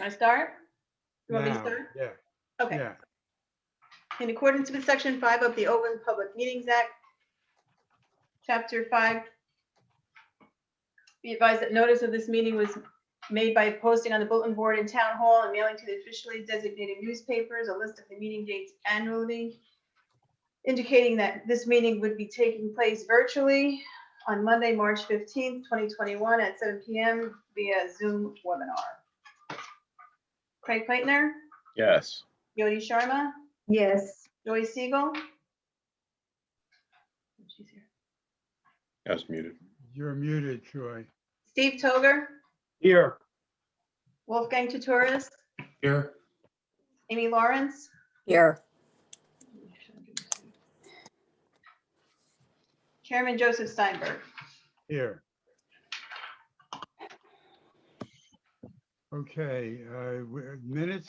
I start? You want me to Now, start? yeah, Okay. yeah. In accordance with Section 5 of the Open Public Meetings Act, Chapter 5, be advised that notice of this meeting was made by posting on the bulletin board in Town Hall and mailing to the officially designated newspapers a list of the meeting dates annually, indicating that this meeting would be taking place virtually on Monday, March 15th, 2021 at 7 p.m. via Zoom webinar. Craig Pleitner, Yes. Yodi Sharma, Yes. Joy Siegel. She's here. I was muted. You're muted, Joy. Steve Toger, Here. Wolfgang Tutoris, Here. Amy Lawrence, Here. Chairman Joseph Steinberg. Here. Okay, minutes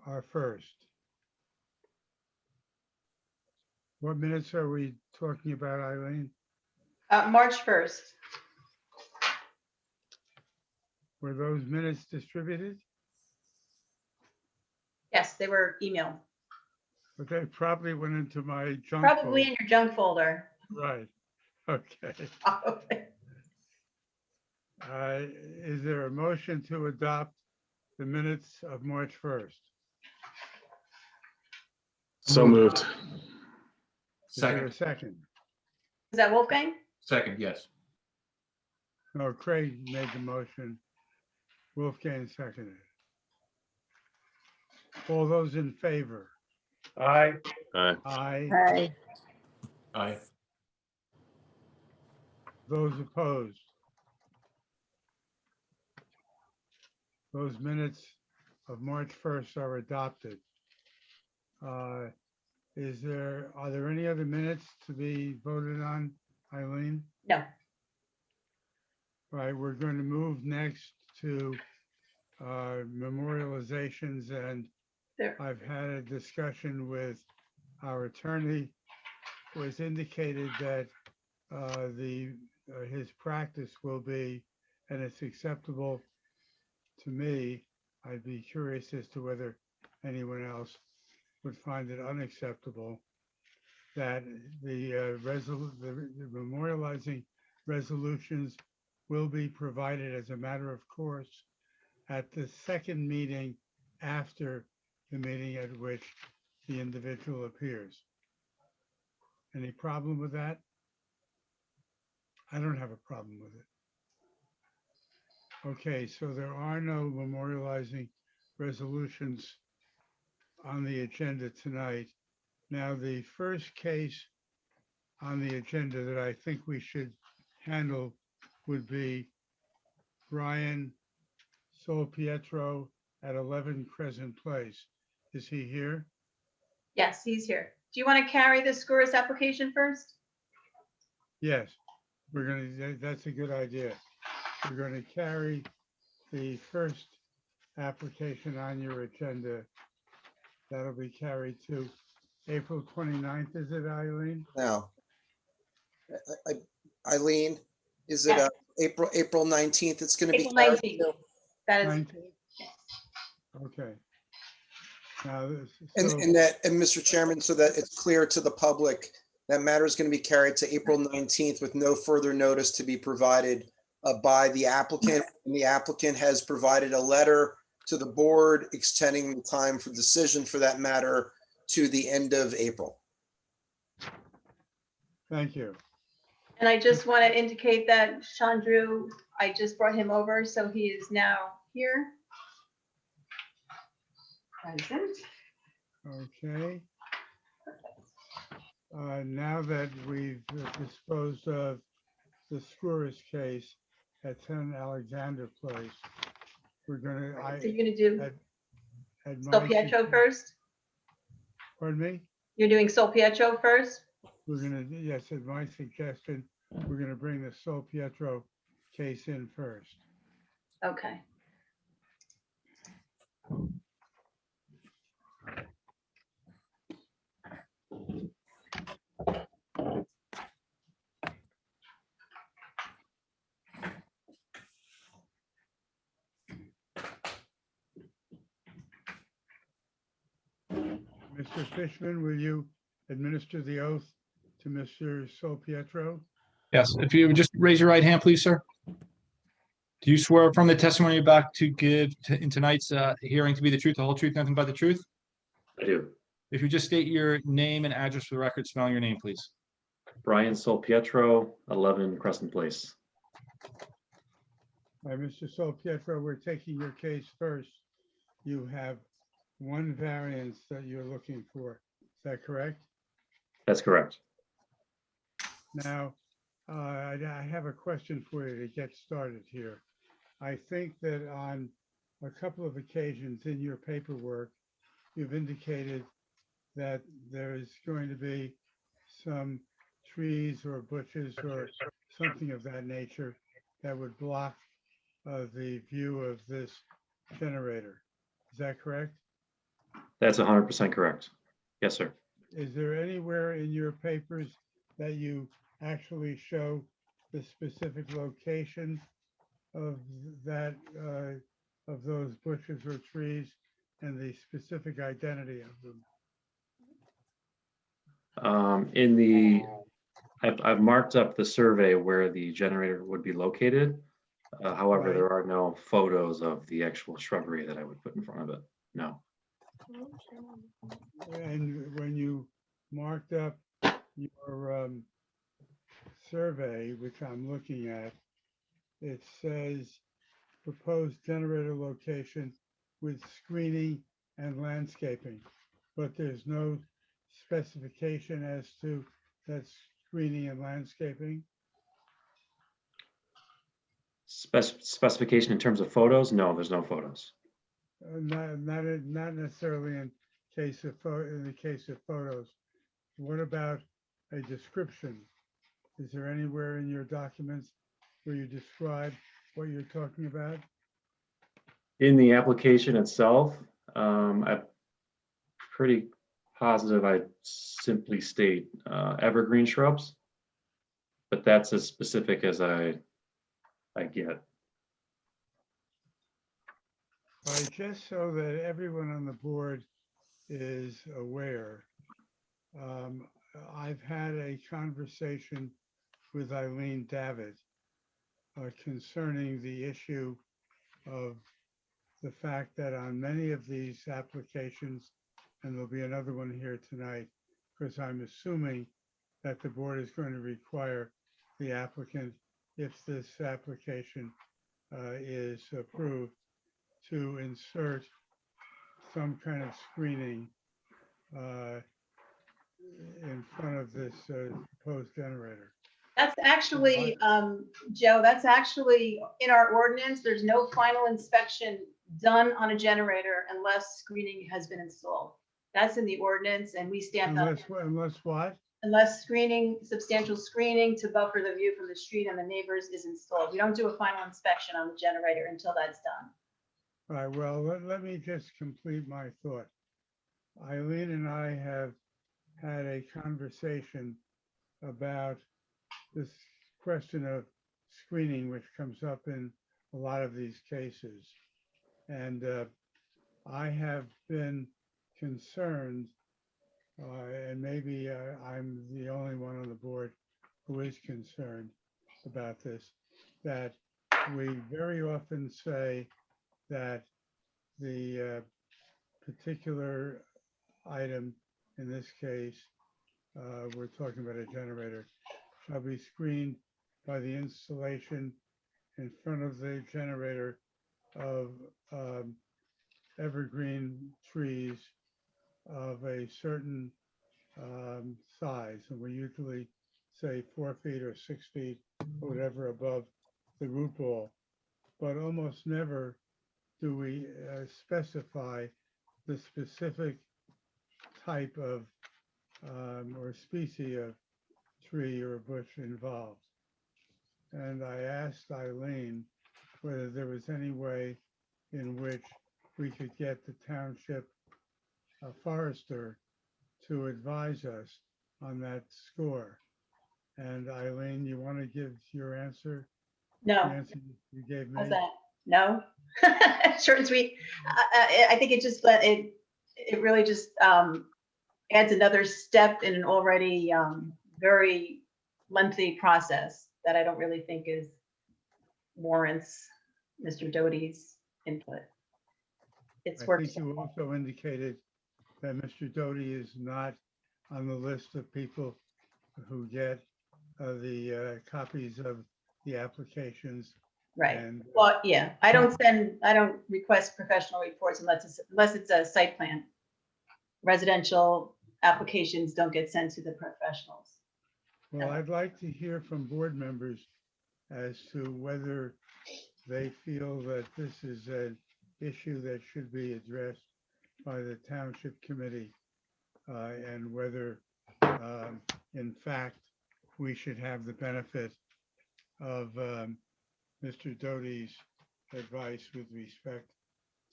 are first. What minutes are we talking about, Eileen? March 1st. Were those minutes distributed? Yes, they were emailed. But they probably went into my junk Probably folder. in your junk folder. Right, okay. Is there a motion to adopt the minutes of March 1st? So moved. Is there a second? Is that Wolfgang? Second, yes. No, Craig made the motion. Wolfgang seconded. All those in favor? Aye. Aye. Aye. Aye. Those opposed? Those minutes of March 1st are adopted. Are there any other minutes to be voted on, Eileen? No. All right, we're going to move next to memorializations, and There. I've had a discussion with our attorney, who has indicated that his practice will be, and it's acceptable to me. I'd be curious as to whether anyone else would find it unacceptable that the memorializing resolutions will be provided as a matter of course at the second meeting after the meeting at which the individual appears. Any problem with that? I don't have a problem with it. Okay, so there are no memorializing resolutions on the agenda tonight. Now, the first case on the agenda that I think we should handle would be Brian Solpietro at 11 Crescent Place. Is he here? Yes, he's here. Do you want to carry the Scouris application first? Yes, that's a good idea. We're going to carry the first application on your agenda. That'll be carried to April 29th, is it, Eileen? Now, Eileen, is it Yes. April 19th? It's going to be April carried 19th. to? That is, 19th? Okay. Now, And Mr. Chairman, so that it's clear to the public, that matter is going to be carried to April 19th with no further notice to be provided by the applicant. And the applicant has provided a letter to the board extending the time for decision for that matter to the end of April. Thank you. and I just want to indicate that Chandru, I just brought him over, so he is now here. Present. Okay. Now that we've disposed of the Scouris case at 10 Alexander Place, we're going So you're going to do to. Sol Pietro first? Pardon me? You're doing Sol Pietro first? We're going to, yes, at my suggestion, we're going to bring the Sol Pietro case in first. Okay. Mr. Fishman, will you administer the oath to Mr. Solpietro? Yes, if you would just raise your right hand, please, sir. Do you swear from the testimony you're about to give in tonight's hearing to be the truth, the whole truth, nothing but the truth? I do. If you just state your name and address for the record, spelling your name, please. Brian Solpietro, 11 Crescent Place. All right, Mr. Solpietro, we're taking your case first. You have one variance that you're looking for. Is that correct? That's correct. Now, I have a question for you to get started here. I think that on a couple of occasions in your paperwork, you've indicated that there is going to be some trees or bushes or something of that nature that would block the view of this generator. Is that correct? That's 100% correct. Yes, sir. Is there anywhere in your papers that you actually show the specific location of that, of those bushes or trees and the specific identity of them? I've marked up the survey where the generator would be located. However, Right. there are no photos of the actual shrubbery that I would put in front of it. No. And when you marked up your survey, which I'm looking at, it says proposed generator location with screening and landscaping, but there's no specification as to that screening and landscaping. Specification in terms of photos? No, there's no photos. Not necessarily in case of in the case of photos. What about a description? Is there anywhere in your documents where you describe what you're talking about? In the application itself, I'm pretty positive I simply state evergreen shrubs, but that's as specific as I get. All right, just so that everyone on the board is aware, I've had a conversation with Eileen Davitt concerning the issue of the fact that on many of these applications, and there'll be another one here tonight, because I'm assuming that the board is going to require the applicant, if this application is approved, to insert some kind of screening in front of this proposed generator. That's actually, Joe, that's actually in our ordinance. There's no final inspection done on a generator unless screening has been installed. That's in the ordinance, and we stamp that. Unless what? Unless screening, substantial screening to buffer the view from the street and the neighbors is installed. We don't do a final inspection on the generator until that's done. All right, well, let me just complete my thought. Eileen and I have had a conversation about this question of screening, which comes up in a lot of these cases. And I have been concerned, and maybe I'm the only one on the board who is concerned about this, that we very often say that the particular item, in this case, we're talking about a generator, shall be screened by the installation in front of the generator of evergreen trees of a certain size. And we usually say 4 feet or 6 feet, or whatever, above the root ball. But almost never do we specify the specific type of or species of tree or bush involved. And I asked Eileen whether there was any way in which we could get the township forester to advise us on that score. And Eileen, you want to give your answer? The No, answer you gave me? how's that? No? Short and sweet. I think it just, it really just adds another step in an already very lengthy process that I don't really think warrants Mr. Doty's input. It's I work. think you also indicated that Mr. Doty is not on the list of people who get the copies of the applications. Right. And Well, yeah, I don't request professional reports unless it's a site plan. Residential applications don't get sent to the professionals. well, I'd like to hear from board members as to whether they feel that this is an issue that should be addressed by the township committee, and whether, in fact, we should have the benefit of Mr. Doty's advice with respect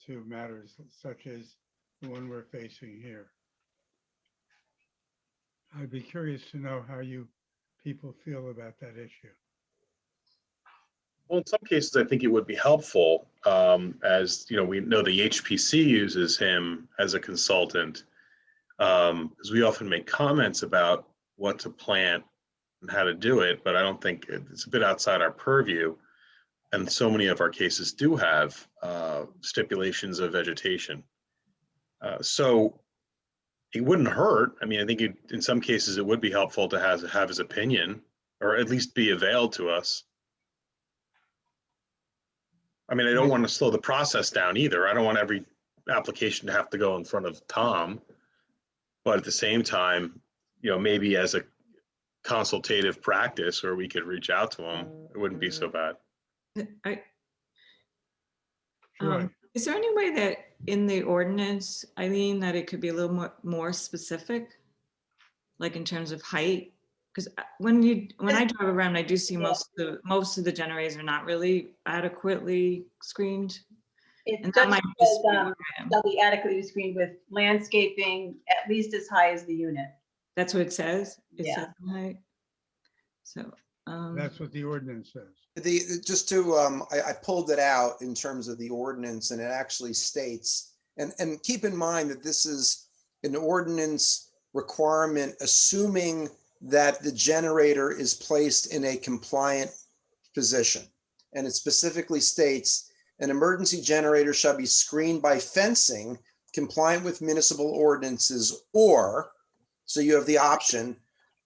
to matters such as the one we're facing here. I'd be curious to know how you people feel about that issue. Well, in some cases, I think it would be helpful, as you know, we know the HPC uses him as a consultant, because we often make comments about what to plant and how to do it, but I don't think it's a bit outside our purview. And so many of our cases do have stipulations of vegetation. So it wouldn't hurt. I mean, I think in some cases it would be helpful to have his opinion, or at least be availed to us. I mean, I don't want to slow the process down either. I don't want every application to have to go in front of Tom. But at the same time, you know, maybe as a consultative practice, or we could reach out to him, it wouldn't be so bad. Sure. Is there any way that in the ordinance, Eileen, that it could be a little more specific? Like in terms of height? Because when I drive around, I do see most of the generators are not really adequately screened. It And that just might says, just be where I am. shall be adequately screened with landscaping at least as high as the unit. That's what it says? It Yeah. says height. So, That's what the ordinance says. I pulled it out in terms of the ordinance, and it actually states, and keep in mind that this is an ordinance requirement, assuming that the generator is placed in a compliant position. And it specifically states, an emergency generator shall be screened by fencing compliant with municipal ordinances, or, so you have the option,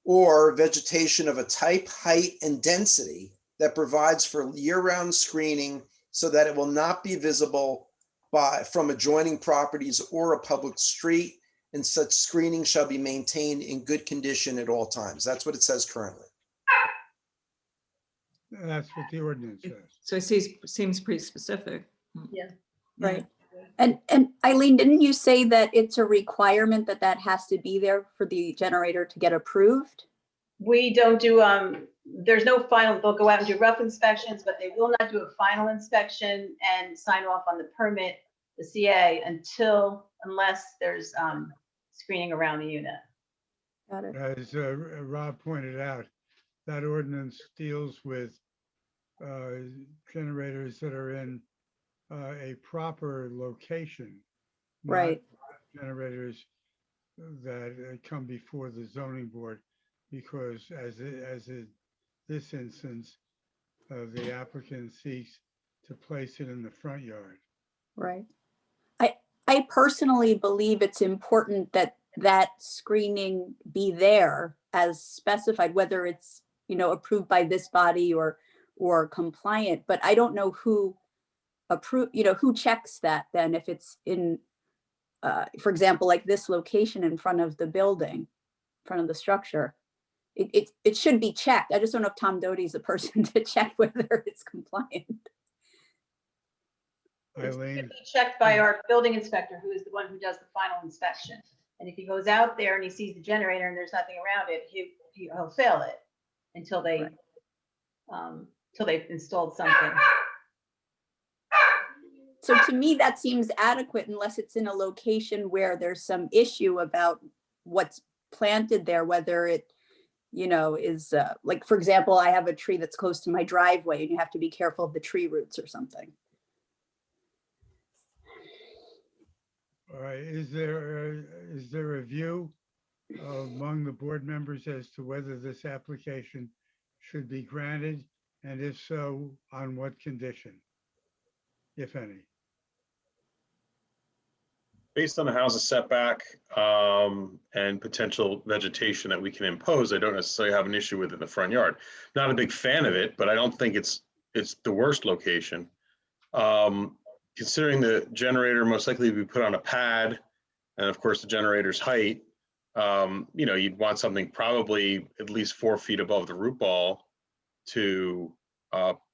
or vegetation of a type, height, and density that provides for year-round screening so that it will not be visible from adjoining properties or a public street, and such screening shall be maintained in good condition at all times. That's what it says currently. That's what the ordinance says. so it seems pretty specific. Yeah. Right. And Eileen, didn't you say that it's a requirement that has to be there for the generator to get approved? We don't do, there's no final, they'll go out and do rough inspections, but they will not do a final inspection and sign off on the permit, the CA, unless there's screening around the unit. Got it. As Rob pointed out, that ordinance deals with generators that are in a proper location. not Right. Generators that come before the zoning board, because this instance, the applicant seeks to place it in the front yard. Right. I personally believe it's important that screening be there as specified, whether it's, approved by this body or compliant, but I don't know who who checks that then, if it's in, for example, like this location in front of the building, in front of the structure. It should be checked. I just don't know if Tom Doty is the person to check whether it's compliant. It's Eileen, typically checked by our building inspector, who is the one who does the final inspection. And if he goes out there and he sees the generator and there's nothing around it, he'll fail it until they've installed something. So to me, that seems adequate unless it's in a location where there's some issue about what's planted there, whether it, is like, for example, I have a tree that's close to my driveway and you have to be careful of the tree roots or something. all right, is there a view among the board members as to whether this application should be granted? And if so, on what condition, if any? Based on the house's setback and potential vegetation that we can impose, I don't necessarily have an issue with it in the front yard. Not a big fan of it, but I don't think it's the worst location. Considering the generator most likely to be put on a pad, and of course the generator's height, you know, you'd want something probably at least 4 feet above the root ball to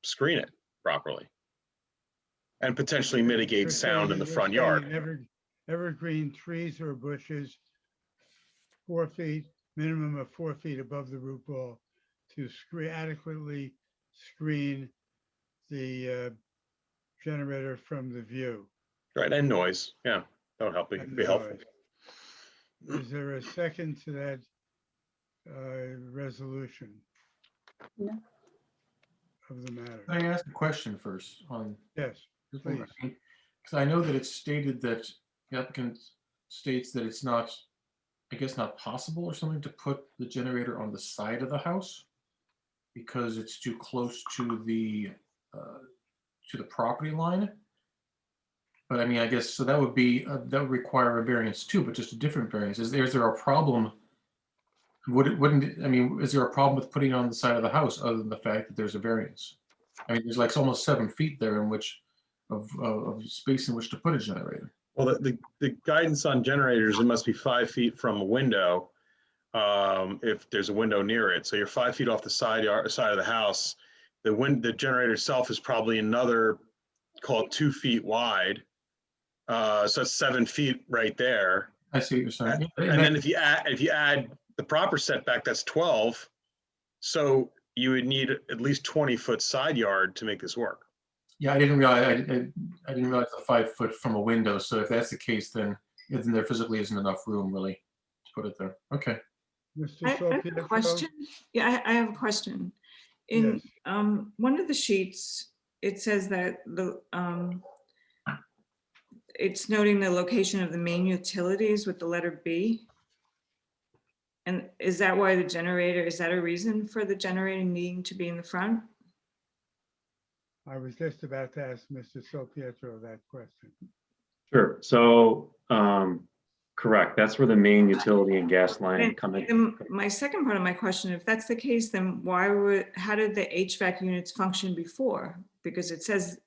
screen it properly and potentially mitigate You're sound in saying- the you're front saying yard. Evergreen trees or bushes, 4 feet, minimum of 4 feet above the root ball to adequately screen the generator from the view. Right, and noise, yeah, that would help, And be helpful. noise. Is there a second to that resolution? No. Of the matter? Can I ask a question first on? Yes, please. Because I know that it's stated that the applicant states that it's not, I guess, not possible or something to put the generator on the side of the house because it's too close to the property line. But I mean, I guess, so that would be, that would require a variance too, but just a different variance. Is there a problem? I mean, is there a problem with putting it on the side of the house other than the fact that there's a variance? I mean, there's like almost 7 feet there in which of space in which to put a generator. Well, the guidance on generators, it must be 5 feet from a window if there's a window near it. So you're 5 feet off the side of the house. The generator itself is probably another, call it 2 feet wide. So that's 7 feet right there. I see what you're saying. And then if you add the proper setback, that's 12. So you would need at least 20-foot side yard to make this work. Yeah, I didn't realize I didn't realize the 5 foot from a window. So if that's the case, then there physically isn't enough room really to put it there. Okay. Mr. I have a Sopietro? question. Yeah, I have a question. In Yes. one of the sheets, it says that it's noting the location of the main utilities with the letter B. And is that why the generator, is that a reason for the generator needing to be in the front? I was just about to ask Mr. Sopietro that question. Sure. So, correct. That's where the main utility and gas line come in. And my second part of my question, if that's the case, then how did the HVAC units function before? Because it says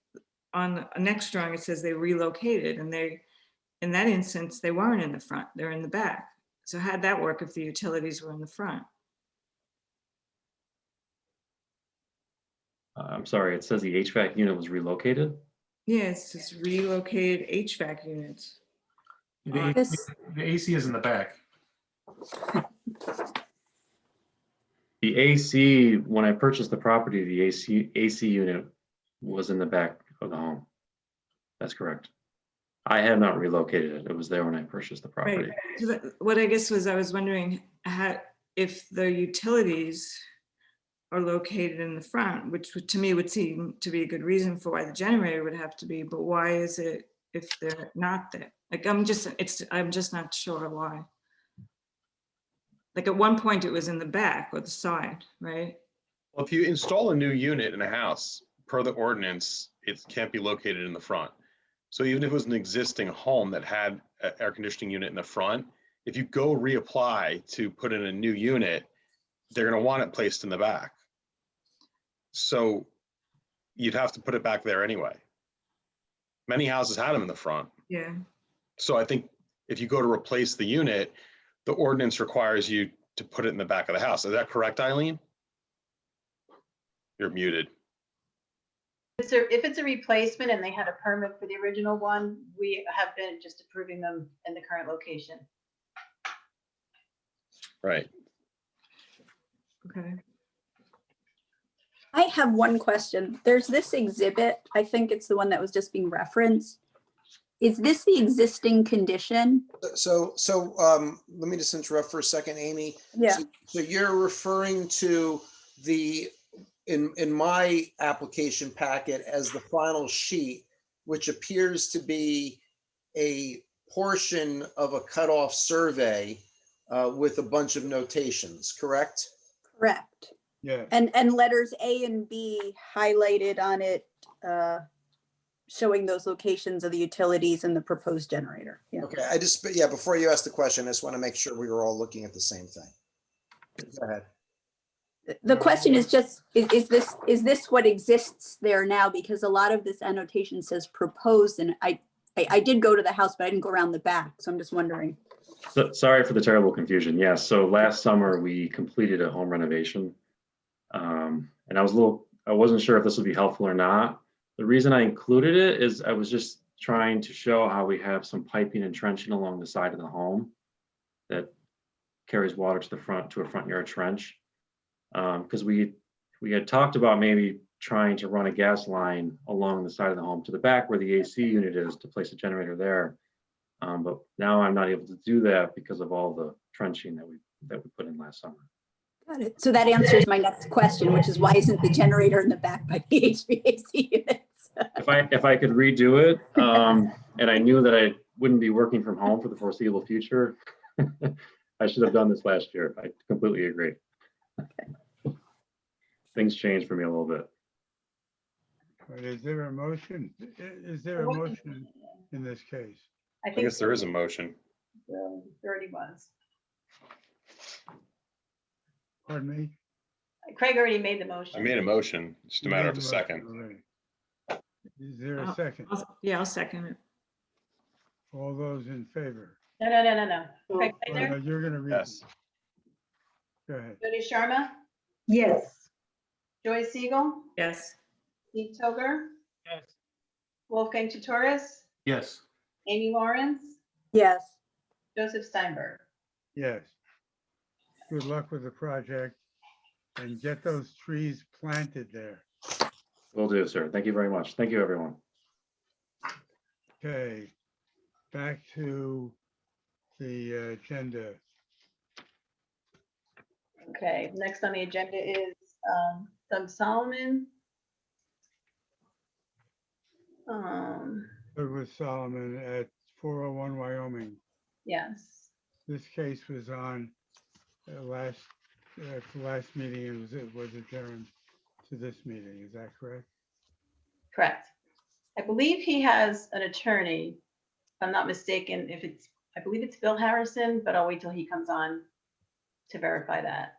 on the next drawing, it says they relocated and in that instance, they weren't in the front, they're in the back. So how'd that work if the utilities were in the front? I'm sorry, it says the HVAC unit was relocated. Yes, it's relocated HVAC units. This- The AC is in the back. The AC, when I purchased the property, the AC unit was in the back of the home. That's correct. I have not relocated it. It was there when I purchased the property. So what I guess was I was wondering if the utilities are located in the front, which to me would seem to be a good reason for why the generator would have to be, but why is it if they're not there? Like I'm just not sure why. Like at one point it was in the back or the side, right? Well, if you install a new unit in a house, per the ordinance, it can't be located in the front. So even if it was an existing home that had an air conditioning unit in the front, if you go reapply to put in a new unit, they're going to want it placed in the back. So you'd have to put it back there anyway. Many houses had them in the front. Yeah. So I think if you go to replace the unit, the ordinance requires you to put it in the back of the house. Is that correct, Eileen? You're muted. If it's a replacement and they had a permit for the original one, we have been just approving them in the current location. Right. Okay. I have one question. There's this exhibit, I think it's the one that was just being referenced. Is this the existing condition? So let me just interrupt for a second, Amy. Yeah. So you're referring to in my application packet as the final sheet, which appears to be a portion of a cutoff survey with a bunch of notations, correct? Correct. Yes. And letters A and B highlighted on it, showing those locations of the utilities and the proposed generator. Yeah. Okay, but yeah, before you ask the question, I just want to make sure we were all looking at the same thing. Go ahead. The question is just, is this what exists there now? Because a lot of this annotation says proposed, and I did go to the house, but I didn't go around the back. So I'm just wondering. So, sorry for the terrible confusion. Yes, so last summer we completed a home renovation. And I wasn't sure if this would be helpful or not. The reason I included it is I was just trying to show how we have some piping and trenching along the side of the home that carries water to the front, to a front yard trench. Because we had talked about maybe trying to run a gas line along the side of the home to the back where the AC unit is, to place a generator there. But now I'm not able to do that because of all the trenching that we put in last summer. Got it. So that answers my next question, which is why isn't the generator in the back by the HVAC units? If I could redo it, and I knew that I wouldn't be working from home for the foreseeable future, I should have done this last year. I completely agree. Okay. Things changed for me a little bit. But is there a motion? Is there a motion in this case? I I think guess there is a motion. there already was. Pardon me? Craig already made the motion. I made a motion, just a You matter made of a the motion second. already. Is there a Oh. second? Yeah, I'll second it. All those in favor? No. Craig Oh, Taylor, no, you're gonna read. Yes. Go ahead. Jody Sharma, Yes. Joy Siegel, Yes. Steve Toger, Yes. Wolfgang Tutoris, Yes. Amy Lawrence, Yes. Joseph Steinberg. Yes. Good luck with the project and get those trees planted there. Will do, sir. Thank you very much. Thank you, everyone. Okay, back to the agenda. Okay, next on the agenda is Doug Solomon. Douglas Solomon at 401 Wyoming. Yes, This case was on at the last meeting, it was adjourned to this meeting. Is that correct? correct. I believe he has an attorney, if I'm not mistaken. I believe it's Bill Harrison, but I'll wait till he comes on to verify that.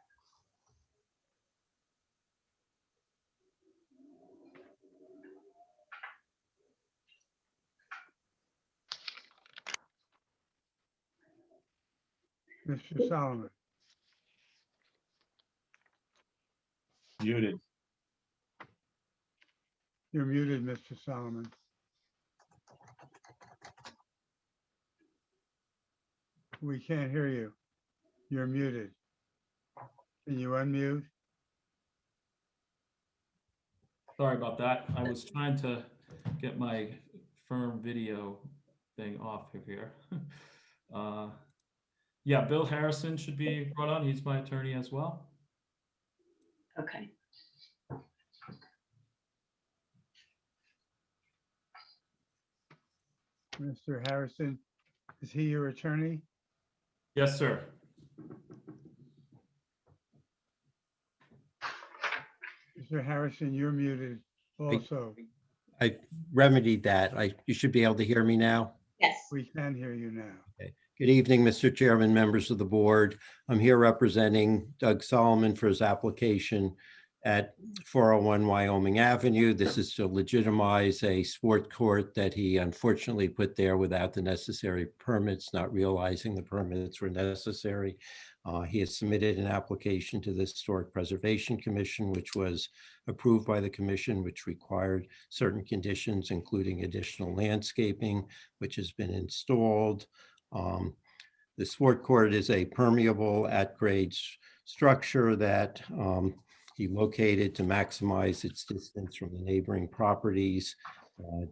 Mr. Solomon, Muted. you're muted, Mr. Solomon. We can't hear you. You're muted. Can you unmute? Sorry about that. I was trying to get my firm video thing off of here. Yeah, Bill Harrison should be brought on. He's my attorney as well. Okay. Mr. Harrison, is he your attorney? Yes, sir. Mr. Harrison, you're muted also. I remedied that. You should be able to hear me now. Yes. We can hear you now. Good evening, Mr. Chairman, members of the board. I'm here representing Doug Solomon for his application at 401 Wyoming Avenue. This is to legitimize a sport court that he unfortunately put there without the necessary permits, not realizing the permits were necessary. He has submitted an application to the Historic Preservation Commission, which was approved by the commission, which required certain conditions, including additional landscaping, which has been installed. The sport court is a permeable at-grade structure that he located to maximize its distance from the neighboring properties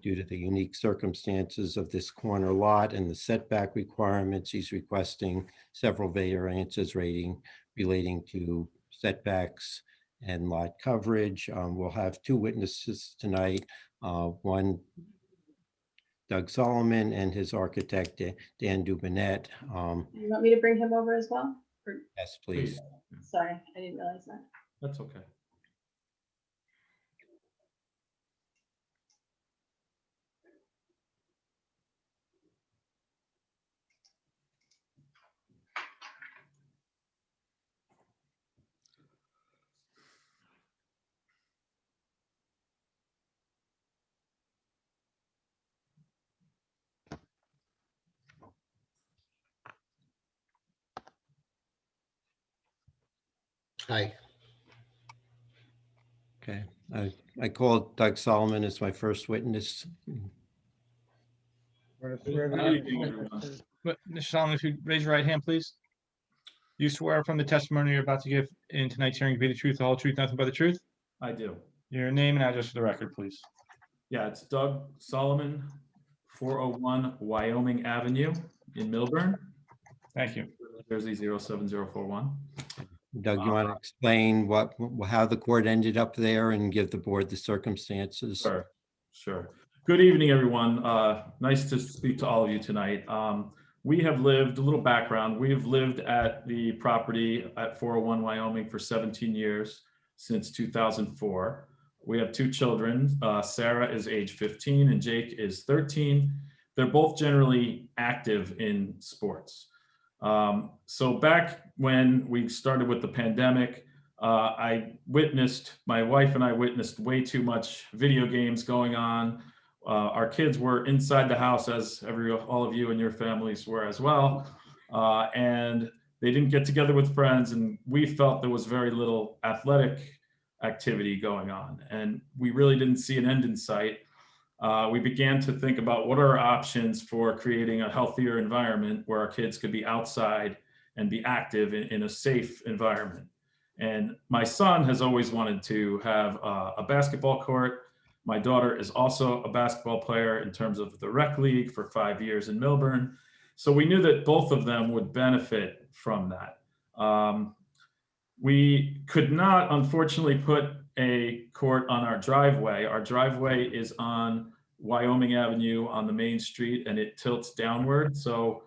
due to the unique circumstances of this corner lot and the setback requirements. He's requesting several variances relating to setbacks and lot coverage. We'll have two witnesses tonight. One Doug Solomon and his architect, Dan Dubinet. You want me to bring him over as well? Or- Yes, please. Sorry, I didn't realize that. That's okay. Hi. Okay, I called Doug Solomon as my first witness. Want to swear Good the evening, everyone. witnesses? But Mr. Solomon, if you raise your right hand, please. You swear from the testimony you're about to give in tonight's hearing to be the truth, the whole truth, nothing but the truth? I do. Your name and address for the record, please. Yeah, it's Doug Solomon, 401 Wyoming Avenue in Millburn, Thank you. Jersey 07041. Doug, you want to explain how the court ended up there and give the board the circumstances? Sure. Good evening, everyone. Nice to speak to all of you tonight. We have lived, a little background, we have lived at the property at 401 Wyoming for 17 years, since 2004. We have two children. Sarah is age 15 and Jake is 13. They're both generally active in sports. So back when we started with the pandemic, my wife and I witnessed way too much video games going on. Our kids were inside the house, as all of you and your families were as well. And they didn't get together with friends, and we felt there was very little athletic activity going on, and we really didn't see an end in sight. We began to think about what are our options for creating a healthier environment where our kids could be outside and be active in a safe environment. And my son has always wanted to have a basketball court. My daughter is also a basketball player in terms of the rec league for 5 years in Millburn. So we knew that both of them would benefit from that. We could not, unfortunately, put a court on our driveway. Our driveway is on Wyoming Avenue on the main street, and it tilts downward. So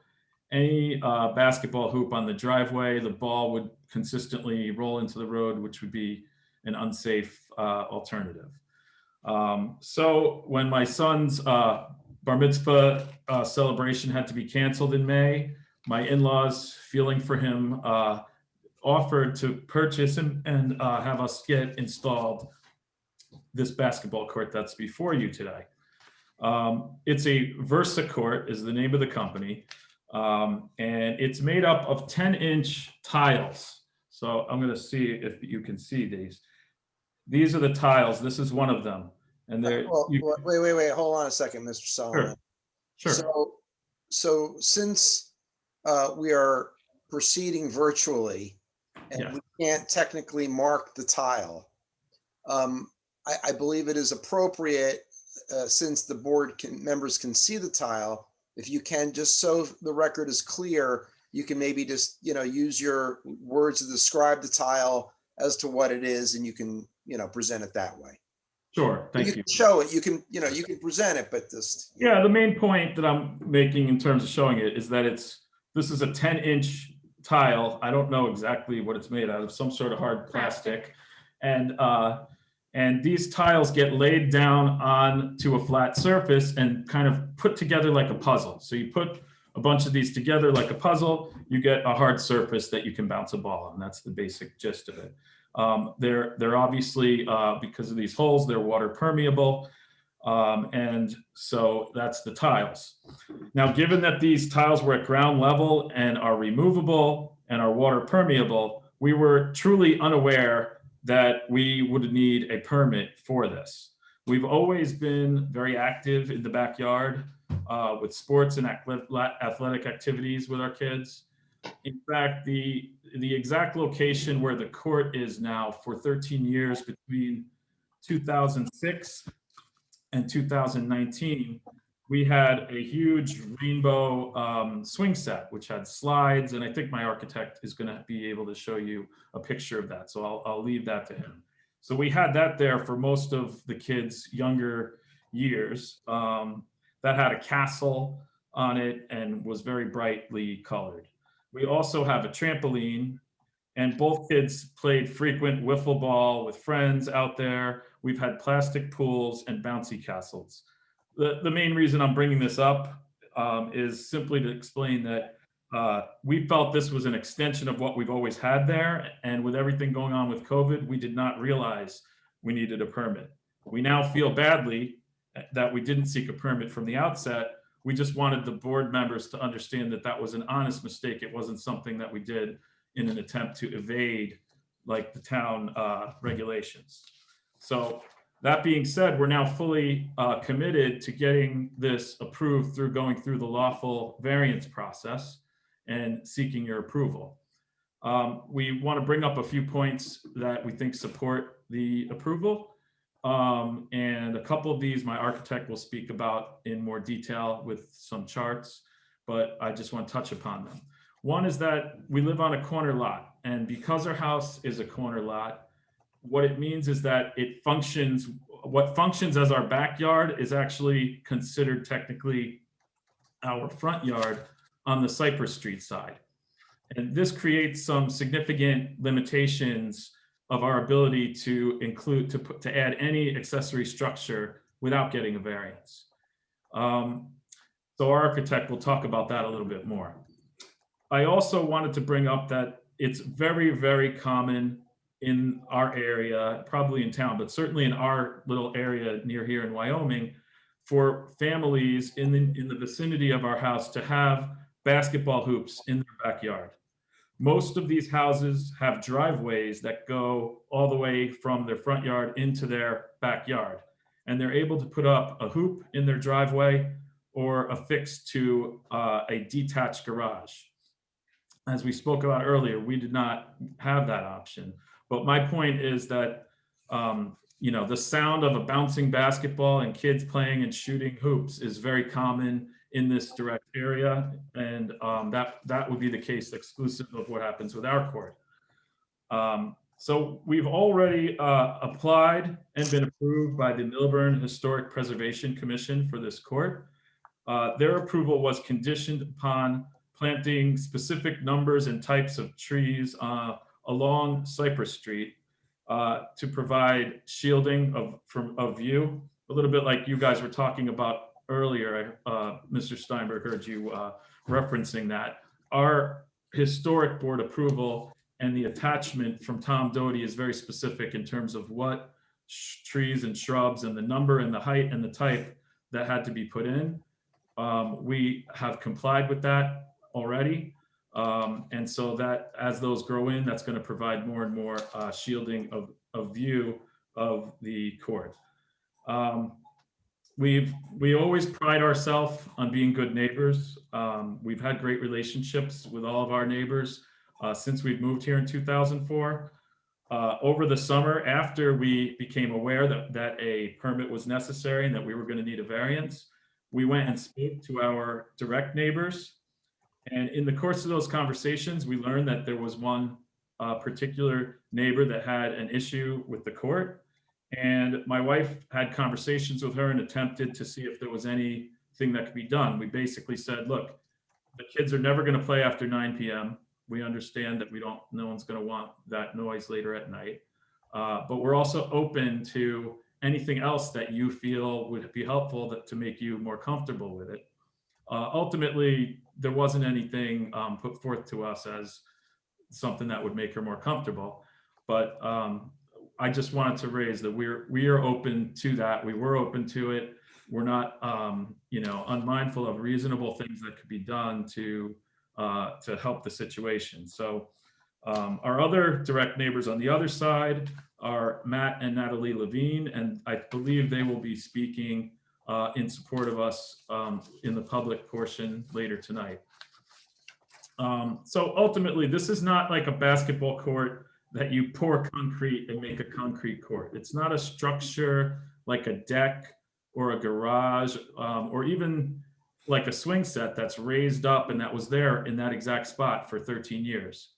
any basketball hoop on the driveway, the ball would consistently roll into the road, which would be an unsafe alternative. So when my son's bar mitzvah celebration had to be canceled in May, my in-laws, feeling for him, offered to purchase and have us get installed this basketball court that's before you today. It's a Versa court is the name of the company. And it's made up of 10-inch tiles. So I'm going to see if you can see these. These are the tiles. This is one of them. And they're Wait, hold on a second, Mr. Solomon. Sure. So since we are proceeding virtually and we can't technically mark the tile, I believe it is appropriate, since the board members can see the tile, if you can, just so the record is clear, you can maybe just, use your words to describe the tile as to what it is, and you can, present it that way. Sure, thank you. You can show it, you can present it, but just. Yeah, the main point that I'm making in terms of showing it is that this is a 10-inch tile. I don't know exactly what it's made out of, some sort of hard plastic. And these tiles get laid down onto a flat surface and kind of put together like a puzzle. So you put a bunch of these together like a puzzle, you get a hard surface that you can bounce a ball on. That's the basic gist of it. They're obviously, because of these holes, they're water permeable. And so that's the tiles. Now, given that these tiles were at ground level and are removable and are water permeable, we were truly unaware that we would need a permit for this. We've always been very active in the backyard with sports and athletic activities with our kids. In fact, the exact location where the court is now for 13 years between 2006 and 2019, we had a huge rainbow swing set, which had slides, and I think my architect is going to be able to show you a picture of that. So I'll leave that to him. So we had that there for most of the kids' younger years. that had a castle on it and was very brightly colored. We also have a trampoline, and both kids played frequent wiffle ball with friends out there. We've had plastic pools and bouncy castles. The main reason I'm bringing this up is simply to explain that we felt this was an extension of what we've always had there. And with everything going on with COVID, we did not realize we needed a permit. We now feel badly that we didn't seek a permit from the outset. We just wanted the board members to understand that that was an honest mistake. It wasn't something that we did in an attempt to evade like the town regulations. So that being said, we're now fully committed to getting this approved through going through the lawful variance process and seeking your approval. We want to bring up a few points that we think support the approval. And a couple of these, my architect will speak about in more detail with some charts, but I just want to touch upon them. One is that we live on a corner lot, and because our house is a corner lot, what it means is that it functions, what functions as our backyard is actually considered technically our front yard on the Cypress Street side. And this creates some significant limitations of our ability to include, to add any accessory structure without getting a variance. So our architect will talk about that a little bit more. I also wanted to bring up that it's very, very common in our area, probably in town, but certainly in our little area near here in Wyoming, for families in the vicinity of our house to have basketball hoops in their backyard. Most of these houses have driveways that go all the way from their front yard into their backyard. And they're able to put up a hoop in their driveway or affix to a detached garage. As we spoke about earlier, we did not have that option. But my point is that, you know, the sound of a bouncing basketball and kids playing and shooting hoops is very common in this direct area. And that would be the case exclusive of what happens with our court. So we've already applied and been approved by the Millburn Historic Preservation Commission for this court. Their approval was conditioned upon planting specific numbers and types of trees along Cypress Street to provide shielding of view, a little bit like you guys were talking about earlier. Mr. Steinberg heard you referencing that. Our historic board approval and the attachment from Tom Doty is very specific in terms of what trees and shrubs and the number and the height and the type that had to be put in. We have complied with that already. And so that as those grow in, that's going to provide more and more shielding of view of the court. We always pride ourselves on being good neighbors. We've had great relationships with all of our neighbors since we've moved here in 2004. Over the summer, after we became aware that a permit was necessary and that we were going to need a variance, we went and spoke to our direct neighbors. And in the course of those conversations, we learned that there was one particular neighbor that had an issue with the court. And my wife had conversations with her and attempted to see if there was anything that could be done. We basically said, look, the kids are never going to play after 9 p.m. We understand that no one's going to want that noise later at night. But we're also open to anything else that you feel would be helpful to make you more comfortable with it. Ultimately, there wasn't anything put forth to us as something that would make her more comfortable. But I just wanted to raise that we are open to that. We were open to it. We're not, unmindful of reasonable things that could be done to help the situation. So our other direct neighbors on the other side are Matt and Natalie Levine, and I believe they will be speaking in support of us in the public portion later tonight. So ultimately, this is not like a basketball court that you pour concrete and make a concrete court. It's not a structure like a deck or a garage or even like a swing set that's raised up and that was there in that exact spot for 13 years.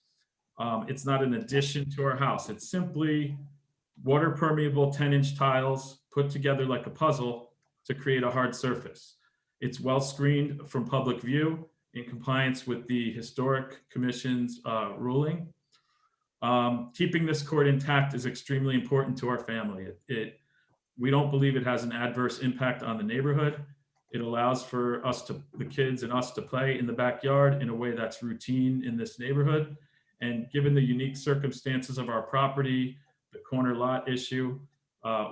It's not an addition to our house. It's simply water permeable 10-inch tiles put together like a puzzle to create a hard surface. It's well screened from public view in compliance with the Historic Commission's ruling. Keeping this court intact is extremely important to our family. We don't believe it has an adverse impact on the neighborhood. It allows for us to, the kids and us to play in the backyard in a way that's routine in this neighborhood. And given the unique circumstances of our property, the corner lot issue,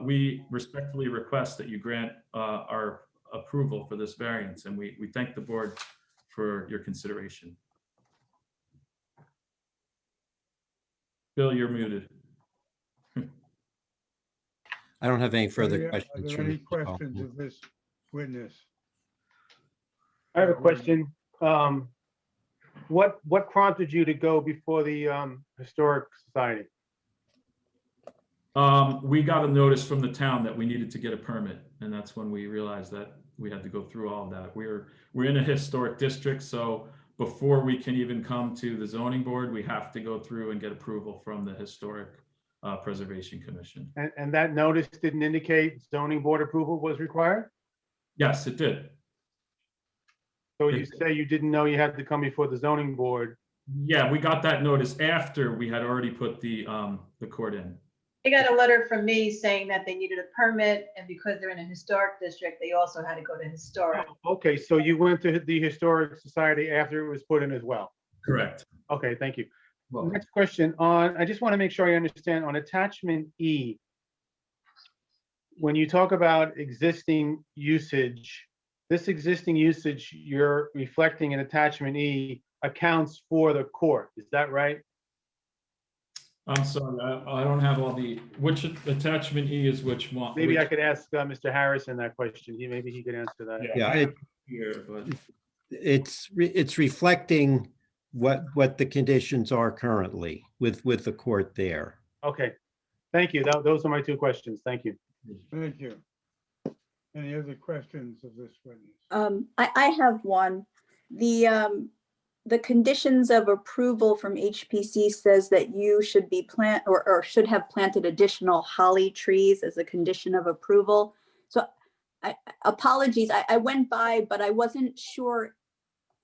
we respectfully request that you grant our approval for this variance. And we thank the board for your consideration. Bill, you're muted. I don't have any further Are questions. there for any Mr. questions Kaufman. of this witness? I have a question. What prompted you to go before the Historic Society? We got a notice from the town that we needed to get a permit, and that's when we realized that we had to go through all of that. We're in a historic district, so before we can even come to the zoning board, we have to go through and get approval from the Historic Preservation Commission. And that notice didn't indicate zoning board approval was required? Yes, it did. So you say you didn't know you had to come before the zoning board? Yeah, we got that notice after we had already put the court in. They got a letter from me saying that they needed a permit, and because they're in a historic district, they also had to go to historic. Okay, so you went to the Historic Society after it was put in as well? Correct. Okay, thank you. Well, Next question I just want to make sure I understand on attachment E, when you talk about existing usage, this existing usage you're reflecting in attachment E accounts for the court, is that right? I'm sorry, I don't have all the, which attachment E is which one? Maybe I could ask Mr. Harrison that question. Maybe he could answer that. Yeah, Here, but it's reflecting what the conditions are currently with the court there. Okay, thank you. Those are my two questions. Thank you. Thank you. Any other questions of this witness? I have one. The conditions of approval from HPC says that you should be or should have planted additional holly trees as a condition of approval. So apologies, I went by, but I wasn't sure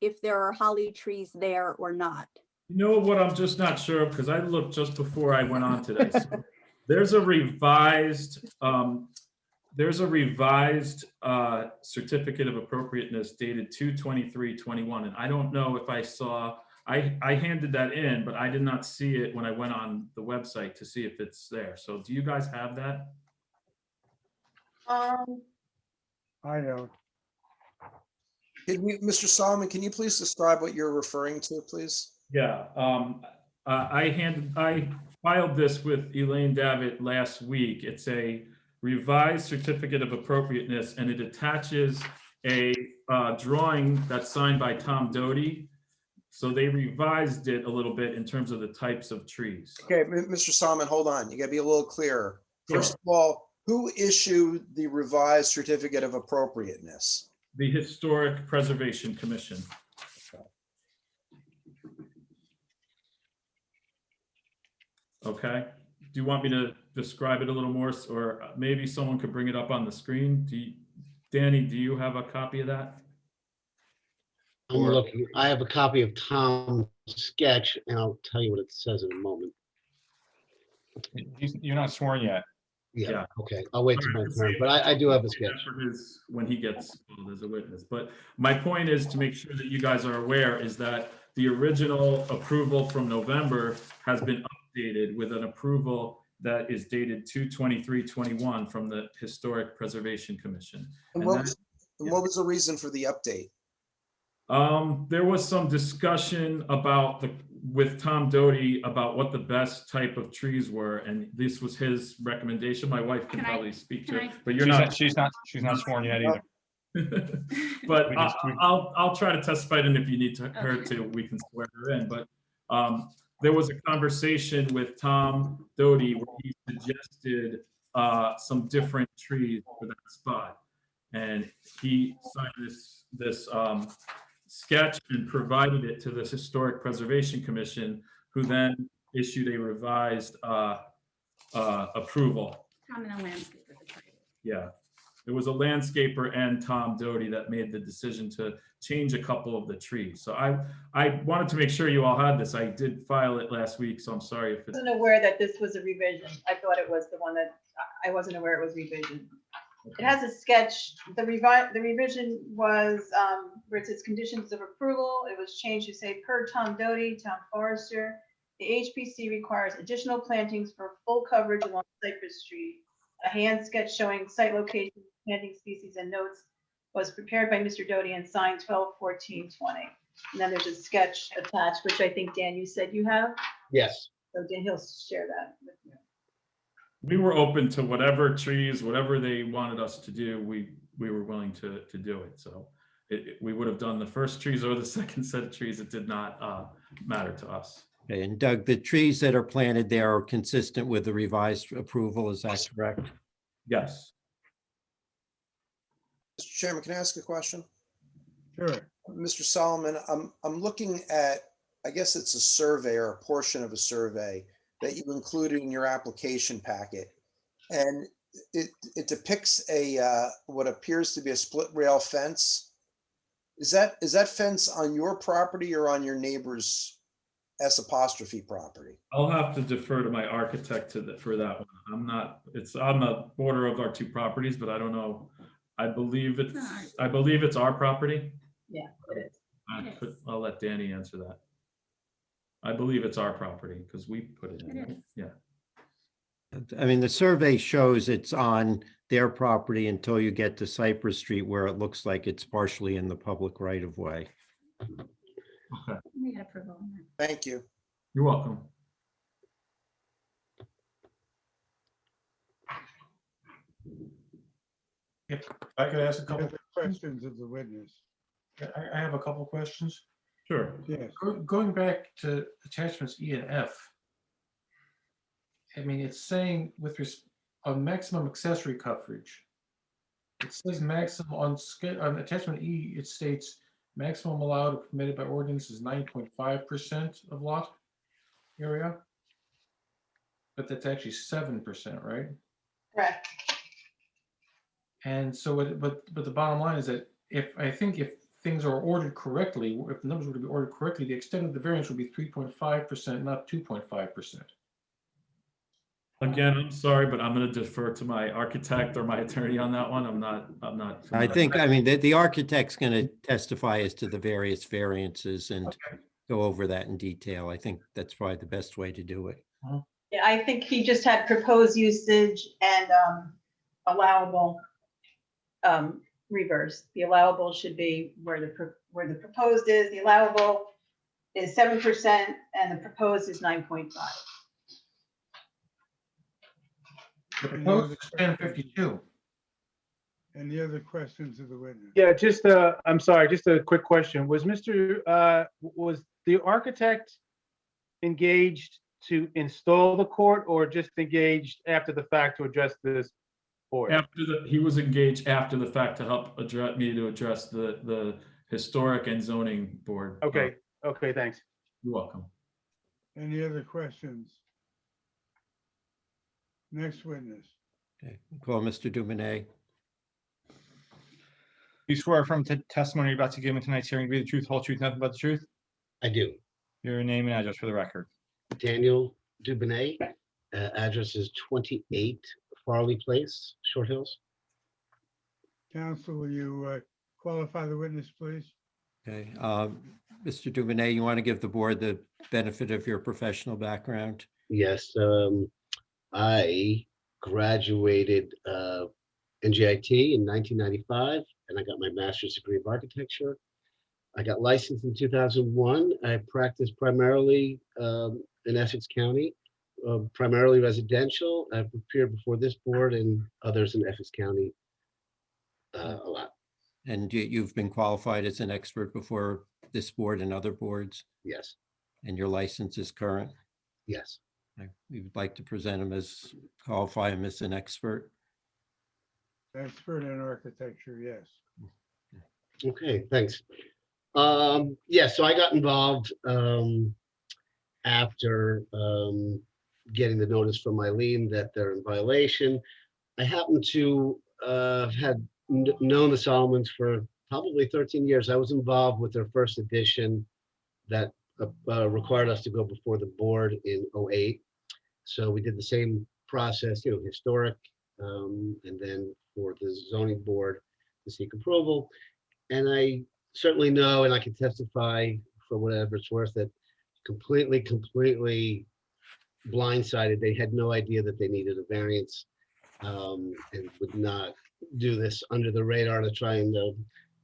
if there are holly trees there or not. you know what I'm just not sure of, because I looked just before I went on today. So there's a revised certificate of appropriateness dated 2/23/21, and I don't know if I saw, I handed that in, but I did not see it when I went on the website to see if it's there. So do you guys have that? I don't. Mr. Solomon, can you please describe what you're referring to, please? Yeah, I filed this with Elaine Davitt last week. It's a revised certificate of appropriateness, and it attaches a drawing that's signed by Tom Doty. So they revised it a little bit in terms of the types of trees. Okay, Mr. Solomon, hold on. You gotta be a little clearer. First of all, who issued the revised certificate of appropriateness? The Historic Preservation Commission. Okay, do you want me to describe it a little more, or maybe someone could bring it up on the screen? Danny, do you have a copy of that? I'm looking. I have a copy of Tom's sketch, and I'll tell you what it says in a moment. You're not sworn yet. Yeah, okay. I'll wait till my turn, but I do have a sketch. For his, when he gets called as a witness. But my point is to make sure that you guys are aware is that the original approval from November has been updated with an approval that is dated 2/23/21 from the Historic Preservation Commission. And what was the reason for the update? There was some discussion about with Tom Doty about what the best type of trees were, and this was his recommendation. My wife can probably speak to it, but She's not sworn yet either. But I'll try to testify, and if you need her to, we can swear her in. But there was a conversation with Tom Doty where he suggested some different trees for that spot, and he signed this sketch and provided it to the Historic Preservation Commission, who then issued a revised approval. Common landscape. Yeah. it was a landscaper and Tom Doty that made the decision to change a couple of the trees. So I wanted to make sure you all had this. I did file it last week, so I'm sorry if I it's, wasn't aware that this was a revision. I thought it was the one that, I wasn't aware it was revision. It has a sketch. The revision was where it says conditions of approval. It was changed to say per Tom Doty, town forester. The HPC requires additional plantings for full coverage along Cypress Street. A hand sketch showing site location, planting species, and notes was prepared by Mr. Doty and signed 12/14/20. And then there's a sketch attached, which I think, Dan, you said you have. Yes. So Dan, he'll share that with you. we were open to whatever trees, whatever they wanted us to do, we were willing to do it. So we would have done the first trees or the second set of trees. It did not matter to us. Okay, and Doug, the trees that are planted there are consistent with the revised approval, is that correct? Yes. Mr. Chairman, can I ask a question? Sure. Mr. Solomon, I'm looking at, I guess it's a survey or a portion of a survey that you included in your application packet. And it depicts a what appears to be a split rail fence. Is that fence on your property or on your neighbor's S apostrophe property? I'll have to defer to my architect for that one. It's on the border of our two properties, but I don't know. I believe it's our property. Yeah, it is. I'll let Danny answer that. I believe it's our property because we put it in. It Right? is. Yeah. I mean, the survey shows it's on their property until you get to Cypress Street where it looks like it's partially in the public right of way. Okay. We got approval on that. Thank you. You're welcome. If I could ask a couple, Other questions of the witness? I have a couple of questions. Sure. Yes. Going back to attachments E and F. I mean, it's saying on maximum accessory coverage. It says maximum on attachment E, it states maximum allowed or permitted by ordinance is 9.5% of lot area. But that's actually 7%, right? Correct. And so, but the bottom line is that if things are ordered correctly, if the numbers were to be ordered correctly, the extent of the variance would be 3.5%, not 2.5%. Again, I'm sorry, but I'm going to defer to my architect or my attorney on that one. I'm not. I think, I mean, the architect's going to testify as to the various variances and go over that in detail. I think that's probably the best way to do it. Yeah, I think he just had proposed usage and allowable reverse. The allowable should be where the proposed is. The allowable is 7% and the proposed is 9.5. The proposed is 1052. Any other questions of the witness? Yeah, I'm sorry, just a quick question. Was the architect engaged to install the court or just engaged after the fact to address this board? He was engaged after the fact to help address the historic and zoning board. Okay, thanks. You're welcome. Any other questions? Next witness. Okay, call Mr. Dumanet. You swear from testimony you're about to give in tonight's hearing to be the truth, whole truth, nothing but the truth? I do. Your name and address for the record. Daniel Dubonnet, address is 28 Farley Place, Short Hills. Counsel, will you qualify the witness, please? Okay, Mr. Dumanet, you want to give the board the benefit of your professional background? Yes, I graduated NJIT in 1995, and I got my master's degree of architecture. I got licensed in 2001. I practiced primarily in Essex County, primarily residential. I've appeared before this board and others in Essex County a lot. And you've been qualified as an expert before this board and other boards? Yes. And your license is current? Yes. We would like to present him as, qualify him as an expert. Expert in architecture, yes. Okay, thanks. Yeah, so I got involved after getting the notice from Eileen that they're in violation. I happened to had known the Solomons for probably 13 years. I was involved with their first edition that required us to go before the board in '08. So we did the same process, historic, and then for the zoning board to seek approval. And I certainly know, and I can testify for whatever it's worth, that completely blindsided. They had no idea that they needed a variance, and would not do this under the radar to try and,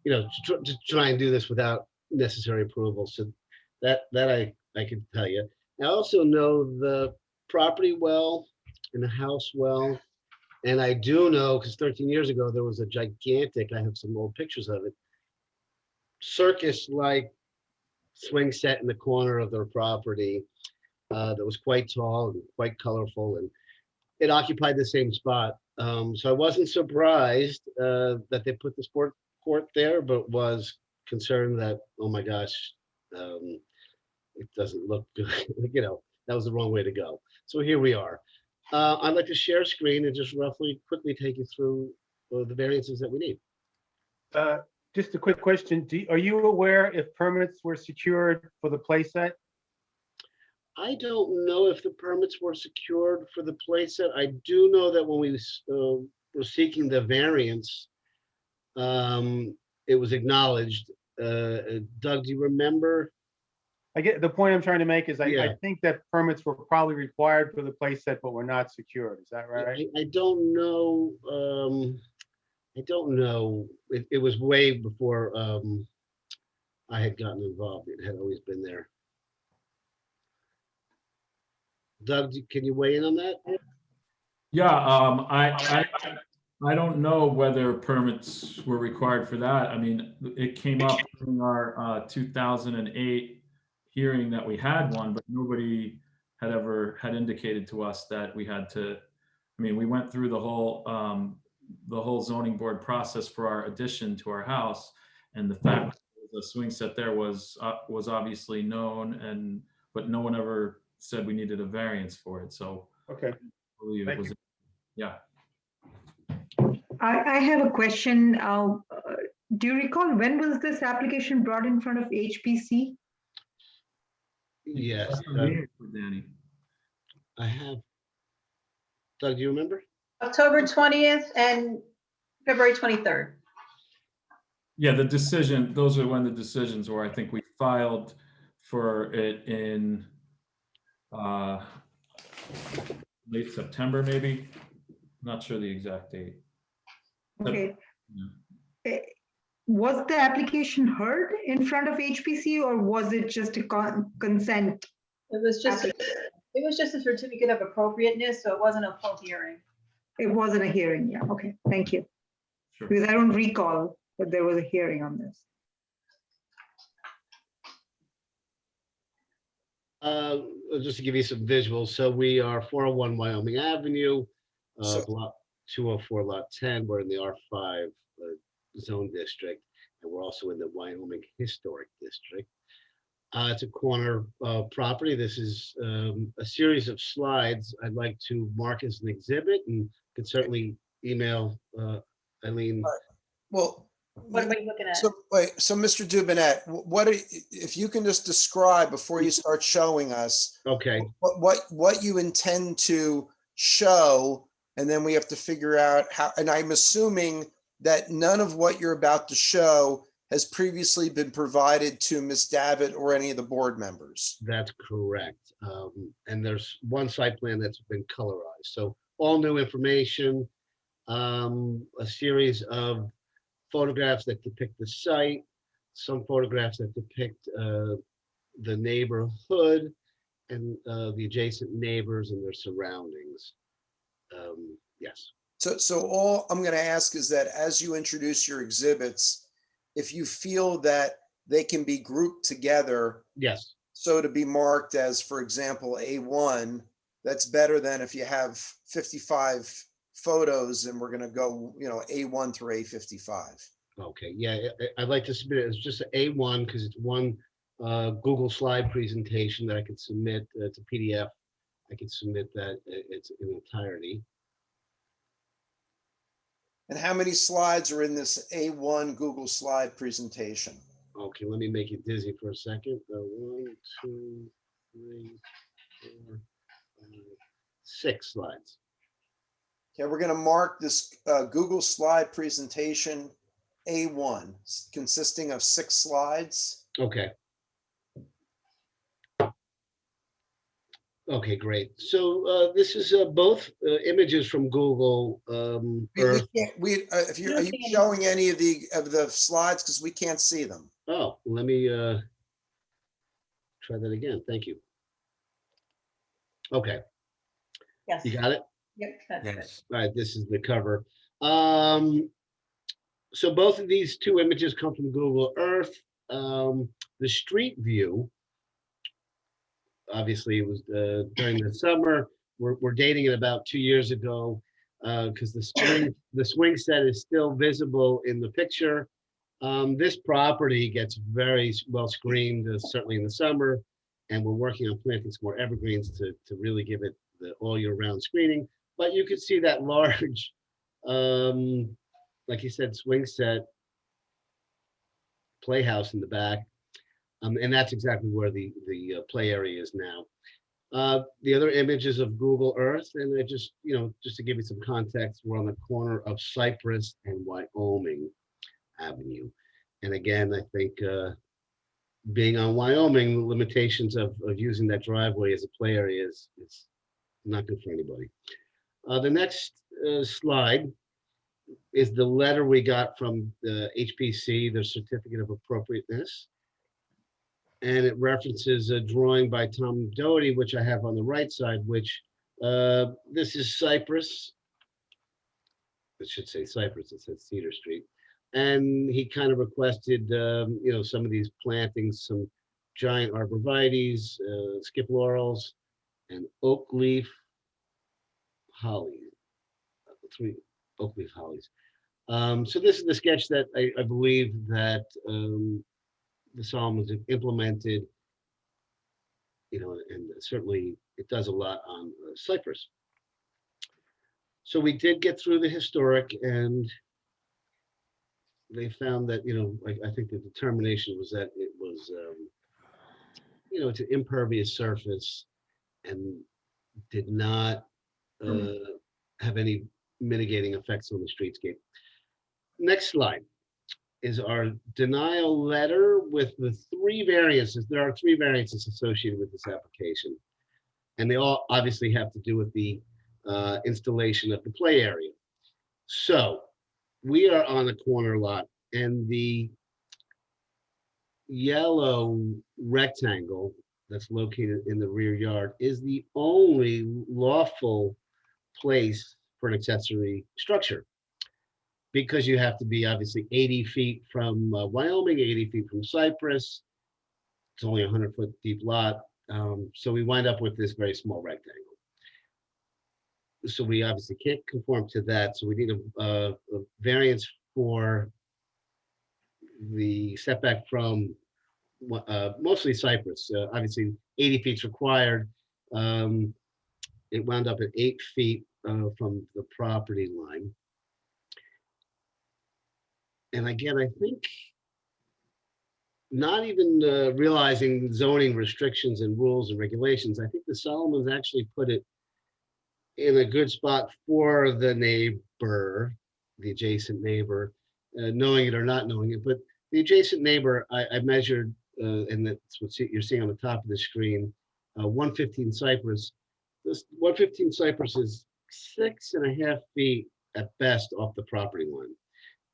to try and do this without necessary approval. So that I can tell you. I also know the property well and the house well. And I do know, because 13 years ago, there was a gigantic, I have some old pictures of it, circus-like swing set in the corner of their property that was quite tall and quite colorful, and it occupied the same spot. So I wasn't surprised that they put the sport court there, but was concerned that, oh my gosh, it doesn't look good. That was the wrong way to go. So here we are. I'd like to share screen and just quickly take you through the variances that we need. Just a quick question. Are you aware if permits were secured for the playset? I don't know if the permits were secured for the playset. I do know that when we were seeking the variance, it was acknowledged. Doug, do you remember? I get the point I'm trying to make is I Yeah. think that permits were probably required for the playset, but were not secured. Is that right? I don't know. I don't know. It was way before I had gotten involved. It had always been there. Doug, can you weigh in on that? Yeah, I don't know whether permits were required for that. I mean, it came up in our 2008 hearing that we had one, but nobody had indicated to us that we had to. I mean, we went through the whole zoning board process for our addition to our house, and the fact that the swing set there was obviously known, but no one ever said we needed a variance for it. So Okay. I believe it was, yeah. I have a question. Do you recall when was this application brought in front of HPC? Yes. Danny. I have. Doug, do you remember? October 20th and February 23rd. Yeah, the decision, those are when the decisions were. I think we filed for it in late September, maybe. Not sure the exact date. Okay. Was the application heard in front of HPC, or was it just a consent? It was just a certificate of appropriateness, so it wasn't a full hearing. It wasn't a hearing, yeah, okay, thank you. Sure. Because I don't recall that there was a hearing on this. Just to give you some visuals, so we are 401 Wyoming Avenue, So- block 204, lot 10. We're in the R5 zone district, and we're also in the Wyoming Historic District. It's a corner property. This is a series of slides I'd like to mark as an exhibit, and could certainly email Eileen. Well, What are we looking at? so Mr. Dubinet, if you can just describe before you start showing us Okay, what you intend to show, and then we have to figure out how, and I'm assuming that none of what you're about to show has previously been provided to Ms. Davitt or any of the board members. that's correct. And there's one site plan that's been colorized. So all new information, a series of photographs that depict the site, some photographs that depict the neighborhood and the adjacent neighbors and their surroundings. Yes. So all I'm going to ask is that as you introduce your exhibits, if you feel that they can be grouped together, Yes. so to be marked as, for example, A1, that's better than if you have 55 photos and we're going to go, A1 through A55. Okay. Yeah. I'd like to submit it as just an A1 because it's one Google slide presentation that I can submit. It's a PDF. I can submit that it's in entirety. And how many slides are in this A1 Google slide presentation? Okay, let me make you dizzy for a second. 1, 2, 3, 4, 5, 6 slides. Okay, we're going to mark this Google slide presentation A1, consisting of 6 slides. Okay. Okay, great. So this is both images from Google Earth. Are you showing any of the slides? Because we can't see them. Oh, let me try that again. Thank you. Okay, Yes. you got it? Yep, that's it. Yes. All right, this is the cover. So both of these two images come from Google Earth. The street view, obviously it was during the summer. We're dating it about 2 years ago because the swing set is still visible in the picture. This property gets very well screened, certainly in the summer, and we're working on planting some more evergreens to really give it the all year round screening. But you could see that large, like you said, swing set playhouse in the back. And that's exactly where the play area is now. The other images of Google Earth, and I just to give you some context, we're on the corner of Cypress and Wyoming Avenue. And again, I think being on Wyoming, the limitations of using that driveway as a play area is not good for anybody. The next slide is the letter we got from the HPC, their certificate of appropriateness. And it references a drawing by Tom Doherty, which I have on the right side, which this is Cypress. It should say Cypress, it says Cedar Street. And he kind of requested, some of these plantings, some giant arborvitaes, skip laurels, and oak leaf holly, 3 oak leaf hollies. So this is the sketch that I believe that the Solomons have implemented, and certainly it does a lot on cypress. So we did get through the historic, and they found that, I think the determination was that it was, it's an impervious surface and did not have any mitigating effects on the streetscape. Next slide is our denial letter with the 3 variances. There are 3 variances associated with this application, and they all obviously have to do with the installation of the play area. So we are on a corner lot, and the yellow rectangle that's located in the rear yard is the only lawful place for an accessory structure, because you have to be obviously 80 feet from Wyoming, 80 feet from Cypress. It's only a 100-foot deep lot. So we wind up with this very small rectangle. So we obviously can't conform to that. So we need a variance for the setback from mostly Cypress. Obviously 80 feet is required. It wound up at 8 feet from the property line. And again, I think not even realizing zoning restrictions and rules and regulations, I think the Solomons actually put it in a good spot for the neighbor, the adjacent neighbor, knowing it or not knowing it. But the adjacent neighbor, I measured, and that's what you're seeing on the top of the screen, 115 Cypress. This 115 Cypress is 6.5 feet at best off the property line.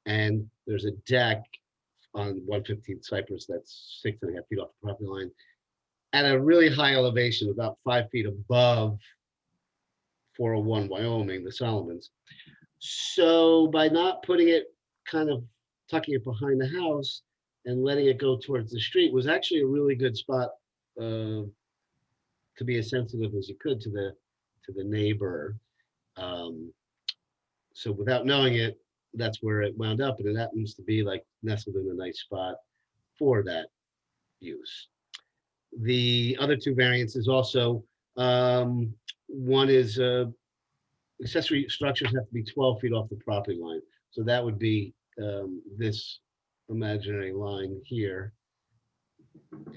And there's a deck on 115 Cypress that's 6.5 feet off the property line at a really high elevation, about 5 feet above 401 Wyoming, the Solomons. So by not putting it, kind of tucking it behind the house and letting it go towards the street was actually a really good spot to be as sensitive as you could to the neighbor. So without knowing it, that's where it wound up, and it happens to be like nestled in a nice spot for that use. The other 2 variances also, one is accessory structures have to be 12 feet off the property line. So that would be this imaginary line here.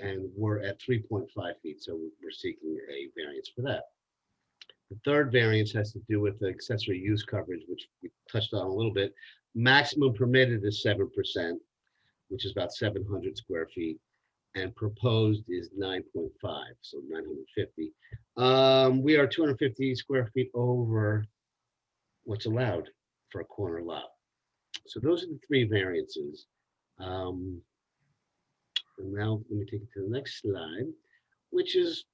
And we're at 3.5 feet, so we're seeking a variance for that. The third variance has to do with the accessory use coverage, which we touched on a little bit. Maximum permitted is 7%, which is about 700 square feet, and proposed is 9.5, so 950. We are 250 square feet over what's allowed for a corner lot. So those are the three variances. And now let me take it to the next slide, which is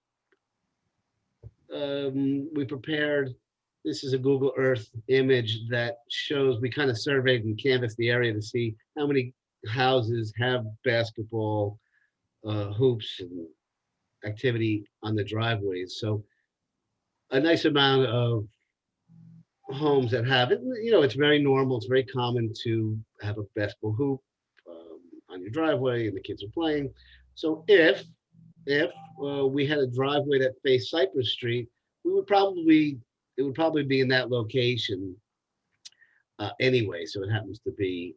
we prepared. This is a Google Earth image that shows, we kind of surveyed and canvassed the area to see how many houses have basketball hoops and activity on the driveways. So a nice amount of homes that have it. You know, it's very normal. It's very common to have a basketball hoop on your driveway and the kids are playing. So if we had a driveway that faced Cypress Street, it would probably be in that location anyway. So it happens to be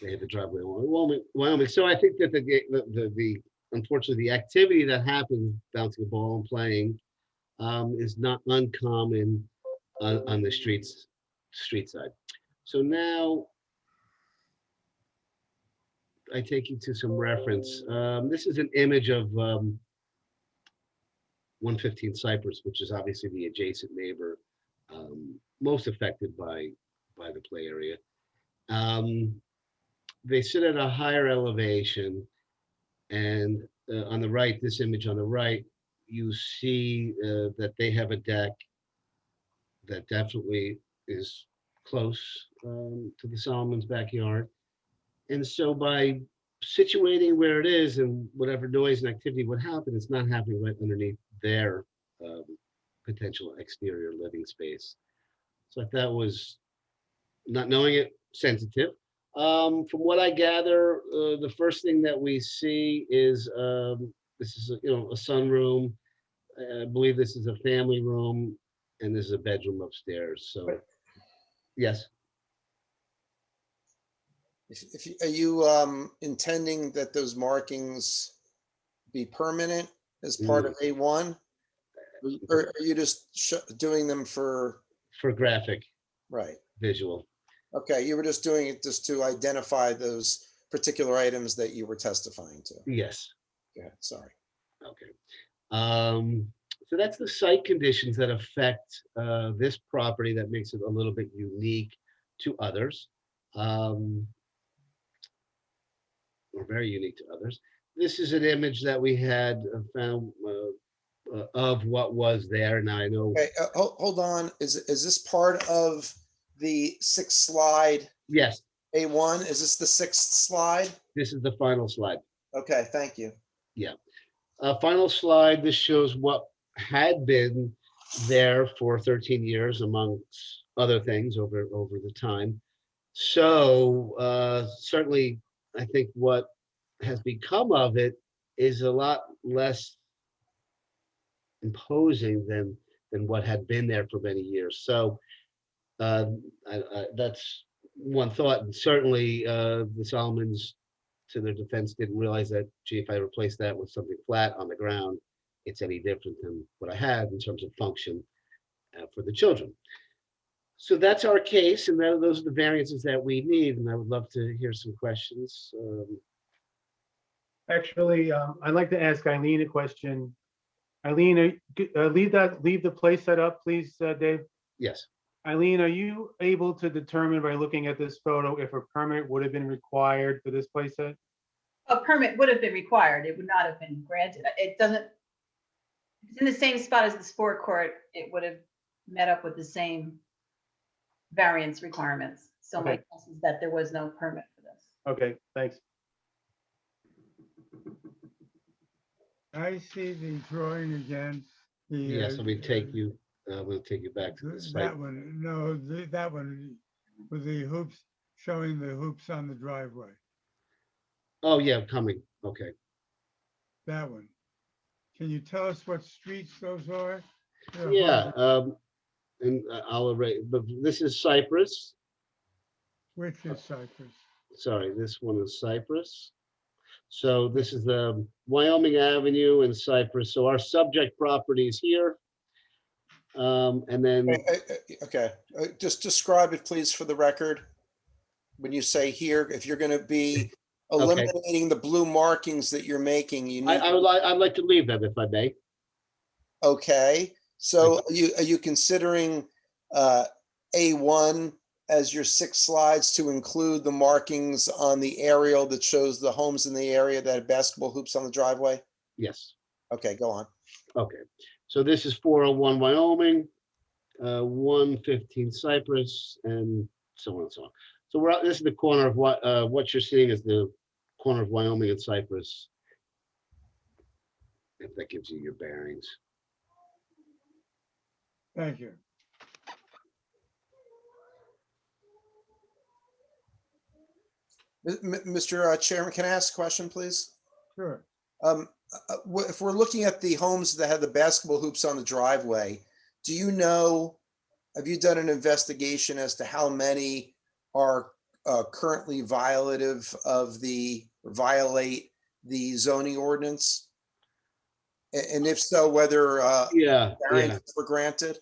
they have the driveway in Wyoming. So I think that the unfortunately the activity that happens bouncing a ball and playing is not uncommon on the street side. So now I take you to some reference. This is an image of 115 Cypress, which is obviously the adjacent neighbor most affected by the play area. They sit at a higher elevation, and on the right, this image on the right, you see that they have a deck that definitely is close to the Solomon's backyard. And so by situating where it is and whatever noise and activity would happen, it's not happening right underneath their potential exterior living space. So that was, not knowing it, sensitive. From what I gather, the first thing that we see is this is a sunroom. I believe this is a family room, and this is a bedroom upstairs. So, yes. Are you intending that those markings be permanent as part of A1? Or are you just doing them for graphic, right, visual? Okay, you were just doing it just to identify those particular items that you were testifying to. Yes. Yeah, sorry. Okay. So that's the site conditions that affect this property that makes it a little bit unique to others. Or very unique to others. This is an image that we had found of what was there. Now I know. Okay, hold on. Is this part of the sixth slide? Yes. A1, is this the sixth slide? This is the final slide. Okay, thank you. Yeah. Final slide. This shows what had been there for 13 years, amongst other things over the time. So certainly, I think what has become of it is a lot less imposing than what had been there for many years. So that's one thought. And certainly the Solomons, to their defense, didn't realize that, gee, if I replace that with something flat on the ground, it's any different than what I had in terms of function for the children. So that's our case, and those are the variances that we need, and I would love to hear some questions. Actually, I'd like to ask Eileen a question. Eileen, leave the place set up, please, Dave. Yes. Eileen, are you able to determine by looking at this photo if a permit would have been required for this place set? A permit would have been required. It would not have been granted. It doesn't, it's in the same spot as the sport court. It would have met up with the same variance requirements. So my guess is that there was no permit for this. Okay, thanks. I see the drawing again. Yes, let me take you. I'm going to take you back to the site. That one, no, that one with the hoops, showing the hoops on the driveway. Oh yeah, coming. Okay. That one. Can you tell us what streets those are? Yeah. and I'll erase, but this is Cypress. Which is Cypress. Sorry, this one is Cypress. So this is the Wyoming Avenue and Cypress. So our subject property is here. And then, Okay, just describe it, please, for the record. When you say here, if you're going to be eliminating the blue markings that you're making, you need. I'd like to leave them if I may. Okay, so are you considering A1 as your 6 slides to include the markings on the aerial that shows the homes in the area that have basketball hoops on the driveway? Yes. Okay, go on. Okay. So this is 401 Wyoming, 115 Cypress, and so on and so on. So this is the corner of what you're seeing is the corner of Wyoming and Cypress. If that gives you your bearings. Thank you. Mr. Chairman, can I ask a question, please? Sure. If we're looking at the homes that have the basketball hoops on the driveway, do you know, have you done an investigation as to how many are currently violate the zoning ordinance? And if so, whether variances were granted?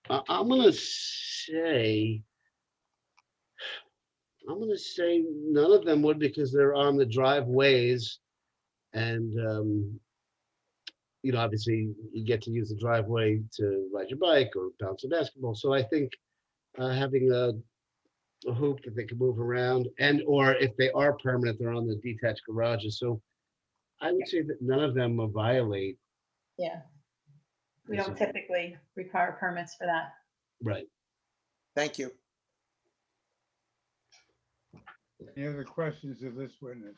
I'm gonna say none of them would, because they're on the driveways, and obviously you get to use the driveway to ride your bike or bounce a basketball. So I think having a hoop that they can move around, and or if they are permanent, they're on the detached garages. So I would say that none of them will violate. Yeah. We don't typically require permits for that. Right. Thank you. Any other questions of this witness?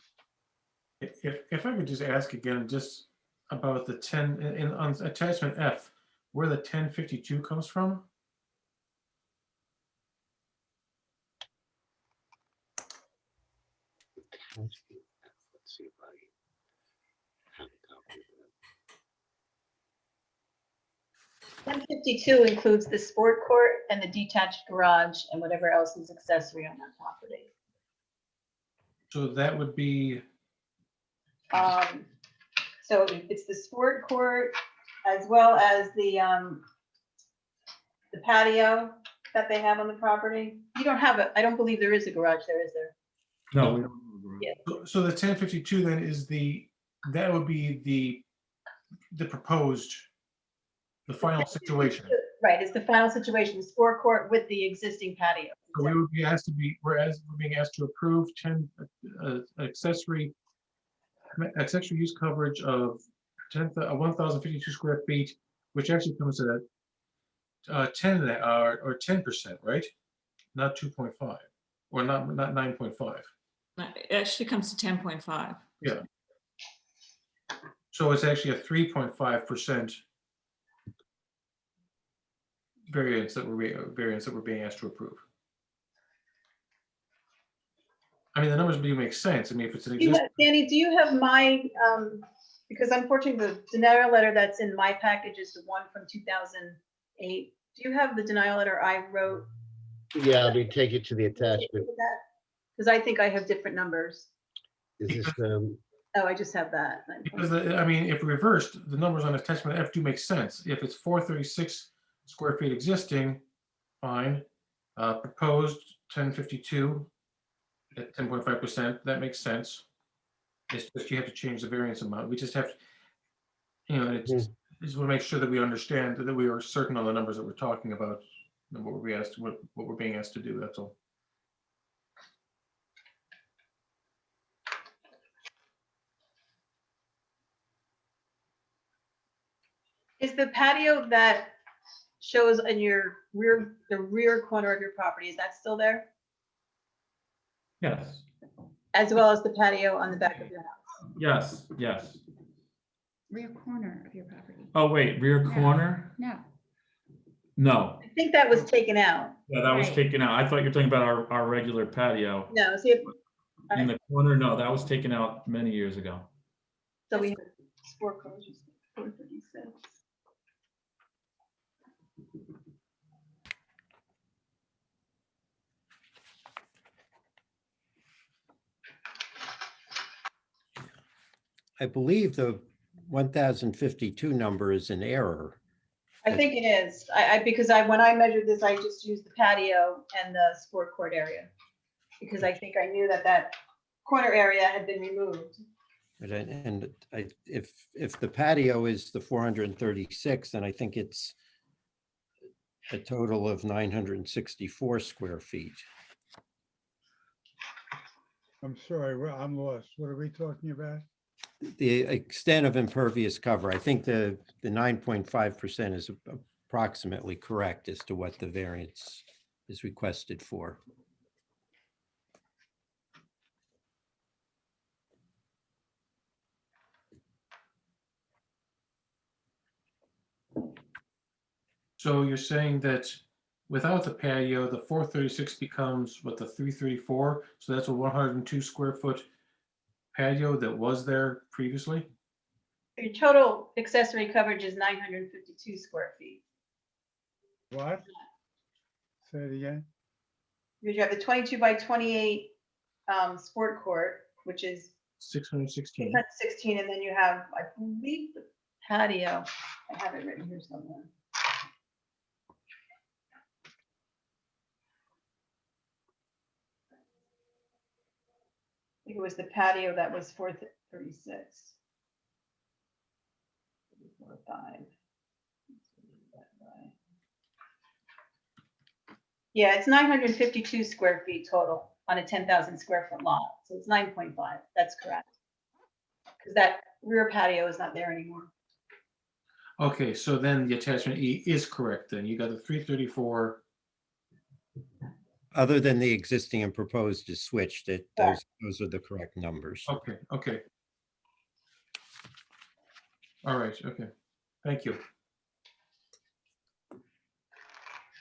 If I could just ask again, just about the 10 on attachment F, where the 1052 comes from? Let's see if I have a copy of that. 1052 includes the sport court and the detached garage and whatever else is accessory on that property. So that would be, So it's the sport court as well as the patio that they have on the property. You don't have I don't believe there is a garage there, is there? No, we don't. Yeah. so the 1052 then is that would be the proposed, the final situation. Right, it's the final situation, the sport court with the existing patio. So we would be asked we're being asked to approve 10 accessory use coverage of 1,052 square feet, which actually comes to 10 or 10%, right? Not 2.5 or not 9.5. It actually comes to 10.5. Yeah. So it's actually a 3.5% variance that we're being asked to approve. I mean, the numbers do make sense. I mean, if it's an existing. Danny, do you have my, because unfortunately the denial letter that's in my package is the one from 2008. Do you have the denial letter I wrote? Yeah, I mean, take it to the attachment. Because I think I have different numbers. Is this Oh, I just have that. Because I mean, if reversed, the numbers on attachment F do make sense. If it's 436 square feet existing, fine. Proposed 1052 at 10.5%, that makes sense. It's just you have to change the variance amount. We just have to, it's just want to make sure that we understand that we are certain on the numbers that we're talking about and what we're being asked to do. That's all. Is the patio that shows in your the rear corner of your property, is that still there? Yes, As well as the patio on the back of your house? yes, yes. Rear corner of your property. Oh, wait, rear corner? No. No. I think that was taken out. Yeah, that was Right. taken out. I thought you were talking about our regular patio. No, see, In the corner, no, that was taken out many years ago. so we have sport closures, 436. I believe the 1052 number is an error. I think it is. Because when I measured this, I just used the patio and the sport court area. Because I think I knew that corner area had been removed. If the patio is the 436, then I think it's a total of 964 square feet. I'm sorry, I'm lost. What are we talking about? The extent of impervious cover, I think the 9.5% is approximately correct as to what the variance is requested for. So you're saying that without the patio, the 436 becomes what, the 334? So that's a 102 square foot patio that was there previously? Your total accessory coverage is 952 square feet. What? Say it again. You have the 22 by 28 sport court, which is 616. 16, and then you have, I believe, the patio. I have it written here somewhere. I think it was the patio that was 436. 4, 5. Yeah, it's 952 square feet total on a 10,000 square foot lot. So it's 9.5. That's correct. Because that rear patio is not there anymore. Okay, so then the attachment E is correct then. You got the 334. Other than the existing and proposed is switched, those are the correct numbers. Okay, okay. All right, okay. Thank you.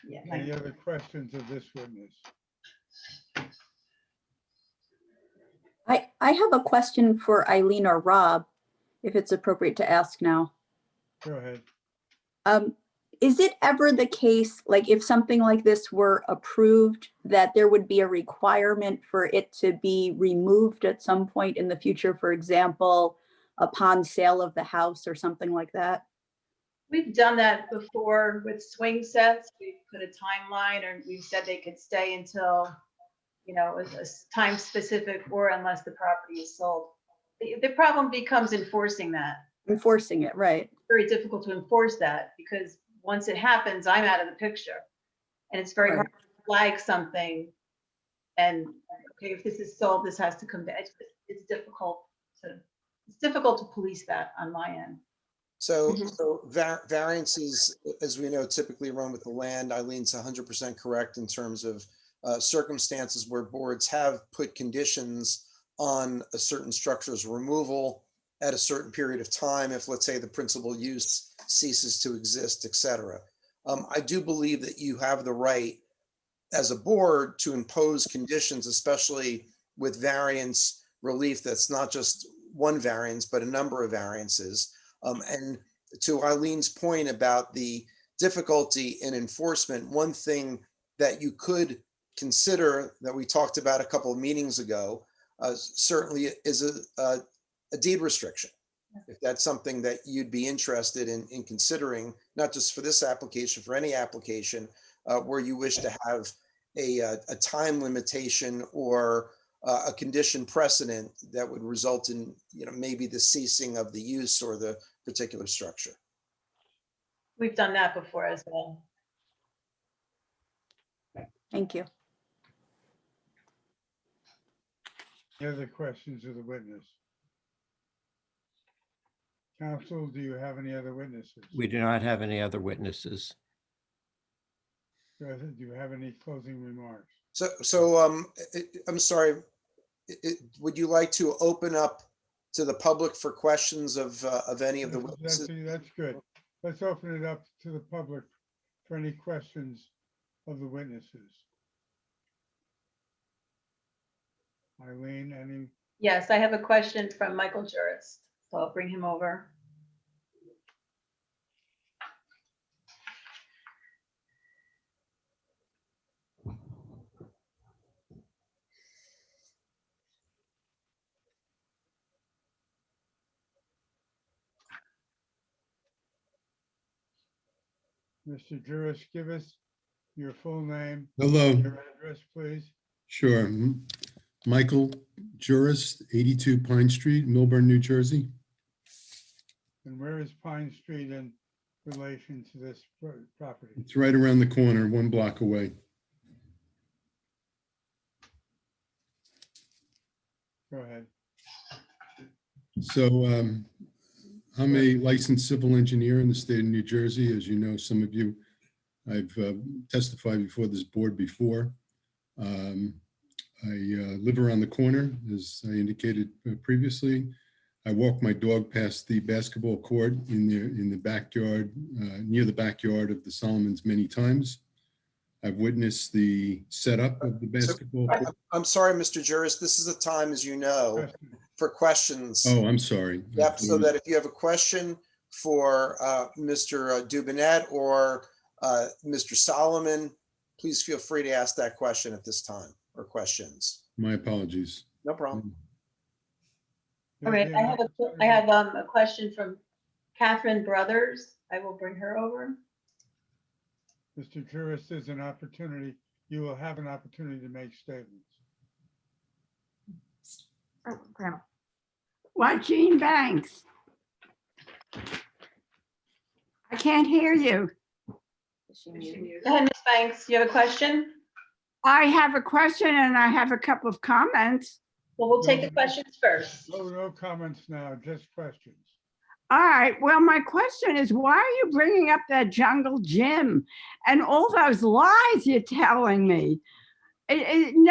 Yeah. Any other questions of this witness? I have a question for Eileen or Rob, if it's appropriate to ask now. Go ahead. Is it ever the case, like if something like this were approved, that there would be a requirement for it to be removed at some point in the future, for example, upon sale of the house or something like that? We've done that before with swing sets. We've put a timeline, or we've said they could stay until, a time specific, or unless the property is sold. The problem becomes enforcing that. Enforcing it, right. Very difficult to enforce that, because once it happens, I'm out of the picture. And it's very hard to flag something. And okay, if this is sold, this has to come back. It's difficult to police that on my end. So variances, as we know, typically run with the land. Eileen's 100% correct in terms of circumstances where boards have put conditions on a certain structure's removal at a certain period of time, if, let's say, the principal use ceases to exist, et cetera. I do believe that you have the right as a board to impose conditions, especially with variance relief that's not just one variance, but a number of variances. And to Eileen's point about the difficulty in enforcement, one thing that you could consider that we talked about a couple of meetings ago certainly is a deed restriction. If that's something that you'd be interested in considering, not just for this application, for any application where you wish to have a time limitation or a condition precedent that would result in, maybe the ceasing of the use or the particular structure. We've done that before as well. Thank you. Any other questions of the witness? Counsel, do you have any other witnesses? We do not have any other witnesses. Go ahead. Do you have any closing remarks? I'm sorry, would you like to open up to the public for questions of any of the witnesses? That's good. Let's open it up to the public for any questions of the witnesses. Eileen, any? Yes, I have a question from Michael Juris, so I'll bring him over. Mr. Juris, give us your full name, Hello, your address, please. sure. Michael Juris, 82 Pine Street, Millburn, New Jersey. And where is Pine Street in relation to this property? It's right around the corner, 1 block away. Go ahead. So I'm a licensed civil engineer in the state of New Jersey. As you know, some of you, I've testified before this board before. I live around the corner, as I indicated previously. I walk my dog past the basketball court in the backyard, near the backyard of the Solomons many times. I've witnessed the setup of the basketball court. I'm sorry, Mr. Juris, this is the time, as you know, for questions. Oh, I'm sorry. Yep, so that if you have a question for Mr. Dubinet or Mr. Solomon, please feel free to ask that question at this time, or questions. My apologies. No problem. All right, I have a question from Catherine Brothers. I will bring her over. Mr. Juris, there's an opportunity. You will have an opportunity to make statements. Oh, Grandma. What, Jean Banks? I can't hear you. Go ahead, Ms. Banks, you have a question? I have a question and I have a couple of comments. Well, we'll take the questions first. No comments now, just questions. All right, well, my question is, why are you bringing up that jungle gym and all those lies you're telling me? And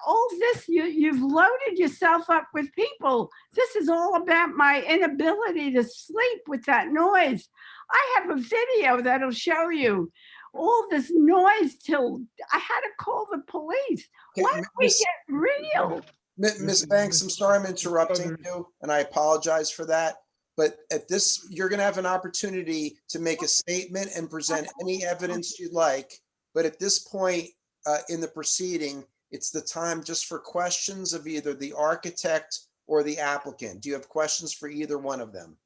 all this, you've loaded yourself up with people. This is all about my inability to sleep with that noise. I have a video that'll show you all this noise till I had to call the police. Why don't we get real? Ms. Banks, I'm sorry I'm interrupting you, and I apologize for that. But at this, you're going to have an opportunity to make a statement and present any evidence you'd like. But at this point in the proceeding, it's the time just for questions of either the architect or the applicant. Do you have questions for either one of them?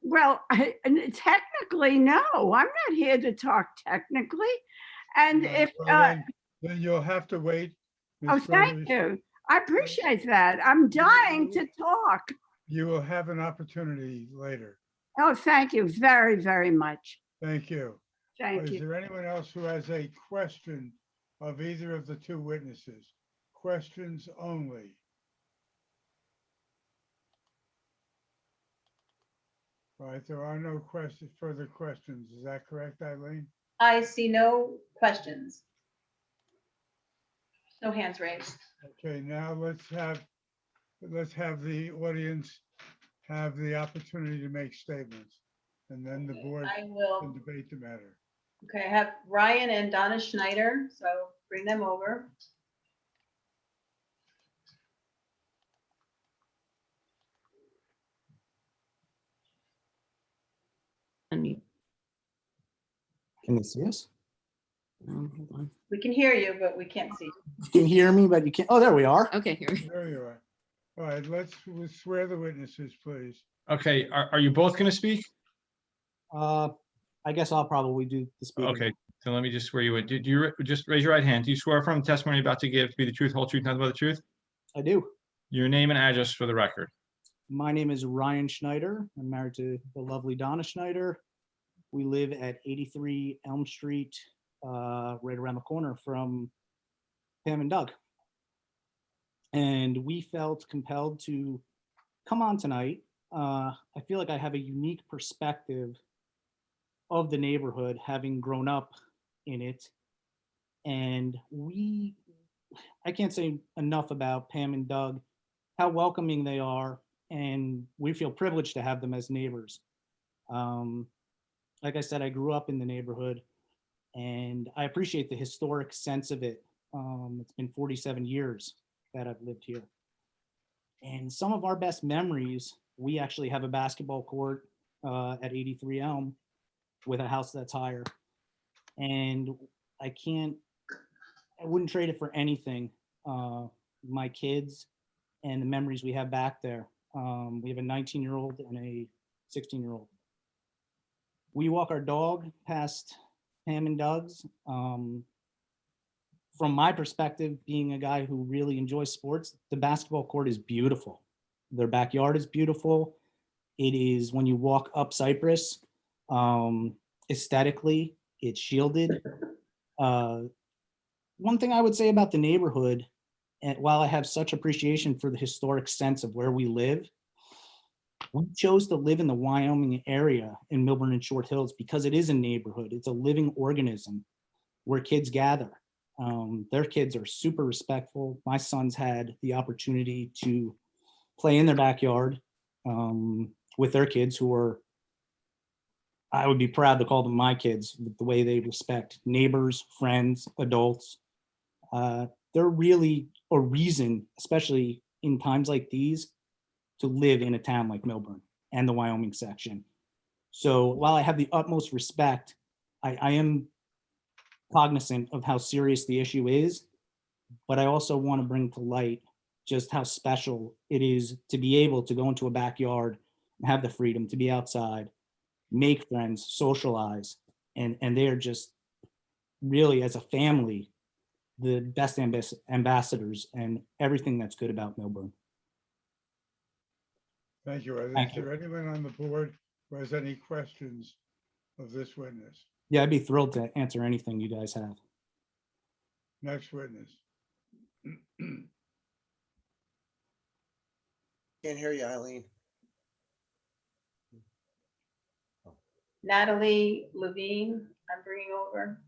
Well, technically, no. I'm not here to talk technically. And if then you'll have to wait. Oh, thank you. I appreciate that. I'm dying to talk. You will have an opportunity later. Oh, thank you very, very much. Thank you. Thank you. Is there anyone else who has a question of either of the two witnesses? Questions only. All right, there are no further questions. Is that correct, Eileen? I see no questions. No hands raised. Okay, now let's have the audience have the opportunity to make statements, and then the board I will. can debate the matter. Okay, I have Ryan and Donna Schneider, so bring them over. Unmute. Can you see us? Hold on. We can hear you, but we can't see. You can hear me, but you can't. Oh, there we are. Okay, here. There you are. All right, let's swear the witnesses, please. Okay, are you both going to speak? I guess I'll probably do the speaking. Okay, so let me just swear you in. Do you just raise your right hand? Do you swear from the testimony you're about to give to be the truth, whole truth, nothing but the truth? I do. Your name and address for the record. My name is Ryan Schneider. I'm married to the lovely Donna Schneider. We live at 83 Elm Street, right around the corner from Pam and Doug. And we felt compelled to come on tonight. I feel like I have a unique perspective of the neighborhood, having grown up in it. And I can't say enough about Pam and Doug, how welcoming they are, and we feel privileged to have them as neighbors. Like I said, I grew up in the neighborhood, and I appreciate the historic sense of it. It's been 47 years that I've lived here. And some of our best memories, we actually have a basketball court at 83 Elm with a house that's higher. And I wouldn't trade it for anything. My kids and the memories we have back there. We have a 19-year-old and a 16-year-old. we walk our dog past Pam and Doug's. From my perspective, being a guy who really enjoys sports, the basketball court is beautiful. Their backyard is beautiful. It is, when you walk up Cypress, aesthetically, it's shielded. One thing I would say about the neighborhood, and while I have such appreciation for the historic sense of where we live, we chose to live in the Wyoming area in Millburn and Short Hills because it is a neighborhood. It's a living organism where kids gather. Their kids are super respectful. My sons had the opportunity to play in their backyard with their kids who are, I would be proud to call them my kids, with the way they respect neighbors, friends, adults. They're really a reason, especially in times like these, to live in a town like Millburn and the Wyoming section. So while I have the utmost respect, I am cognizant of how serious the issue is, but I also want to bring to light just how special it is to be able to go into a backyard and have the freedom to be outside, make friends, socialize, and they are just really, as a family, the best ambassadors and everything that's good about Millburn. Thank you. Is Thank you. there anyone on the board who has any questions of this witness? Yeah, I'd be thrilled to answer anything you guys have. Next witness. Can't hear you, Eileen. Natalie Levine, I'm bringing over.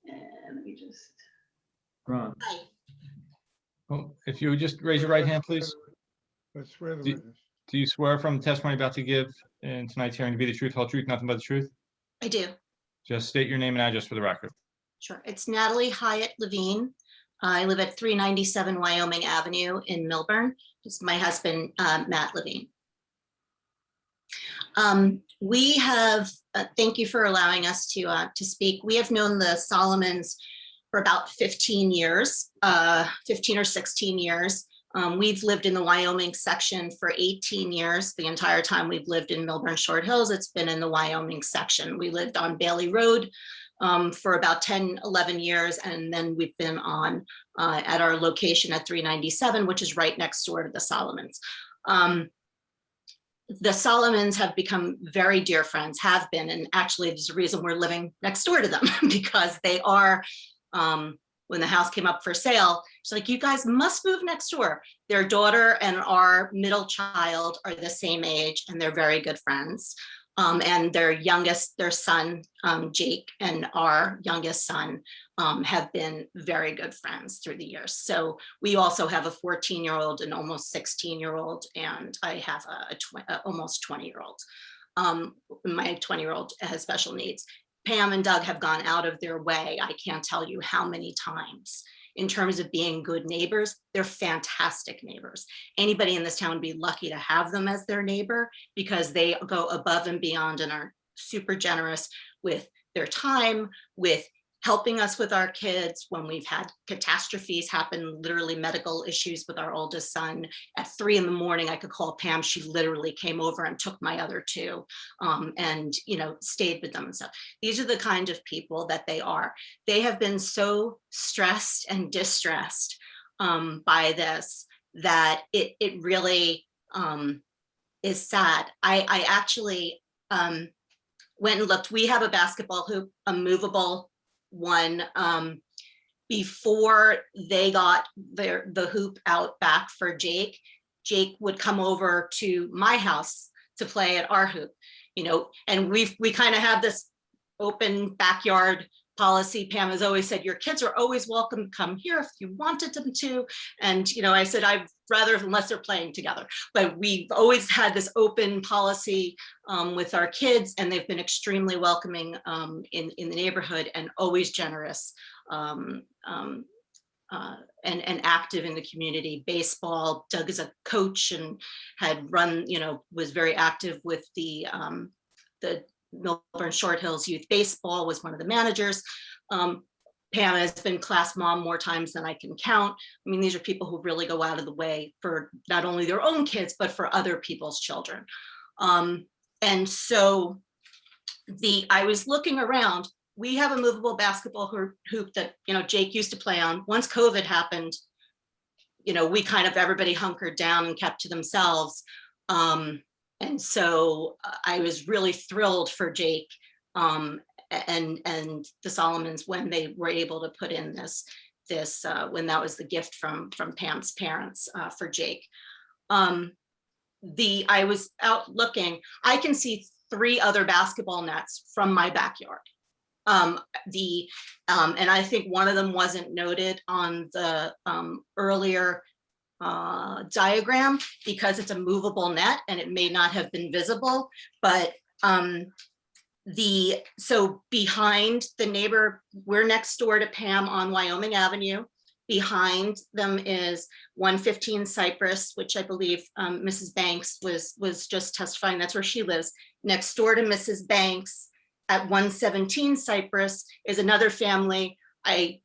And let me just. Ron. Oh, if you would just raise your right hand, please. Let's swear the Do- witness. Do you swear from the testimony about to give in tonight's hearing to be the truth, whole truth, nothing but the truth? I do. Just state your name and address for the record. Sure. It's Natalie Hyatt Levine. I live at 397 Wyoming Avenue in Millburn. It's my husband, Matt Levine. We have, thank you for allowing us to speak. We have known the Solomons for about 15 years, 15 or 16 years. We've lived in the Wyoming section for 18 years. The entire time we've lived in Millburn Short Hills, it's been in the Wyoming section. We lived on Bailey Road for about 10, 11 years. And then we've been on at our location at 397, which is right next door to the Solomons. The Solomons have become very dear friends, have been, and actually there's a reason we're living next door to them because they are, when the house came up for sale, she's like, you guys must move next door. Their daughter and our middle child are the same age and they're very good friends. And their youngest, their son, Jake, and our youngest son have been very good friends through the years. So we also have a 14-year-old and almost 16-year-old, and I have a almost 20-year-old. My 20-year-old has special needs. Pam and Doug have gone out of their way, I can't tell you how many times, in terms of being good neighbors. They're fantastic neighbors. Anybody in this town would be lucky to have them as their neighbor because they go above and beyond and are super generous with their time, with helping us with our kids when we've had catastrophes happen, literally medical issues with our oldest son. At 3 in the morning, I could call Pam. She literally came over and took my other two and, you know, stayed with them and stuff. These are the kind of people that they are. They have been so stressed and distressed by this that it really is sad. I actually went and looked. We have a basketball hoop, a movable one. Before they got the hoop out back for Jake would come over to my house to play at our hoop, you know, and we kind of have this open backyard policy. Pam has always said, your kids are always welcome to come here if you wanted them to. And, you know, I said, I'd rather, unless they're playing together, but we've always had this open policy with our kids, and they've been extremely welcoming in the neighborhood and always generous and active in the community. Baseball, Doug is a coach and had run, you know, was very active with the Millburn Short Hills Youth Baseball, was one of the managers. Pam has been class mom more times than I can count. I mean, these are people who really go out of the way for not only their own kids, but for other people's children. And And so I was looking around, we have a movable basketball hoop that, Jake used to play on. Once COVID happened, we kind of, everybody hunkered down and kept to themselves. And so I was really thrilled for Jake and the Solomons when they were able to put in this when that was the gift from Pam's parents for Jake. I was out looking, I can see 3 other basketball nets from my backyard. And I think one of them wasn't noted on the earlier diagram because it's a movable net and it may not have been visible, but so behind the neighbor, we're next door to Pam on Wyoming Avenue. Behind them is 115 Cypress, which I believe Mrs. Banks was just testifying. That's where she lives. Next door to Mrs. Banks at 117 Cypress is another family. I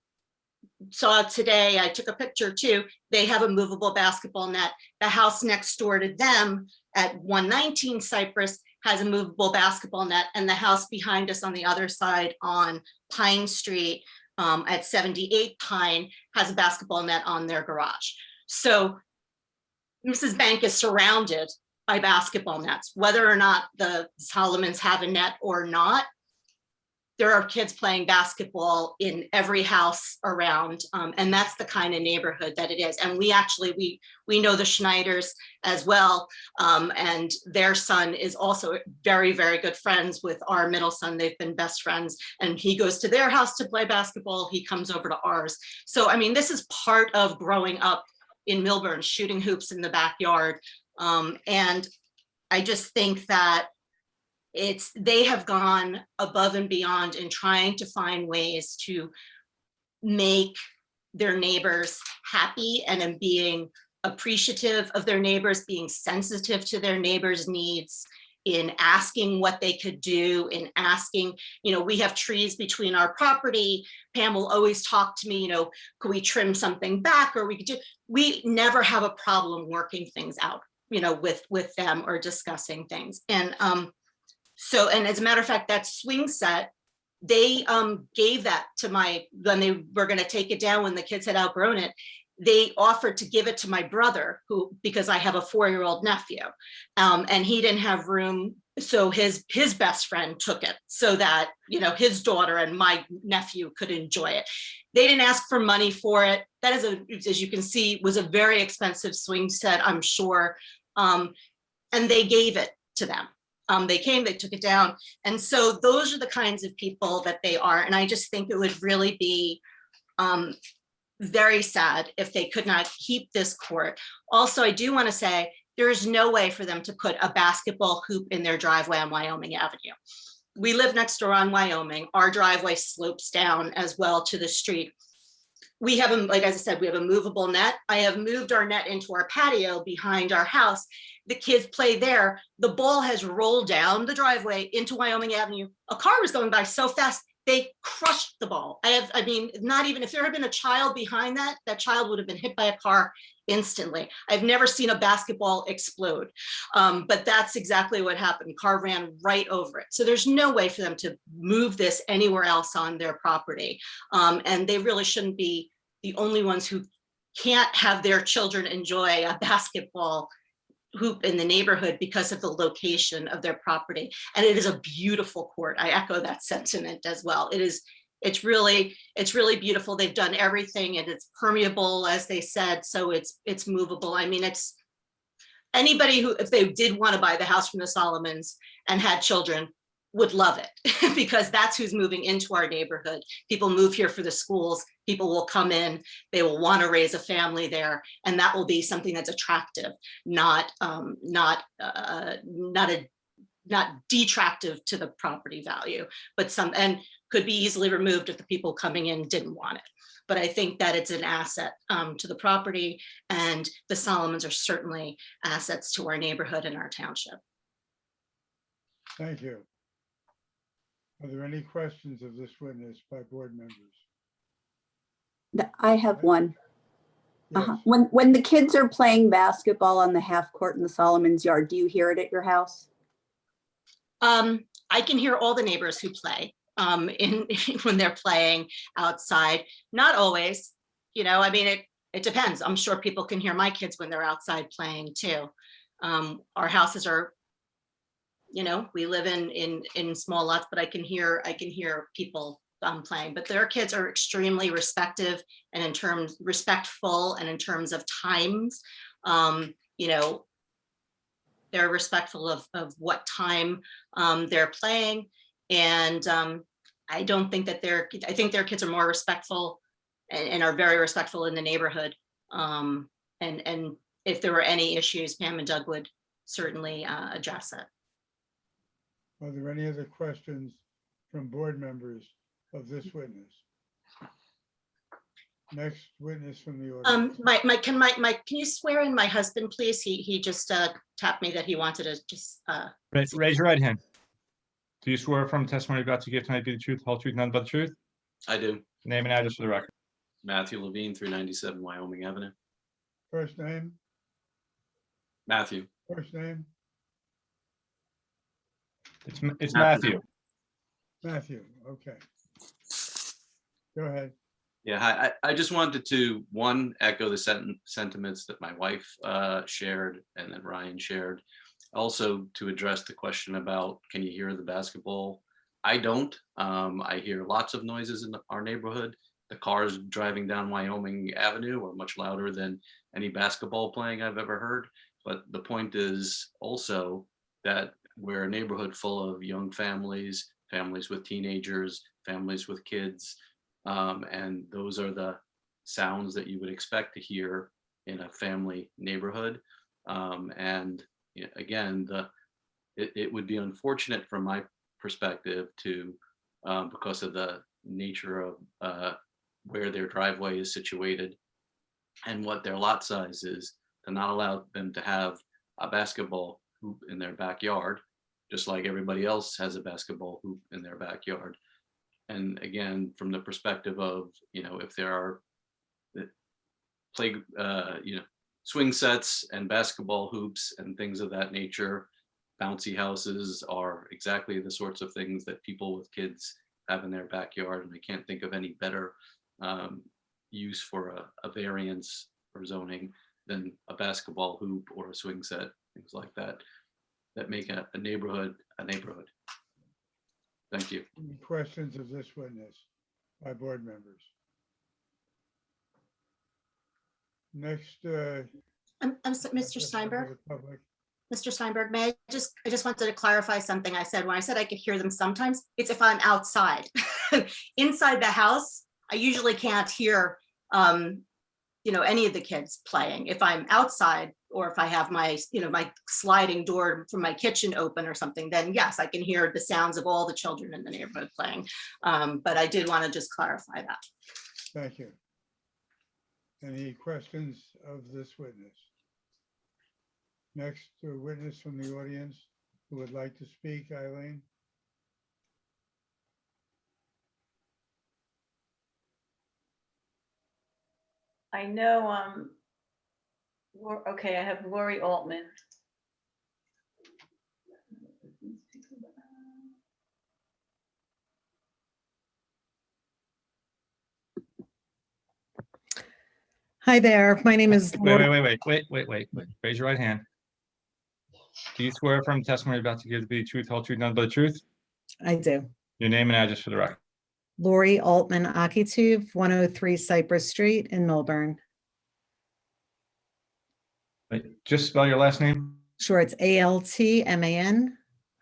saw today, I took a picture too. They have a movable basketball net. The house next door to them at 119 Cypress has a movable basketball net, and the house behind us on the other side on Pine Street at 78 Pine has a basketball net on their garage. So Mrs. Bank is surrounded by basketball nets, whether or not the Solomons have a net or not. There are kids playing basketball in every house around, and that's the kind of neighborhood that it is. And we actually, we know the Schneiders as well, and their son is also very, very good friends with our middle son. They've been best friends, and he goes to their house to play basketball. He comes over to ours. So, I mean, this is part of growing up in Millburn, shooting hoops in the backyard. And I just think that they have gone above and beyond in trying to find ways to make their neighbors happy and in being appreciative of their neighbors, being sensitive to their neighbors' needs, in asking what they could do, in asking, we have trees between our property. Pam will always talk to me, could we trim something back, or we never have a problem working things out, with them or discussing things. And so, and as a matter of fact, that swing set, they gave that to when they were going to take it down, when the kids had outgrown it, they offered to give it to my brother, because I have a 4-year-old nephew, and he didn't have room. So his best friend took it so that, his daughter and my nephew could enjoy it. They didn't ask for money for it. That is, as you can see, was a very expensive swing set, I'm sure. And they gave it to them. They came, they took it down. And so those are the kinds of people that they are. And I just think it would really be very sad if they could not keep this court. Also, I do want to say there is no way for them to put a basketball hoop in their driveway on Wyoming Avenue. We live next door on Wyoming. Our driveway slopes down as well to the street. We have, like as I said, we have a movable net. I have moved our net into our patio behind our house. The kids play there. The ball has rolled down the driveway into Wyoming Avenue. A car was going by so fast, they crushed the ball. I mean, not even if there had been a child behind that child would have been hit by a car instantly. I've never seen a basketball explode, but that's exactly what happened. Car ran right over it. So there's no way for them to move this anywhere else on their property. And they really shouldn't be the only ones who can't have their children enjoy a basketball hoop in the neighborhood because of the location of their property. And it is a beautiful court. I echo that sentiment as well. It's really beautiful. They've done everything, and it's permeable, as they said, so it's movable. I mean, it's anybody who, if they did want to buy the house from the Solomons and had children, would love it because that's who's moving into our neighborhood. People move here for the schools. People will come in, they will want to raise a family there, and that will be something that's attractive, not detractive to the property value, but and could be easily removed if the people coming in didn't want it. But I think that it's an asset to the property, and the Solomons are certainly assets to our neighborhood and our township. Thank you. Are there any questions of this witness by board members? I have one. Yes. When the kids are playing basketball on the half court in the Solomons yard, do you hear it at your house? I can hear all the neighbors who play in when they're playing outside. Not always, I mean, it depends. I'm sure people can hear my kids when they're outside playing too. Our houses are, we live in small lots, but I can hear people playing. But their kids are extremely respectful, and in terms of times, they're respectful of what time they're playing. And I don't think that I think their kids are more respectful and are very respectful in the neighborhood. And if there were any issues, Pam and Doug would certainly address it. Are there any other questions from board members of this witness? Next witness from the audience. Mike, can you swear in my husband, please? He just tapped me that he wanted to just. Raise your right hand. Do you swear from testimony you're about to give tonight be the truth, the whole truth, none but the truth? I do. Name and address for the record. Matthew Levine, 397 Wyoming Avenue. First name, Matthew. first name, It's Matthew. Matthew, okay. Go ahead. Yeah, hi. I just wanted to, one, echo the sentiments that my wife shared and that Ryan shared. Also to address the question about, can you hear the basketball? I don't. I hear lots of noises in our neighborhood. The cars driving down Wyoming Avenue are much louder than any basketball playing I've ever heard. But the point is also that we're a neighborhood full of young families, families with teenagers, families with kids. And those are the sounds that you would expect to hear in a family neighborhood. And again, it would be unfortunate from my perspective to, because of the nature of where their driveway is situated and what their lot size is, to not allow them to have a basketball hoop in their backyard, just like everybody else has a basketball hoop in their backyard. And again, from the perspective of, if there are swing sets and basketball hoops and things of that nature, bouncy houses are exactly the sorts of things that people with kids have in their backyard. And I can't think of any better use for a variance or zoning than a basketball hoop or a swing set, things like that, that make a neighborhood a neighborhood. Thank you. Any questions of this witness by board members? Next. I'm sorry, Mr. Steinberg. Mr. Steinberg, I just wanted to clarify something I said. When I said I could hear them sometimes, it's if I'm outside. Inside the house, I usually can't hear any of the kids playing. If I'm outside, or if I have my my sliding door from my kitchen open or something, then yes, I can hear the sounds of all the children in the neighborhood playing. But I did want to just clarify that. Thank you. Any questions of this witness? Next, a witness from the audience who would like to speak, Eileen. I know, okay, I have Lori Altman. Hi there, my name is. Wait. Raise your right hand. Do you swear from testimony you're about to give to be the truth, whole truth, none but the truth? I do. Your name and address for the record. Lori Altman Akituv, 103 Cypress Street in Millburn. Wait, just spell your last name. Sure, it's ALTMAN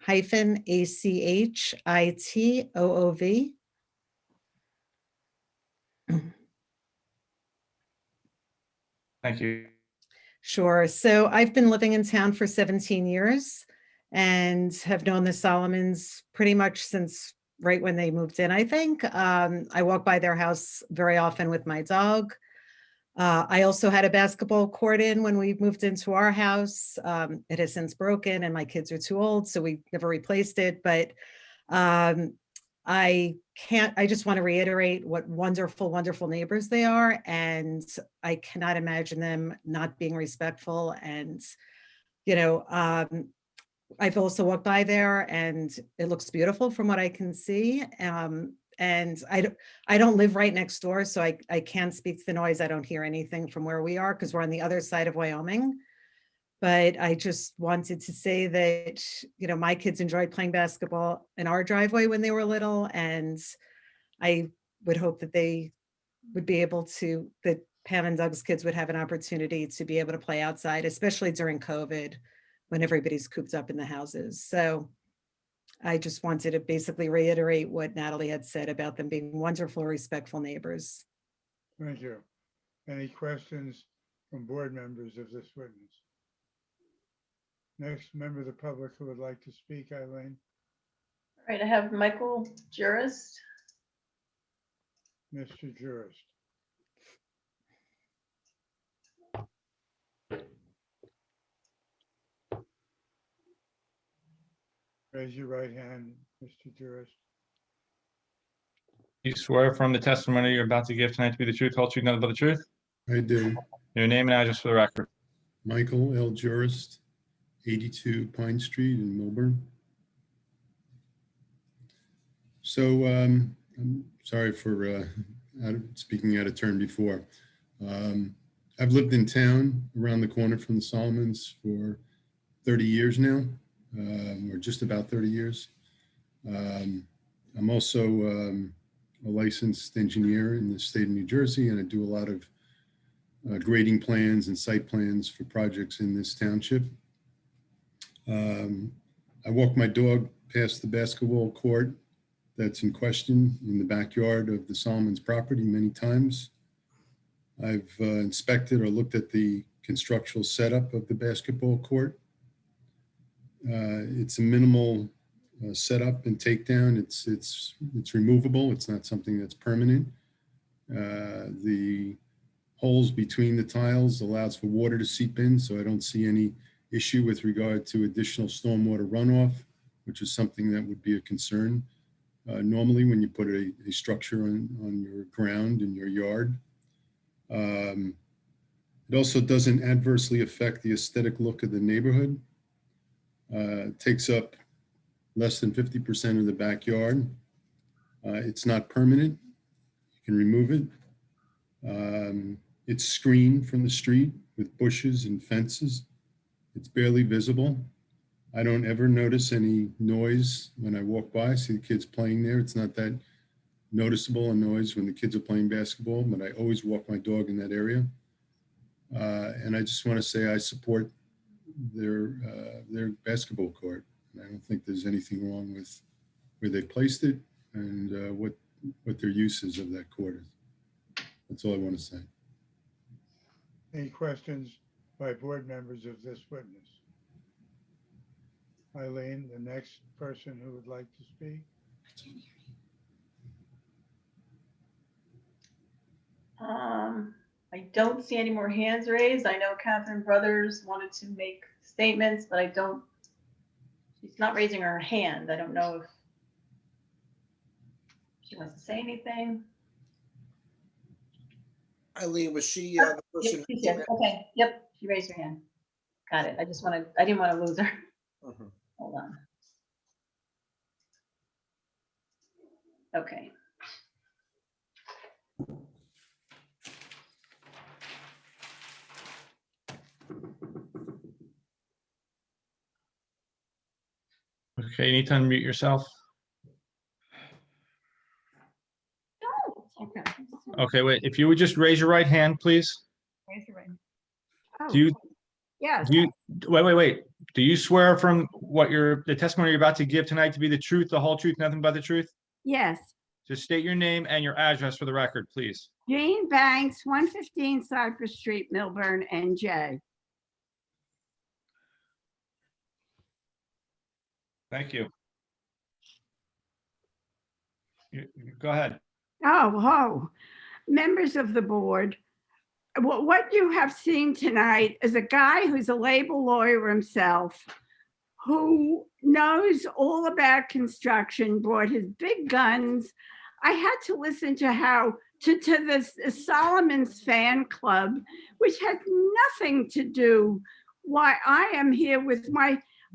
-ACHITOOV. Thank you. Sure. So I've been living in town for 17 years and have known the Solomons pretty much since right when they moved in, I think. I walk by their house very often with my dog. I also had a basketball court in when we moved into our house. It has since broken and my kids are too old, so we never replaced it. But I just want to reiterate what wonderful, wonderful neighbors they are. And I cannot imagine them not being respectful. And, I've also walked by there and it looks beautiful from what I can see. And I don't live right next door, so I can't speak to the noise. I don't hear anything from where we are because we're on the other side of Wyoming. But I just wanted to say that, you know, my kids enjoyed playing basketball in our driveway when they were little, and I would hope that they would be able to, that Pam and Doug's kids would have an opportunity to be able to play outside, especially during COVID, when everybody's cooped up in the houses. So I just wanted to basically reiterate what Natalie had said about them being wonderful, respectful neighbors. Thank you. Any questions from board members of this witness? Next member of the public who would like to speak, Eileen. All right, I have Michael Jurist. Mr. Jurist. Raise your right hand, Mr. Jurist. You swear from the testimony you're about to give tonight to be the truth, whole truth, nothing but the truth? I do. Your name and address for the record. Michael L. Jurist, 82 Pine Street in Millburn. So I'm sorry for speaking out of turn before. I've lived in town around the corner from the Solomons for 30 years now, or just about 30 years. I'm also a licensed engineer in the state of New Jersey, and I do a lot of grading plans and site plans for projects in this township. I walk my dog past the basketball court that's in question in the backyard of the Solomons property many times. I've inspected or looked at the constructional setup of the basketball court. It's a minimal setup and takedown. It's removable. It's not something that's permanent. The holes between the tiles allows for water to seep in, so I don't see any issue with regard to additional stormwater runoff, which is something that would be a concern normally when you put a structure on your ground in your yard. It also doesn't adversely affect the aesthetic look of the neighborhood. It takes up less than 50% of the backyard. It's not permanent. You can remove it. It's screened from the street with bushes and fences. It's barely visible. I don't ever notice any noise when I walk by. I see the kids playing there. It's not that noticeable a noise when the kids are playing basketball, but I always walk my dog in that area. And I just want to say I support their basketball court. And I don't think there's anything wrong with where they placed it and what their uses of that court is. That's all I want to say. Any questions by board members of this witness? Eileen, the next person who would like to speak. I don't see any more hands raised. I know Catherine Brothers wanted to make statements, but I don't, she's not raising her hand. I don't know if she wants to say anything. Eileen, was she the person? Yep, she's here. Okay, yep, she raised her hand. Got it. I didn't want to lose her. Hold on. Okay. Okay, you need to unmute yourself. Okay. Okay, wait, if you would just raise your right hand, please. Raise your right. Do you, Yes. wait. Do you swear from the testimony you're about to give tonight to be the truth, the whole truth, nothing but the truth? Yes. Just state your name and your address for the record, please. Jane Banks, 115 Cypress Street, Millburn, NJ. Thank you. Go ahead. Oh, members of the board, what you have seen tonight is a guy who's a labor lawyer himself, who knows all about construction, brought his big guns. I had to listen to the Solomon's fan club, which has nothing to do why I am here with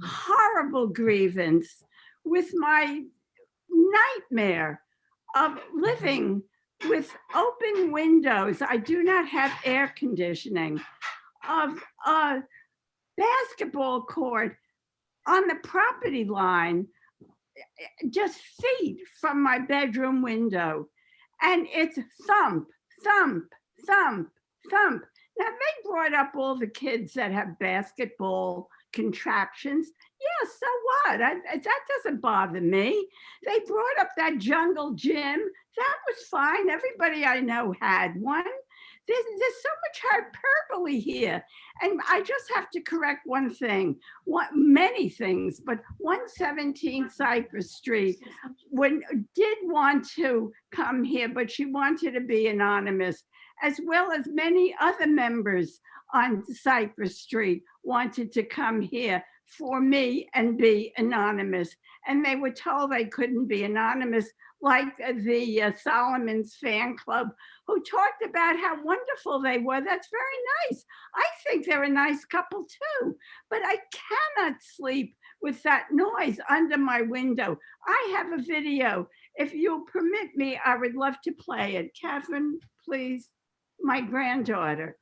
horrible grievance with my nightmare of living with open windows. I do not have air conditioning, of a basketball court on the property line, just feet from my bedroom window. And it's thump, thump, thump, thump. Now, they brought up all the kids that have basketball contractions. Yeah, so what? That doesn't bother me. They brought up that jungle gym. That was fine. Everybody I know had one. There's so much hyperbole here. And I just have to correct one thing, many things, but 117 Cypress Street did want to come here, but she wanted to be anonymous, as well as many other members on Cypress Street wanted to come here for me and be anonymous. And they were told they couldn't be anonymous, like the Solomon's fan club, who talked about how wonderful they were. That's very nice. I think they're a nice couple too, but I cannot sleep with that noise under my window. I have a video. If you'll permit me, I would love to play it. Catherine, please, my granddaughter.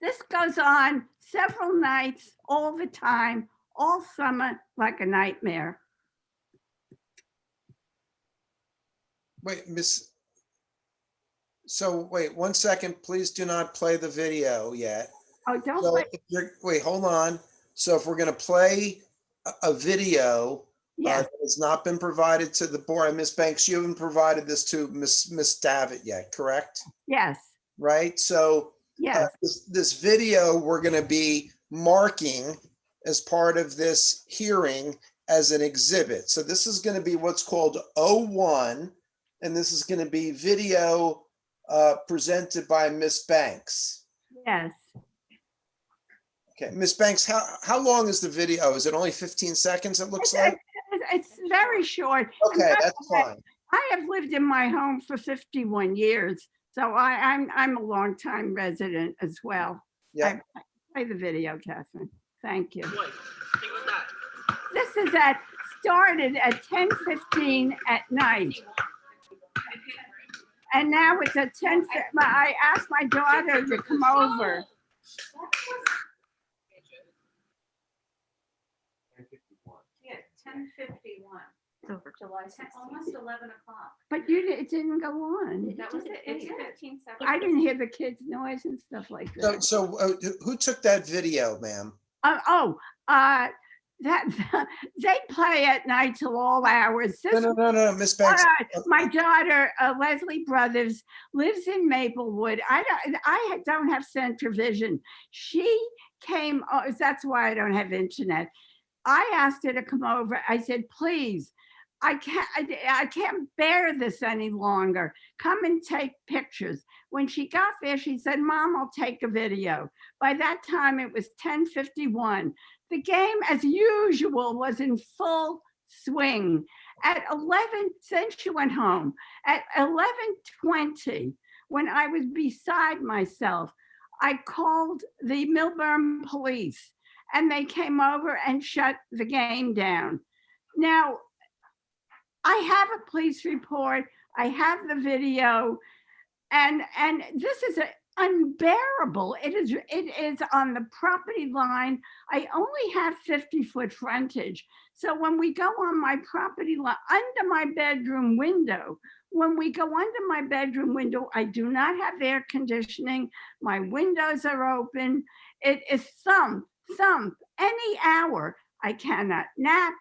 This goes on several nights, all the time, all summer, like a nightmare. Wait, wait 1 second, please do not play the video yet. Oh, don't So play. wait, hold on. So if we're gonna play a video Yes. that has not been provided to the board, and Ms. Banks, you haven't provided this to Ms. Davitt yet, correct? Yes. Right, so Yes. this video, we're gonna be marking as part of this hearing as an exhibit. So this is gonna be what's called O1, and this is gonna be video presented by Ms. Banks. Yes. Okay, Ms. Banks, how long is the video? Is it only 15 seconds, it looks like? It's very short. And Okay, by the that's way, fine. I have lived in my home for 51 years, so I'm a longtime resident as well. Yeah. Play the video, Catherine. Thank you. This started at 10:15 at night. And now it's at 10. I asked my daughter to come over. Yeah, 10:51. July 16th. Almost 11 o'clock. But it didn't go on. That was it. It's 15 seconds. I didn't hear the kids' noise and stuff like that. So who took that video, ma'am? That they play at night till all hours. No, Miss Banks. My daughter, Leslie Brothers, lives in Maplewood. I don't have Centrovision. She came. That's why I don't have internet. I asked her to come over. I said, please, I can't bear this any longer. Come and take pictures. When she got there, she said, Mom, I'll take a video. By that time, it was 10:51. The game, as usual, was in full swing. At 11, then she went home. At 11:20, when I was beside myself, I called the Millburn police, and they came over and shut the game down. Now, I have a police report. I have the video, and this is unbearable. It is on the property line. I only have 50-foot frontage. So when we go on my property line, under my bedroom window, I do not have air conditioning. My windows are open. It is thump, any hour. I cannot nap.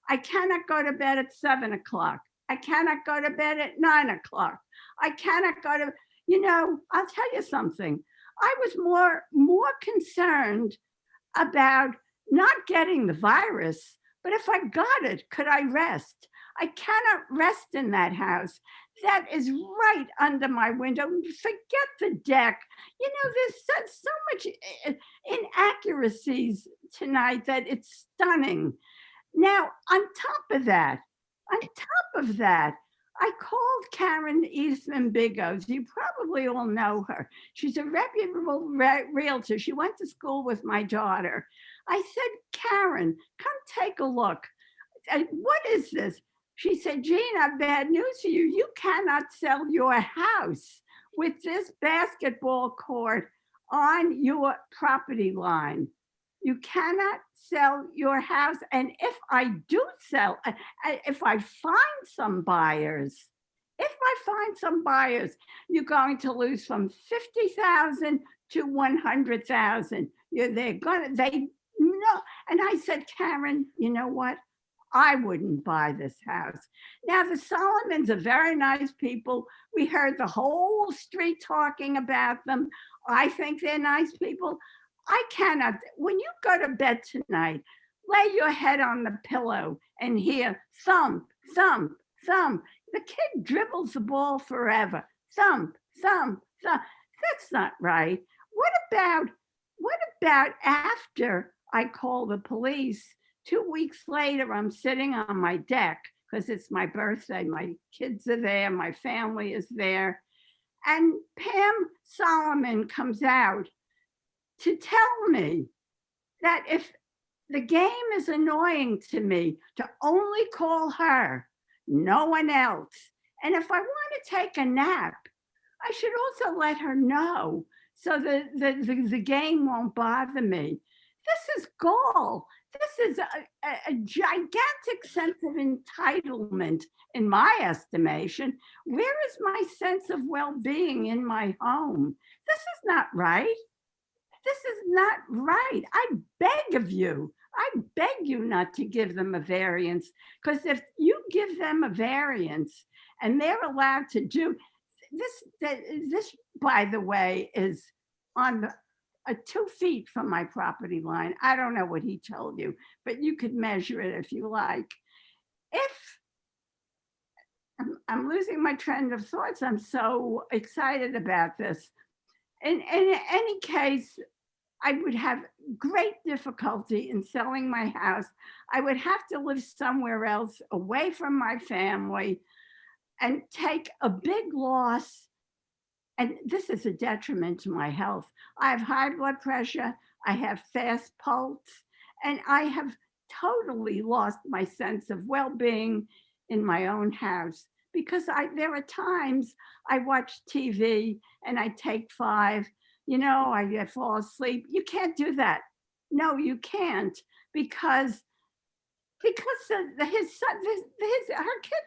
I cannot go to bed at 7 o'clock. I cannot go to bed at 9 o'clock. I cannot go to, I'll tell you something. I was more concerned about not getting the virus, but if I got it, could I rest? I cannot rest in that house. That is right under my window. Forget the deck. There's so much inaccuracies tonight that it's stunning. Now, on top of that, I called Karen Eastman Bigos. You probably all know her. She's a reputable realtor. She went to school with my daughter. I said, Karen, come take a look. What is this? She said, Jean, I have bad news for you. You cannot sell your house with this basketball court on your property line. You cannot sell your house. And if I do sell, if I find some buyers, you're going to lose from 50,000 to 100,000. They know. And I said, Karen, you know what? I wouldn't buy this house. Now, the Solomons are very nice people. We heard the whole street talking about them. I think they're nice people. I cannot, when you go to bed tonight, lay your head on the pillow and hear thump, thump, thump. The kid dribbles the ball forever. Thump, thump, thump. That's not right. What about after I call the police? 2 weeks later, I'm sitting on my deck because it's my birthday. My kids are there. My family is there. And Pam Solomon comes out to tell me that if the game is annoying to me, to only call her, no one else. And if I want to take a nap, I should also let her know so that the game won't bother me. This is gall. This is a gigantic sense of entitlement, in my estimation. Where is my sense of well-being in my home? This is not right. This is not right. I beg of you. I beg you not to give them a variance, because if you give them a variance and they're allowed to do this, by the way, is on 2 feet from my property line. I don't know what he told you, but you could measure it if you like. If I'm losing my trend of thoughts, I'm so excited about this. In any case, I would have great difficulty in selling my house. I would have to live somewhere else away from my family and take a big loss. And this is a detriment to my health. I have high blood pressure, I have fast pulse, and I have totally lost my sense of well-being in my own house, because there are times I watch TV and I take 5, I fall asleep. You can't do that. No, you can't, because her kids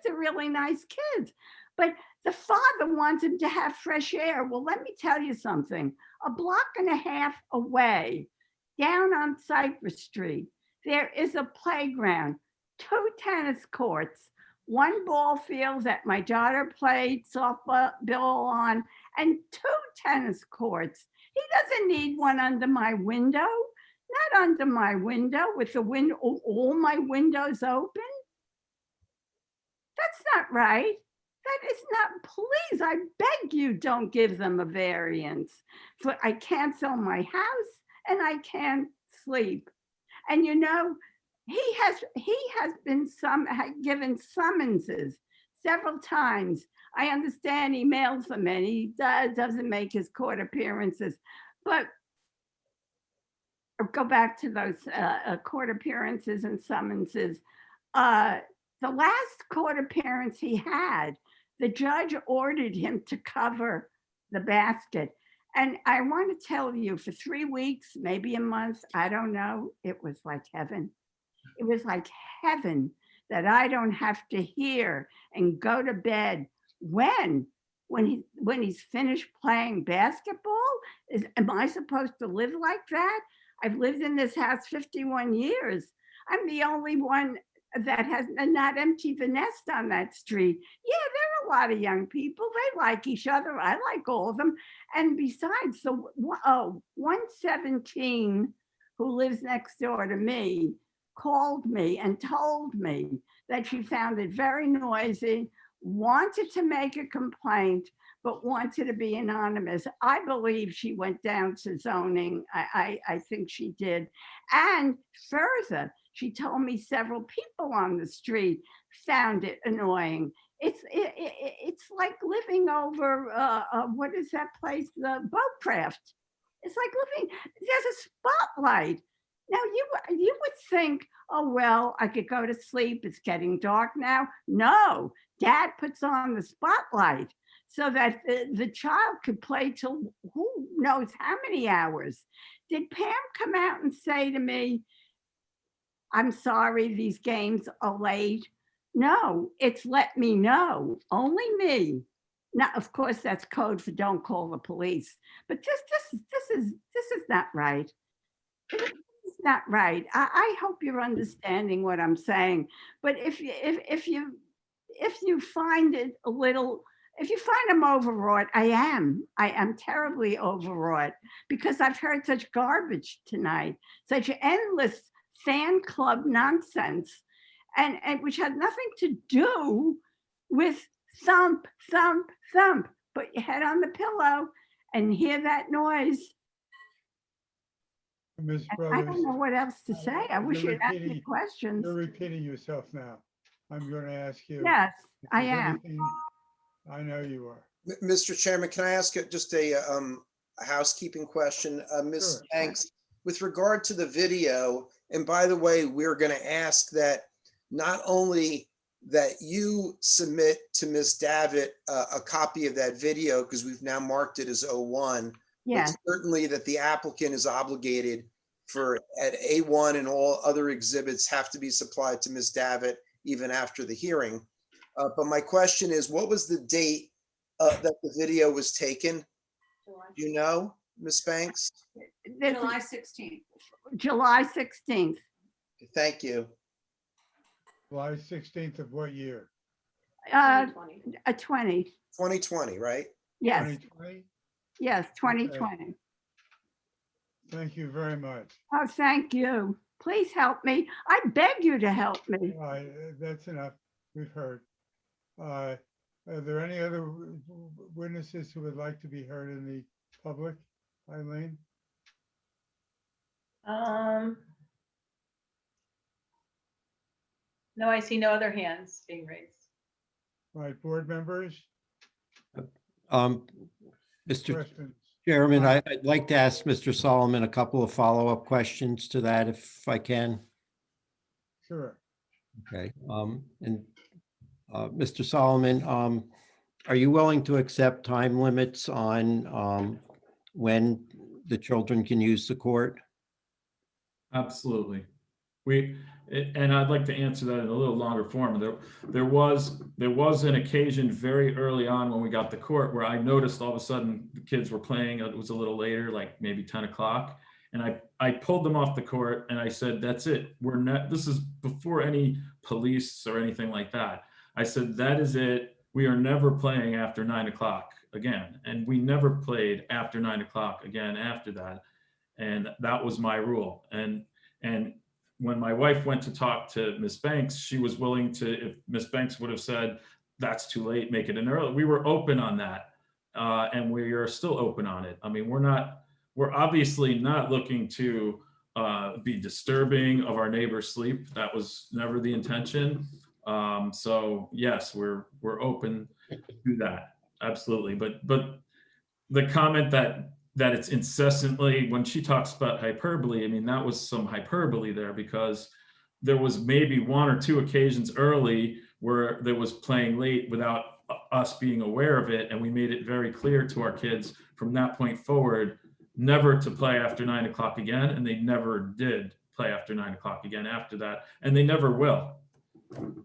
are really nice kids, but the father wants him to have fresh air. Well, let me tell you something. A block and a half away, down on Cypress Street, there is a playground, 2 tennis courts, 1 ball field that my daughter played softball on, and 2 tennis courts. He doesn't need one under my window. Not under my window with all my windows open. That's not right. That is not, please, I beg you, don't give them a variance. For I can't sell my house and I can't sleep. And he has been given summonses several times. I understand he mails them in. He doesn't make his court appearances, but go back to those court appearances and summonses. The last court appearance he had, the judge ordered him to cover the basket. And I want to tell you, for 3 weeks, maybe a month, I don't know, it was like heaven. It was like heaven that I don't have to hear and go to bed when he's finished playing basketball. Am I supposed to live like that? I've lived in this house 51 years. I'm the only one that has not emptied the nest on that street. Yeah, there are a lot of young people. They like each other. I like all of them. And besides, 117 who lives next door to me called me and told me that she found it very noisy, wanted to make a complaint, but wanted to be anonymous. I believe she went down to zoning. I think she did. And further, she told me several people on the street found it annoying. it's like living over, what is that place? The Boatcraft. It's like living, there's a spotlight. Now you would think, oh, well, I could go to sleep. It's getting dark now. No, Dad puts on the spotlight so that the child could play till who knows how many hours. Did Pam come out and say to me, I'm sorry, these games are late? No, it's let me know, only me. Now, of course, that's code for don't call the police. But this is not right. It's not right. I hope you're understanding what I'm saying. But if you find it a little, if you find I'm overwrought, I am terribly overwrought because I've heard such garbage tonight, such endless fan club nonsense, and which had nothing to do with thump, thump, thump. Put your head on the pillow and hear that noise. Ms. I Brothers, don't know what else to say. I wish you'd ask me questions. You're repeating yourself now. I'm going to ask you. Yes, if I there's am. anything- I know you are. Mr. Chairman, can I ask just a housekeeping question? Ms. Sure. Banks, with regard to the video, and by the way, we're going to ask that not only that you submit to Ms. Davitt a copy of that video, because we've now marked it as 01, Yes. but certainly that the applicant is obligated for at A1 and all other exhibits have to be supplied to Ms. Davitt even after the hearing. But my question is, what was the date that the video was taken? Do you know, Ms. Banks? July 16th. July 16th. Thank you. July 16th of what year? 20. 2020, right? Yes. 2020? Yes, 2020. Thank you very much. Oh, thank you. Please help me. I beg you to help me. All right, that's enough. We've heard. Are there any other witnesses who would like to be heard in the public? Eileen? No, I see no other hands being raised. All right, board members? Mr. Questions? Chairman, I'd like to ask Mr. Solomon a couple of follow-up questions to that, if I can. Sure. Okay. Mr. Solomon, are you willing to accept time limits on when the children can use the court? Absolutely. And I'd like to answer that in a little longer form. There was an occasion very early on when we got the court where I noticed all of a sudden the kids were playing. It was a little later, like maybe 10 o'clock. And I pulled them off the court and I said, that's it. This is before any police or anything like that. I said, that is it. We are never playing after 9 o'clock again. And we never played after 9 o'clock again after that. And that was my rule. And when my wife went to talk to Ms. Banks, she was willing to, if Ms. Banks would have said, that's too late, make it an early, we were open on that. And we are still open on it. I mean, we're obviously not looking to be disturbing of our neighbor's sleep. That was never the intention. So yes, we're open to that. Absolutely. But the comment that it's incessantly, when she talks about hyperbole, I mean, that was some hyperbole there because there was maybe one or two occasions early where there was playing late without us being aware of it. And we made it very clear to our kids from that point forward, never to play after 9 o'clock again. And they never did play after 9 o'clock again after that. And they never will.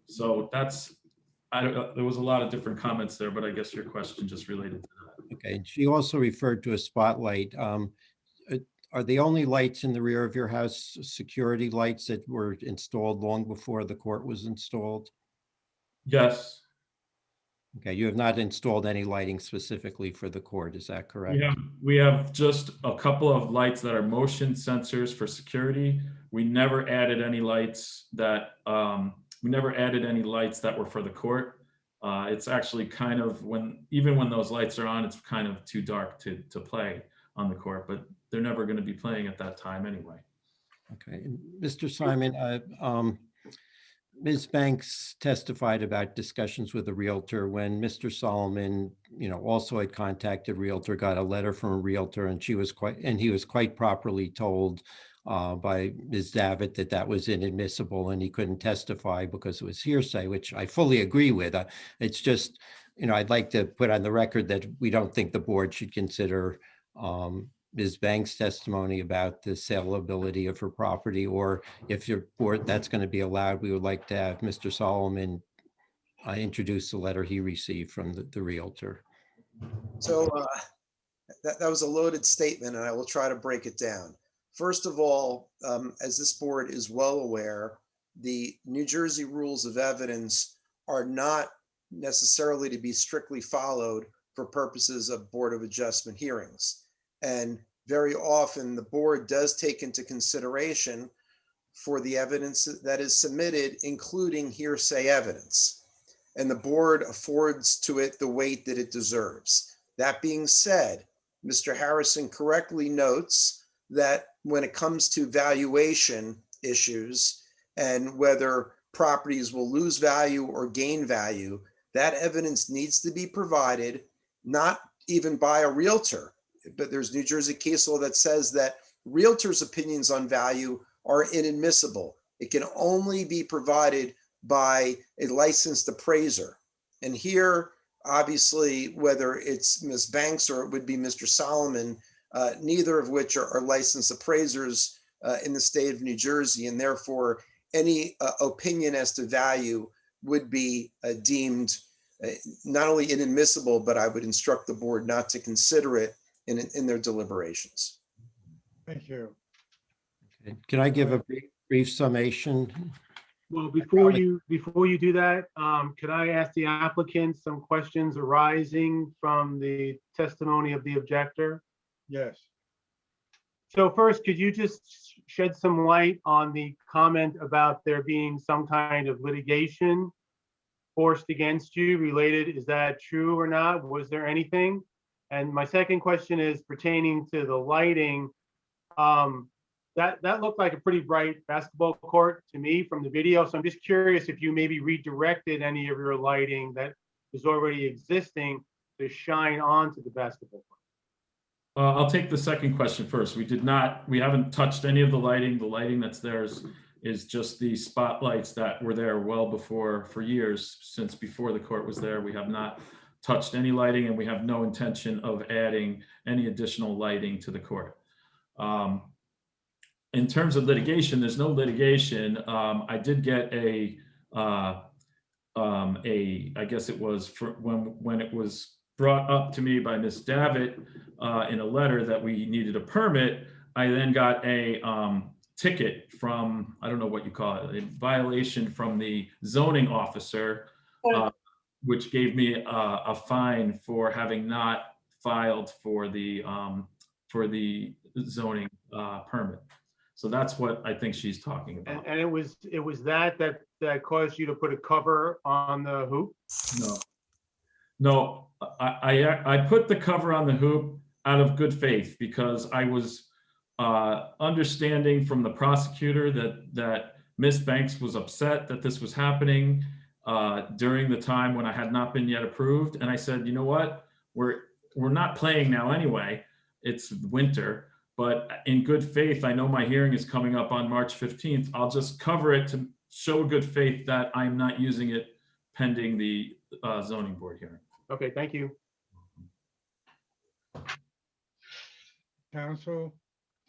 So there was a lot of different comments there, but I guess your question just related to that. Okay, and she also referred to a spotlight. Are the only lights in the rear of your house security lights that were installed long before the court was installed? Yes. Okay, you have not installed any lighting specifically for the court, is that correct? We have just a couple of lights that are motion sensors for security. We never added any lights that were for the court. It's actually kind of even when those lights are on, it's kind of too dark to play on the court, but they're never going to be playing at that time anyway. Okay, and Mr. Simon, Ms. Banks testified about discussions with a Realtor when Mr. Solomon, also had contacted Realtor, got a letter from a Realtor, and he was quite properly told by Ms. Davitt that that was inadmissible and he couldn't testify because it was hearsay, which I fully agree with. It's just, I'd like to put on the record that we don't think the board should consider Ms. Banks' testimony about the saleability of her property, or if your board, that's going to be allowed, we would like to have Mr. Solomon introduce the letter he received from the Realtor. So that was a loaded statement, and I will try to break it down. First of all, as this board is well aware, the New Jersey rules of evidence are not necessarily to be strictly followed for purposes of Board of Adjustment hearings. And very often the board does take into consideration for the evidence that is submitted, including hearsay evidence. And the board affords to it the weight that it deserves. That being said, Mr. Harrison correctly notes that when it comes to valuation issues and whether properties will lose value or gain value, that evidence needs to be provided, not even by a realtor, but there's New Jersey case law that says that realtors' opinions on value are inadmissible. It can only be provided by a licensed appraiser. And here, obviously, whether it's Ms. Banks or it would be Mr. Solomon, neither of which are licensed appraisers in the state of New Jersey, and therefore any opinion as to value would be deemed not only inadmissible, but I would instruct the board not to consider it in their deliberations. Thank you. Okay. Can I give a brief summation? Well, before you do that, could I ask the applicant some questions arising from the testimony of the objector? Yes. So first, could you just shed some light on the comment about there being some kind of litigation forced against you related? Is that true or not? Was there anything? And my second question is pertaining to the lighting. That looked like a pretty bright basketball court to me from the video. So I'm just curious if you maybe redirected any of your lighting that is already existing to shine onto the basketball court. I'll take the second question first. We haven't touched any of the lighting. The lighting that's there is just the spotlights that were there well before, for years, since before the court was there. We have not touched any lighting, and we have no intention of adding any additional lighting to the court. In terms of litigation, there's no litigation. I did get I guess it was for when it was brought up to me by Ms. Davitt in a letter that we needed a permit. I then got a ticket from, I don't know what you call it, a violation from the zoning officer, which gave me a fine for having not filed for the zoning permit. So that's what I think she's talking about. And it was that caused you to put a cover on the hoop? No, I put the cover on the hoop out of good faith because I was understanding from the prosecutor that Ms. Banks was upset that this was happening during the time when I had not been yet approved. And I said, you know what, we're not playing now anyway. It's winter, but in good faith, I know my hearing is coming up on March 15th. I'll just cover it to show good faith that I'm not using it pending the zoning board hearing. Okay, thank you. Counsel,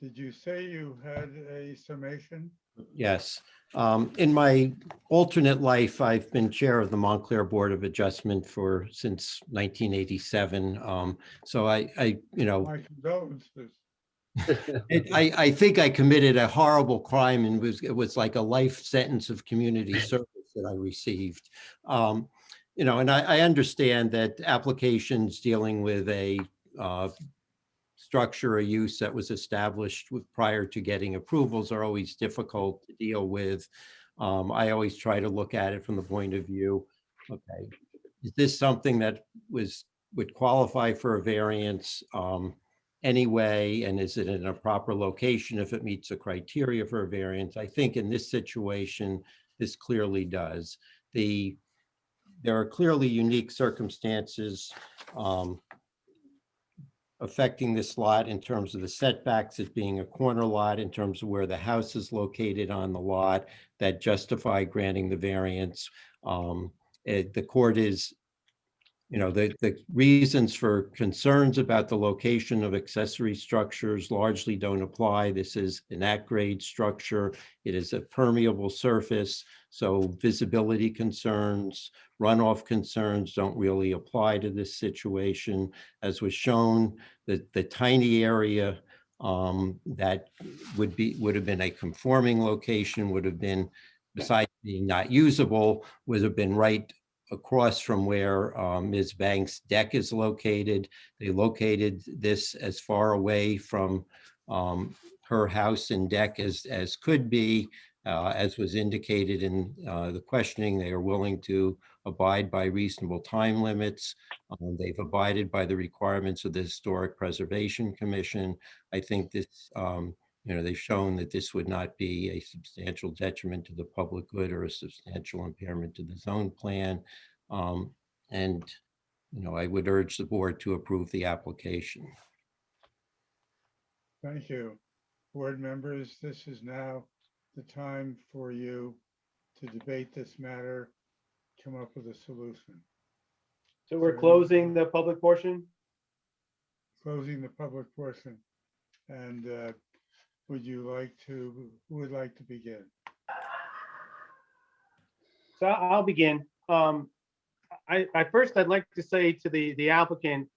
did you say you had a summation? Yes. In my alternate life, I've been chair of the Montclair Board of Adjustment since 1987. So I My condolences. I think I committed a horrible crime, and it was like a life sentence of community service that I received. And I understand that applications dealing with a structure or use that was established prior to getting approvals are always difficult to deal with. I always try to look at it from the point of view, okay, is this something that would qualify for a variance anyway, and is it in a proper location if it meets the criteria for a variance? I think in this situation, this clearly does. There are clearly unique circumstances affecting this lot in terms of the setbacks, as being a corner lot, in terms of where the house is located on the lot, that justify granting the variance. The court is, the reasons for concerns about the location of accessory structures largely don't apply. This is an at-grade structure. It is a permeable surface, so visibility concerns, runoff concerns don't really apply to this situation. As was shown, the tiny area that would have been a conforming location would have been, besides being not usable, would have been right across from where Ms. Banks' deck is located. They located this as far away from her house and deck as could be. As was indicated in the questioning, they are willing to abide by reasonable time limits. They've abided by the requirements of the Historic Preservation Commission. I think this, they've shown that this would not be a substantial detriment to the public good or a substantial impairment to the zone plan. I would urge the board to approve the application. Thank you. Board members, this is now the time for you to debate this matter, come up with a solution. So we're closing the public portion? Closing the public portion. And who would like to begin? So I'll begin. I'd like to say to the applicant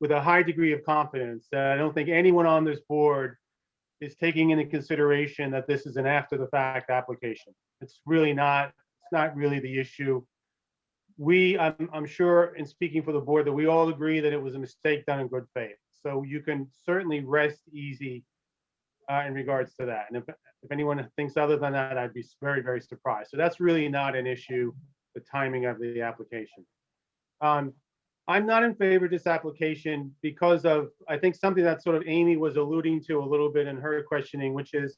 with a high degree of confidence that I don't think anyone on this board is taking into consideration that this is an after the fact application. It's not really the issue. I'm sure in speaking for the board that we all agree that it was a mistake done in good faith. So you can certainly rest easy in regards to that. And if anyone thinks other than that, I'd be very, very surprised. So that's really not an issue, the timing of the application. I'm not in favor of this application because of, I think, something that sort of Amy was alluding to a little bit in her questioning, which is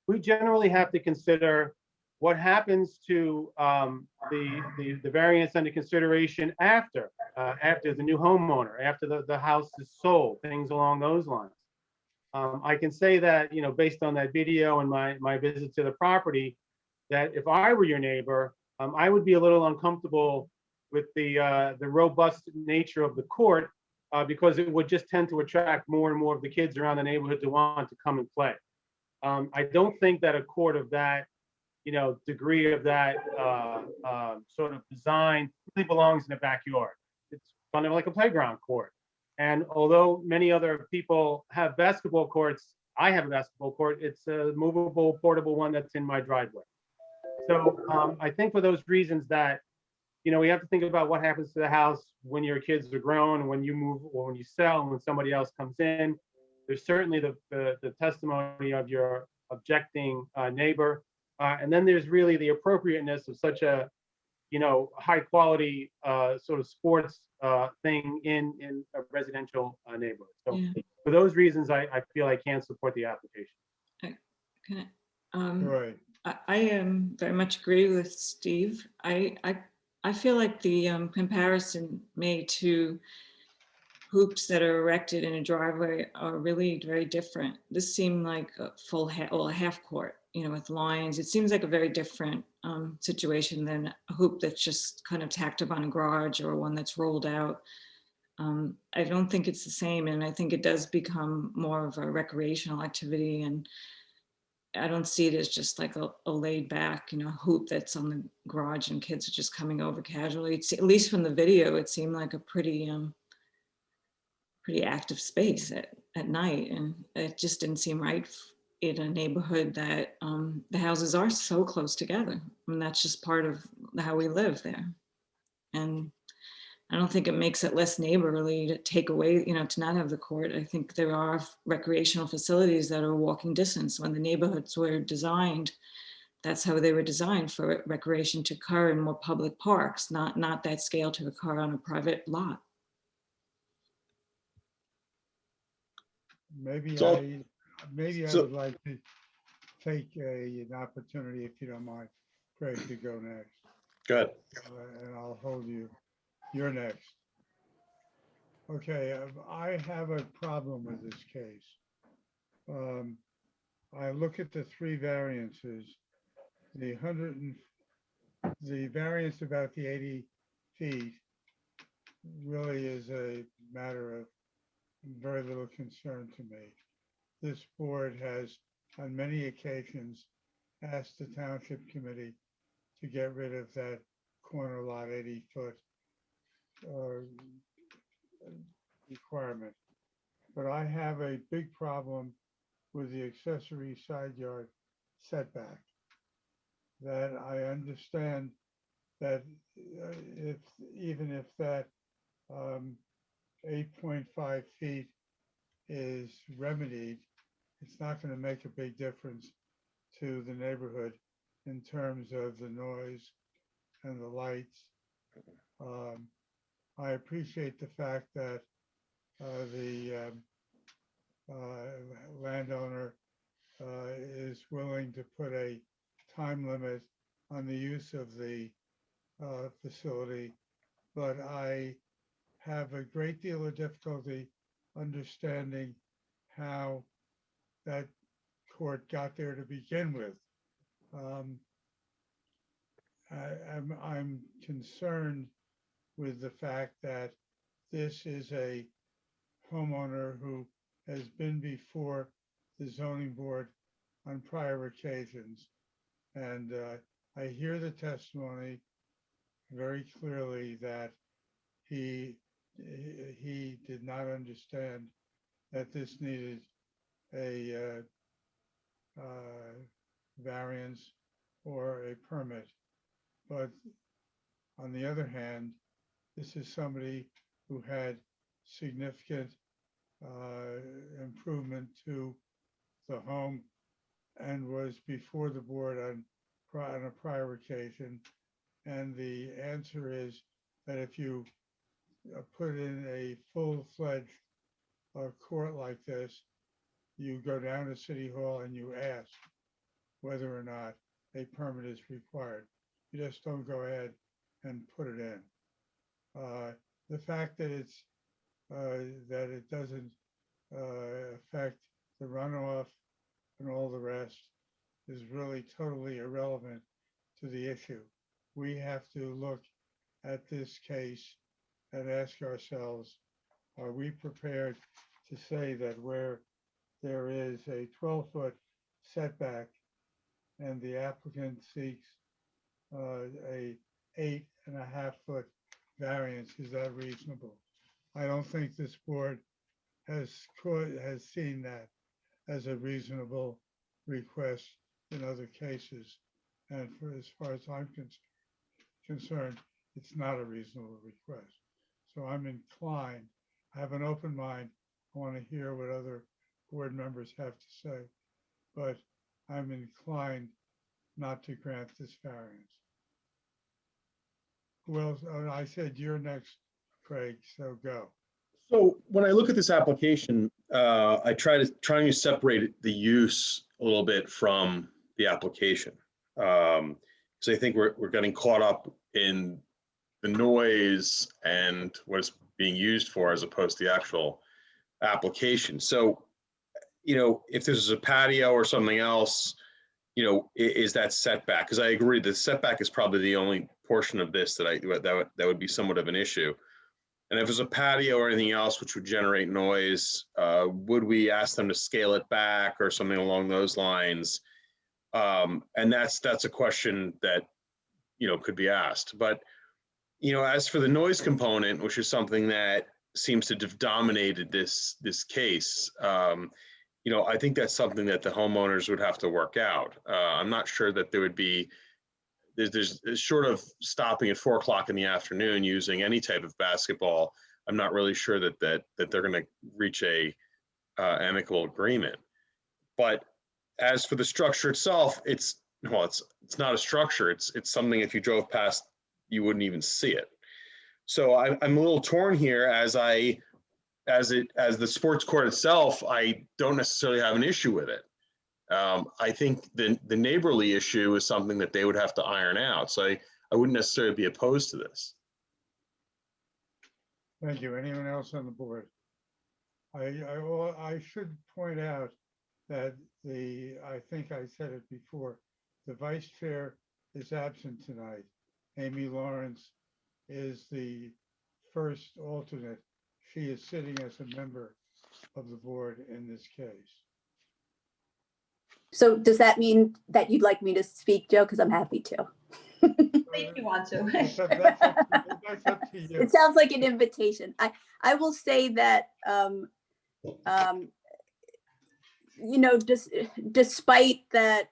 we generally have to consider what happens to the variance under consideration after the new homeowner, after the house is sold, things along those lines. I can say that, based on that video and my visit to the property, that if I were your neighbor, I would be a little uncomfortable with the robust nature of the court because it would just tend to attract more and more of the kids around the neighborhood to want to come and play. I don't think that a court of that, degree of that sort of design really belongs in the backyard. It's kind of like a playground court. And although many other people have basketball courts, I have a basketball court. It's a movable, portable one that's in my driveway. So I think for those reasons that, we have to think about what happens to the house when your kids are grown, when you move, or when you sell, and when somebody else comes in. There's certainly the testimony of your objecting neighbor. And then there's really the appropriateness of such a, high quality sort of sports thing in a residential neighborhood. So for those reasons, I feel I can't support the application. Can I, Right. I very much agree with Steve. I feel like the comparison made to hoops that are erected in a driveway are really very different. This seemed like a a half court, with lines. It seems like a very different situation than a hoop that's just kind of tacked up on a garage or one that's rolled out. I don't think it's the same, and I think it does become more of a recreational activity, and I don't see it as just like a laid back, hoop that's on the garage and kids are just coming over casually. It's, at least from the video, it seemed like a pretty active space at night, and it just didn't seem right in a neighborhood that the houses are so close together. I mean, that's just part of how we live there. And I don't think it makes it less neighborly to take away, to not have the court. I think there are recreational facilities that are walking distance. When the neighborhoods were designed, that's how they were designed, for recreation to occur in more public parks, not that scale to occur on a private lot. Maybe So- I would like to take an opportunity, if you don't mind, Craig to go next. Good. And I'll hold you. You're next. Okay, I have a problem with this case. I look at the three variances. The variance about the 80 feet really is a matter of very little concern to me. This board has on many occasions asked the township committee to get rid of that corner lot 80-foot requirement. But I have a big problem with the accessory side yard setback. That I understand that even if that 8.5 feet is remedied, it's not going to make a big difference to the neighborhood in terms of the noise and the lights. I appreciate the fact that the landowner is willing to put a time limit on the use of the facility, but I have a great deal of difficulty understanding how that court got there to begin with. I'm concerned with the fact that this is a homeowner who has been before the zoning board on prior occasions. And I hear the testimony very clearly that he did not understand that this needed a variance or a permit. But on the other hand, this is somebody who had significant improvement to the home and was before the board on a prior occasion. And the answer is that if you put in a full-fledged court like this, you go down to City Hall and you ask whether or not a permit is required. You just don't go ahead and put it in. The fact that that it doesn't affect the runoff and all the rest is really totally irrelevant to the issue. We have to look at this case and ask ourselves, are we prepared to say that where there is a 12-foot setback and the applicant seeks a 8.5-foot variance, is that reasonable? I don't think this board has seen that as a reasonable request in other cases. And as far as I'm concerned, it's not a reasonable request. So I'm inclined, I have an open mind. I want to hear what other board members have to say, but I'm inclined not to grant this variance. Who else? Oh, I said you're next, Craig, so go. So when I look at this application, I try to separate the use a little bit from the application. So I think we're getting caught up in the noise and what it's being used for as opposed to the actual application. So, if this is a patio or something else, is that setback? Because I agree the setback is probably the only portion of this that would be somewhat of an issue. And if there's a patio or anything else which would generate noise, would we ask them to scale it back or something along those lines? And that's a question that could be asked. But as for the noise component, which is something that seems to have dominated this case, I think that's something that the homeowners would have to work out. I'm not sure that there would be. There's short of stopping at 4 o'clock in the afternoon using any type of basketball. I'm not really sure that they're going to reach a amicable agreement. But as for the structure itself, it's not a structure. It's something if you drove past, you wouldn't even see it. So I'm a little torn here as the sports court itself. I don't necessarily have an issue with it. I think the neighborly issue is something that they would have to iron out. So I wouldn't necessarily be opposed to this. Thank you. Anyone else on the board? I should point out that I think I said it before, the vice chair is absent tonight. Amy Lawrence is the first alternate. She is sitting as a member of the board in this case. So does that mean that you'd like me to speak, Joe? Because I'm happy to. If you want to. That's up to you. It sounds like an invitation. I will say that, you know, despite that,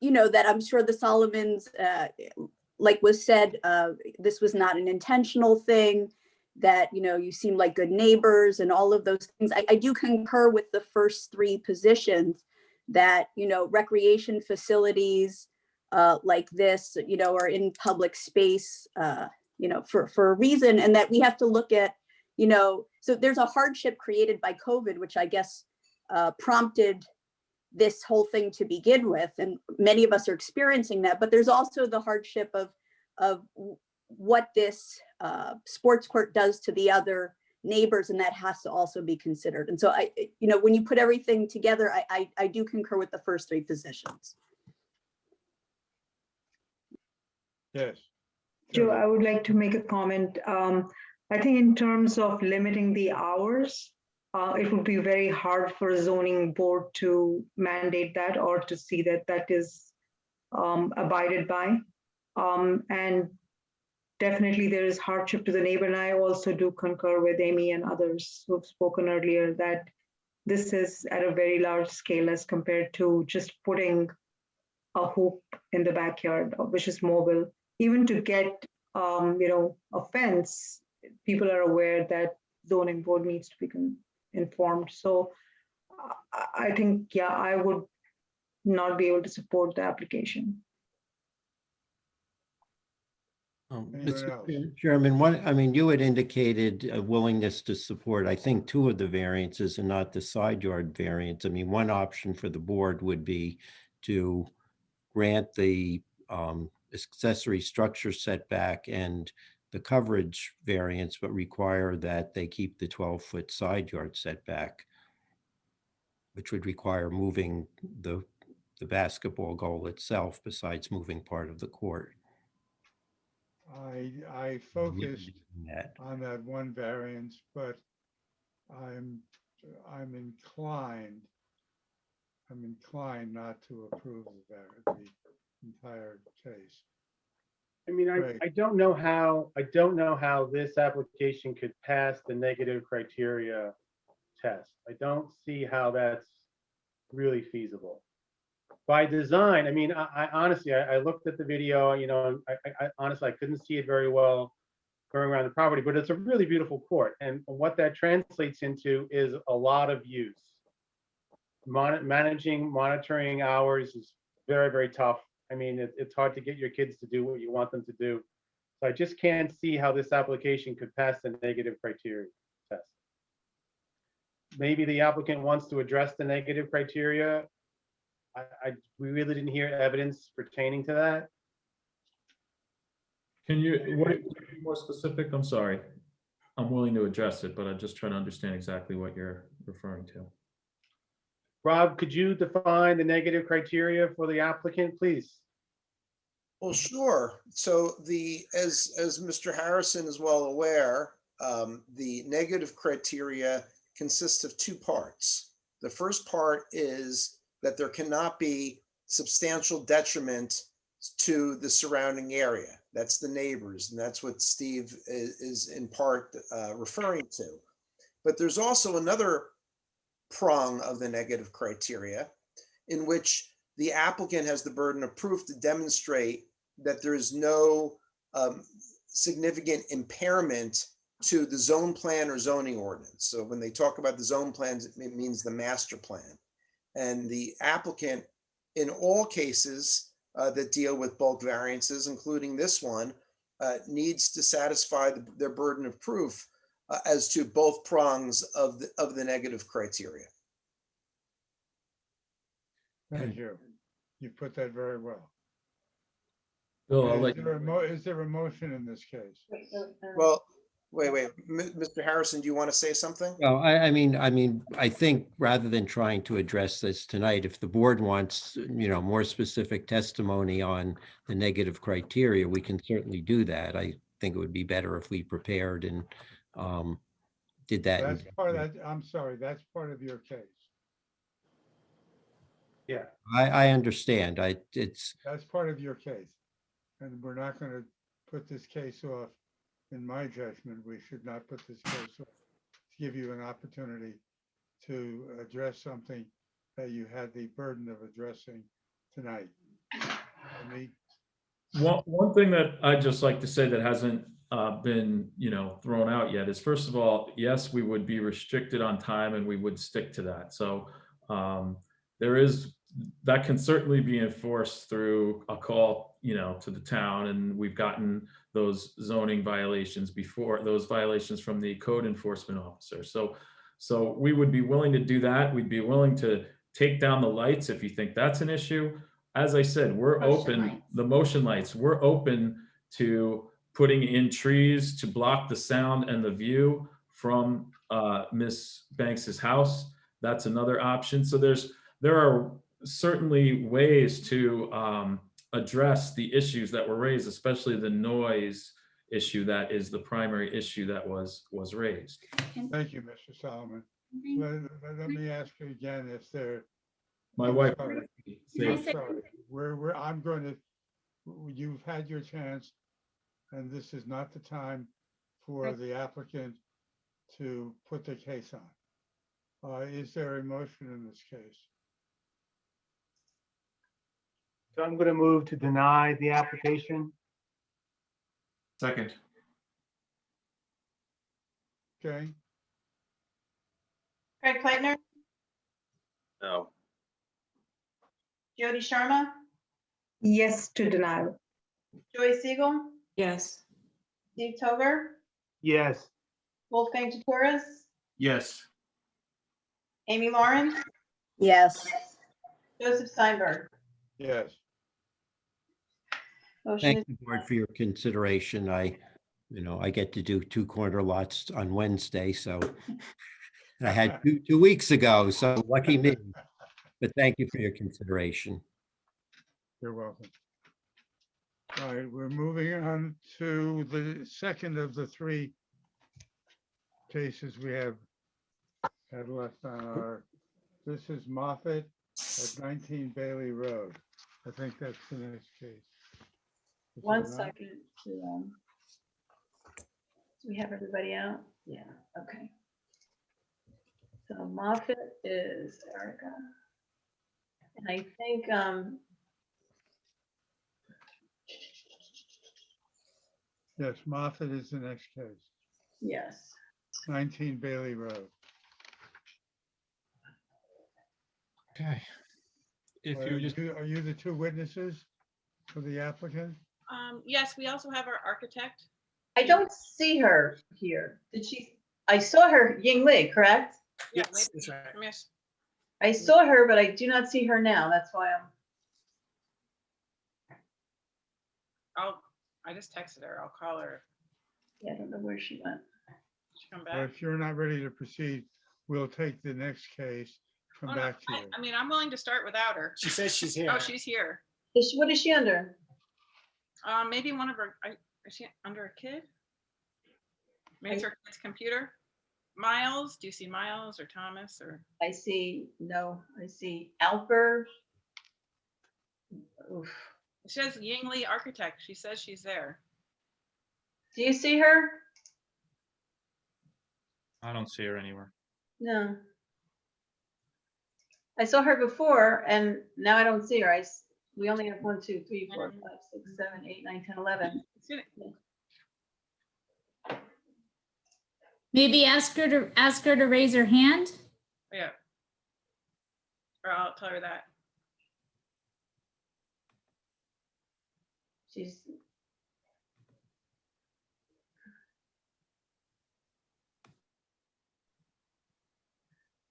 you know, that I'm sure the Solomons, like was said, this was not an intentional thing, that, you know, you seem like good neighbors and all of those things. I do concur with the first three positions that, you know, recreation facilities like this, you know, are in public space, you know, for a reason, and that we have to look at, you know, so there's a hardship created by COVID, which I guess prompted this whole thing to begin with. And many of us are experiencing that, but there's also the hardship of what this sports court does to the other neighbors, and that has to also be considered. And so you know, when you put everything together, I do concur with the first three positions. Yes. Joe, I would like to make a comment. I think in terms of limiting the hours, it would be very hard for a zoning board to mandate that or to see that that is abided by. And definitely there is hardship to the neighbor. And I also do concur with Amy and others who have spoken earlier that this is at a very large scale as compared to just putting a hoop in the backyard, which is mobile. Even to get, you know, a fence, people are aware that zoning board needs to be informed. So I think, yeah, I would not be able to support the application. Mr. Chairman, I mean, you had indicated a willingness to support, I think, two of the variances and not the side yard variance. I mean, one option for the board would be to grant the accessory structure setback and the coverage variance, but require that they keep the 12-foot side yard setback, which would require moving the basketball goal itself besides moving part of the court. I focused on that one variance, but I'm inclined not to approve the entire case. I mean, I don't know how this application could pass the negative criteria test. I don't see how that's really feasible. By design, I mean, I honestly, I looked at the video, you know, I honestly, I couldn't see it very well going around the property, but it's a really beautiful court. And what that translates into is a lot of use. Monitoring hours is very, very tough. I mean, it's hard to get your kids to do what you want them to do. So I just can't see how this application could pass the negative criteria test. Maybe the applicant wants to address the negative criteria. We really didn't hear evidence pertaining to that. Can you be more specific? I'm sorry. I'm willing to address it, but I'm just trying to understand exactly what you're referring to. Rob, could you define the negative criteria for the applicant, please? Well, sure. So as Mr. Harrison is well aware, the negative criteria consists of two parts. The first part is that there cannot be substantial detriment to the surrounding area. That's the neighbors, and that's what Steve is in part referring to. But there's also another prong of the negative criteria in which the applicant has the burden of proof to demonstrate that there is no significant impairment to the zone plan or zoning ordinance. So when they talk about the zone plans, it means the master plan. And the applicant, in all cases that deal with bulk variances, including this one, needs to satisfy their burden of proof as to both prongs of the negative criteria. Thank you. You put that very well. Bill, I'll Is let there is there a motion in this case? Well, wait, Mr. Harrison, do you want to say something? Well, I think rather than trying to address this tonight, if the board wants, more specific testimony on the negative criteria, we can certainly do that. I think it would be better if we prepared and did that. That's part of that. I'm sorry, that's part of your case. Yeah. I understand. That's part of your case. And we're not going to put this case off. In my judgment, we should not put this case off to give you an opportunity to address something that you had the burden of addressing tonight. One thing that I'd just like to say that hasn't been, thrown out yet is, first of all, yes, we would be restricted on time and we would stick to that. So that can certainly be enforced through a call, to the town, and we've gotten those zoning violations before, those violations from the code enforcement officer. So we would be willing to do that. We'd be willing to take down the lights if you think that's an issue. As I said, we're open, the motion lights, we're open to putting in trees to block the sound and the view from Miss Banks's house. That's another option. So there are certainly ways to address the issues that were raised, especially the noise issue that is the primary issue that was raised. Thank you, Mr. Solomon. Let me ask you again if there. My wife. I'm sorry. I'm going to, you've had your chance, and this is not the time for the applicant to put the case on. Is there a motion in this case? So I'm going to move to deny the application. Second. Okay. Craig Plaitner, No. Jody Sharma, Yes to denial. Joy Siegel, Yes. Steve Tover, Yes. Wolfgang Torres, Yes. Amy Lawrence, Yes. Joseph Steinberg. Yes. Motion Thank is you, board, for your consideration. I get to do 2 corner lots on Wednesday, so I had 2 weeks ago, so lucky me. But thank you for your consideration. You're welcome. All right, we're moving on to the second of the 3 cases we have left on our, this is Moffett at 19 Bailey Road. I think that's the next case. Is it one not? second to, do we have everybody out? Yeah, okay. So Moffett is Erica. And I think, Yes, Moffett is the next case, yes. 19 Bailey Road. Okay. If you just, Are you the 2 witnesses for the applicant? Yes, we also have our architect. I don't see her here. Did she? I saw her, Ying Li, correct? Yes, that's right. Miss, I saw her, but I do not see her now. That's why I just texted her. I'll call her. yeah, I don't know where she went. She come Or back. if you're not ready to proceed, we'll take the next case, come Oh, no, back to you. I mean, I'm willing to start without her. She says she's here. Oh, she's here. What is she under? Maybe one of her, is she under a kid? Maybe it's her kid's computer. Miles, do you see Miles or Thomas or? I see Alper. Oof. It says Ying Li Architect. She says she's there. Do you see her? I don't see her anywhere. No. I saw her before and now I don't see her. We only have 1, 2, 3, 4, 5, 6, 7, 8, 9, 10, 11. Maybe ask her to raise her hand. Yeah. Or I'll tell her that. She's.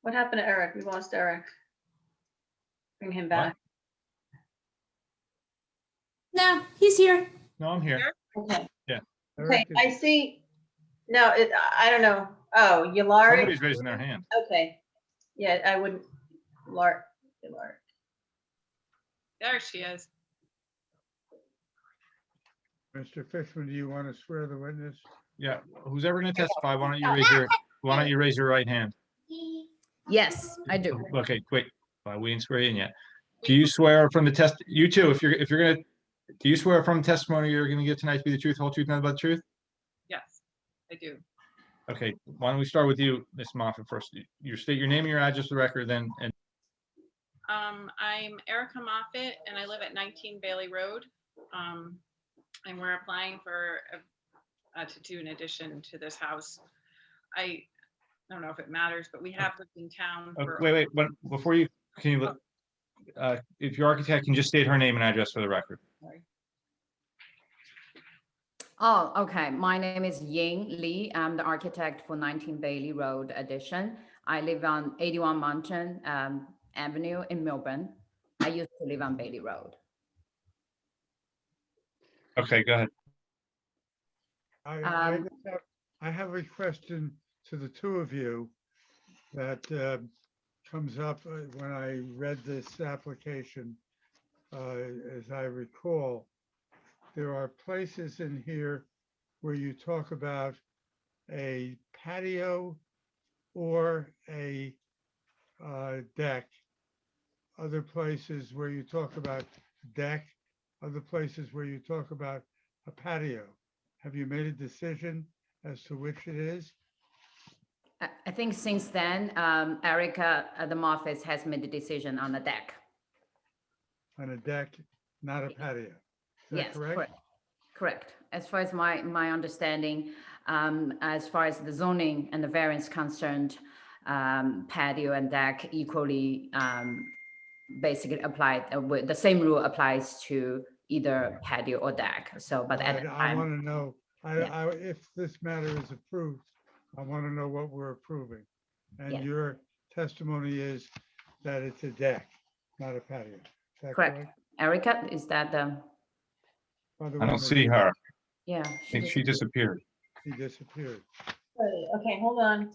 What happened to Eric? We lost Eric. Bring him back. No, he's here. No, I'm here. Okay. Yeah. Okay, I see. No, I don't know. Oh, Yalari. Somebody's raising their hand. Okay. Yeah, I wouldn't. Yalari. There she is. Mr. Fishman, do you want to swear the witness? Yeah, who's ever going to testify, why don't you raise your right hand? Yes, I do. Okay, wait, we didn't swear in yet. Do you swear from the test, you too, if you're gonna, do you swear from testimony you're gonna give tonight to be the truth, whole truth, nothing but the truth? Yes, I do. Okay, why don't we start with you, Ms. Moffett, first. You state your name and your address for the record, then, and I'm Erica Moffett, and I live at 19 Bailey Road. And we're applying for to do an addition to this house. I don't know if it matters, but we have lived in town for. wait, before you, can you look, if your architect can just state her name and address for the record. Sorry. Oh, okay. My name is Ying Li. I'm the architect for 19 Bailey Road addition. I live on 81 Mountain Avenue in Millburn. I used to live on Bailey Road. Okay, go ahead. I have a question to the two of you that comes up when I read this application. As I recall, there are places in here where you talk about a patio or a deck. Other places where you talk about deck, other places where you talk about a patio. Have you made a decision as to which it is? I think since then, Erica at the office has made the decision on the deck. On a deck, not a patio. Is that Yes, correct? Correct. As far as my understanding, as far as the zoning and the variance concerned, patio and deck equally basically applied. The same rule applies to either patio or deck. So, but at the I time, want to know, if this matter is approved, I want to know what we're approving. And Yes. your testimony is that it's a deck, not a patio. Is that correct. Erica, is that the? By the I way, don't see her. Yeah. I think she disappeared. She disappeared. Okay, hold on.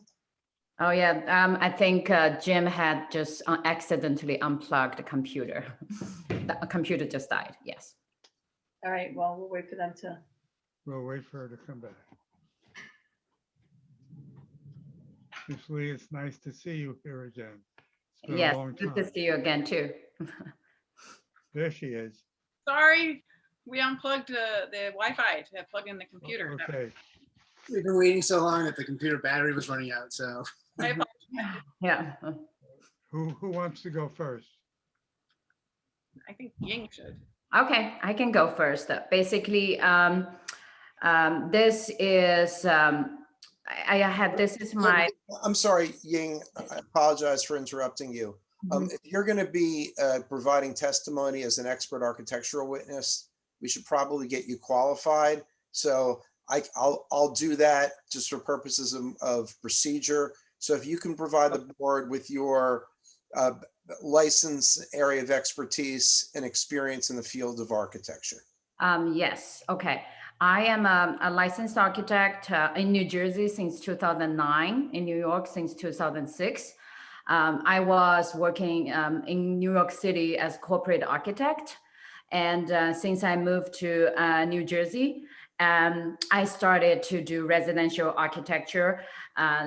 Oh yeah, I think Jim had just accidentally unplugged the computer. The computer just died. Yes. All right, well, we'll wait for them to. We'll wait for her to come back. Miss Lee, it's nice to see you here again. It's been a Yes, long good to time. see you again too. There she is. Sorry, we unplugged the Wi-Fi to plug in the computer. Okay. We've been waiting so long that the computer battery was running out, so. I apologize. Yeah. Who wants to go first? I think Ying should. Okay, I can go first. Basically, this is this is my. I'm sorry, Ying, I apologize for interrupting you. If you're going to be providing testimony as an expert architectural witness, we should probably get you qualified. So I'll do that just for purposes of procedure. So if you can provide the board with your license, area of expertise, and experience in the field of architecture. Yes, okay. I am a licensed architect in New Jersey since 2009, in New York since 2006. I was working in New York City as corporate architect. And since I moved to New Jersey, I started to do residential architecture,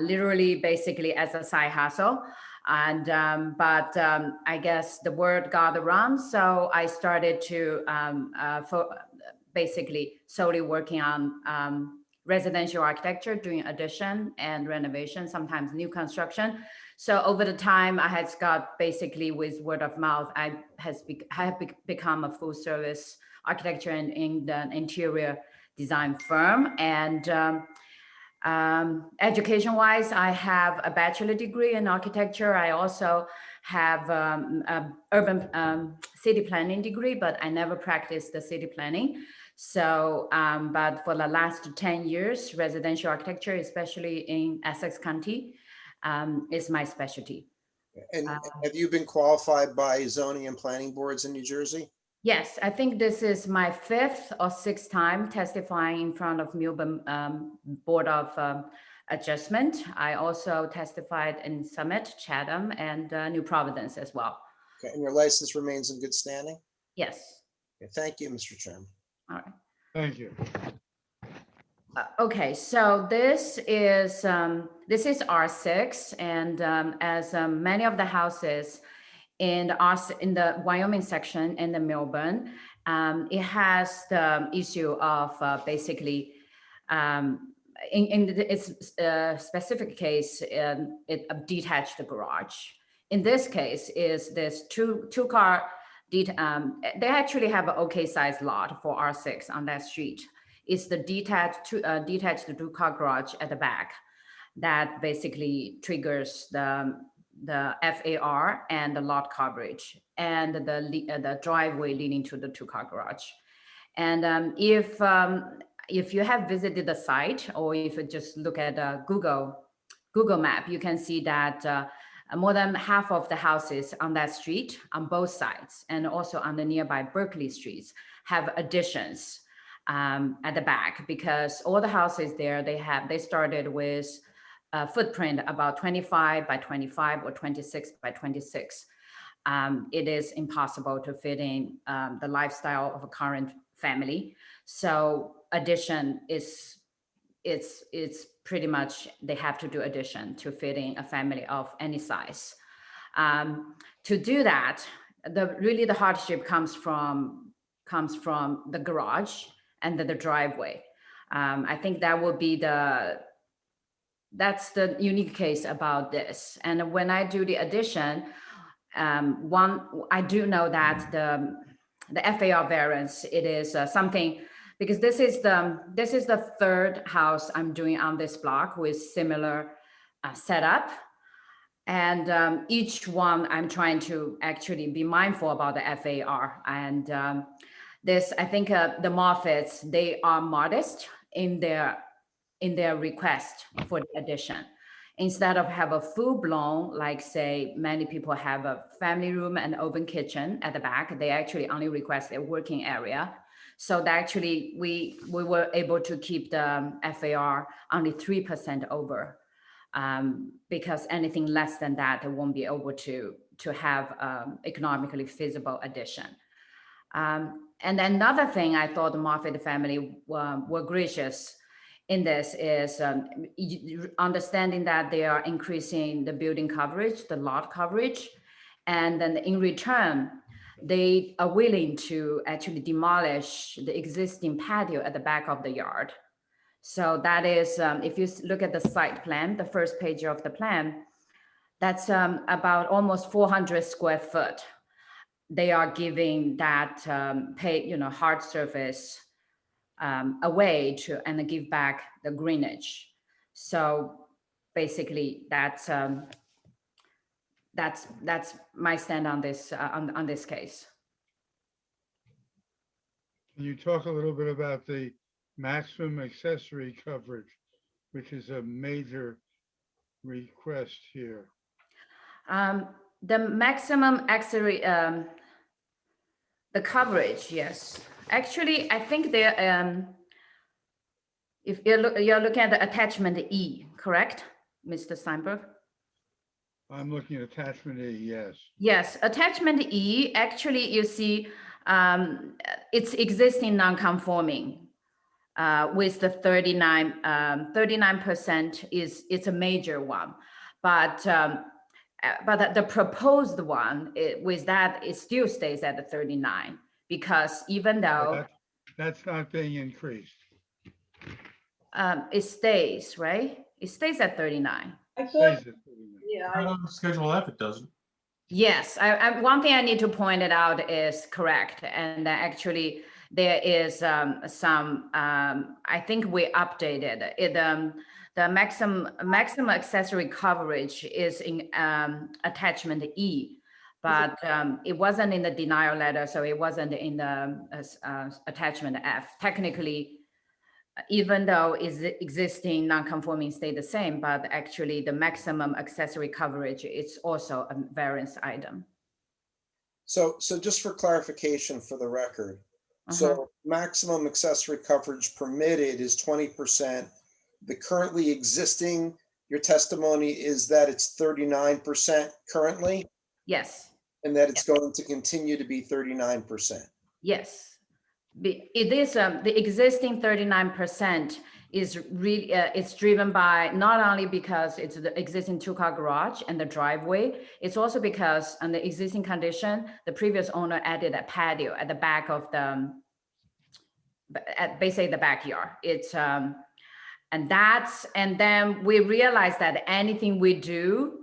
literally basically as a side hustle. And but I guess the word got around, so I started to basically solely working on residential architecture, doing addition and renovation, sometimes new construction. So over the time, I had got basically with word of mouth, I have become a full service architecture and in the interior design firm. And education-wise, I have a bachelor degree in architecture. I also have urban city planning degree, but I never practiced the city planning. So, but for the last 10 years, residential architecture, especially in Essex County, is my specialty. And have you been qualified by zoning and planning boards in New Jersey? Yes, I think this is my 5th or 6th time testifying in front of Millburn Board of Adjustment. I also testified in Summit, Chatham, and New Providence as well. Okay, and your license remains in good standing? Yes. Okay, thank you, Mr. Chairman. All right. Thank you. Okay, so this is R6, and as many of the houses in the Wyoming section in the Millburn, it has the issue of basically in its specific case, it a detached garage. In this case, is this two car. They actually have an okay sized lot for R6 on that street. It's the detached two-car garage at the back that basically triggers the FAR and the lot coverage and the driveway leading to the two-car garage. And if you have visited the site, or if you just look at Google map, you can see that more than half of the houses on that street on both sides and also on the nearby Berkeley streets have additions at the back, because all the houses there, they started with a footprint about 25 by 25 or 26 by 26. It is impossible to fit in the lifestyle of a current family. So addition is, it's pretty much, they have to do addition to fit in a family of any size. To do that, the hardship comes from the garage and the driveway. I think that would be that's the unique case about this. And when I do the addition, I do know that the FAR variance, it is something, because this is the 3rd house I'm doing on this block with similar setup. And each one I'm trying to actually be mindful about the FAR. And this, I think the Moffats, they are modest in their request for the addition. Instead of have a full-blown, like say many people have a family room and open kitchen at the back, they actually only request a working area. So that actually we were able to keep the FAR only 3% over, because anything less than that, they won't be able to have economically feasible addition. And another thing I thought the Moffat family were gracious in this is understanding that they are increasing the building coverage, the lot coverage, and then in return, they are willing to actually demolish the existing patio at the back of the yard. So that is, if you look at the site plan, the first page of the plan, that's about almost 400 square foot. They are giving that hard surface away and give back the greenage. So basically, that's my stand on this on this case. Can you talk a little bit about the maximum accessory coverage, which is a major request here? The maximum accessory, the coverage, yes. Actually, I think there, if you're looking at the attachment E, correct, Mr. Steinberg? I'm looking at attachment E, yes. Yes, attachment E, actually, you see, it's existing non-conforming with the 39% it's a major one, but the proposed one, with that, it still stays at the 39, because even though that's not being increased. It stays, right? It stays at 39. I thought, yeah. On Schedule F, it doesn't. Yes, one thing I need to point it out is correct, and actually there is some. I think we updated it. The maximum accessory coverage is in attachment E, but it wasn't in the denial letter, so it wasn't in the attachment F. Technically, even though is existing non-conforming stay the same, but actually the maximum accessory coverage is also a variance item. So just for clarification for the record, Uh-huh. so maximum accessory coverage permitted is 20%. The currently existing, your testimony is that it's 39% currently, Yes, and that it's going to continue to be 39%. yes. It is the existing 39% is really it's driven by not only because it's the existing two-car garage and the driveway, it's also because on the existing condition, the previous owner added a patio at the back of the at basically the backyard. It's and then we realize that anything we do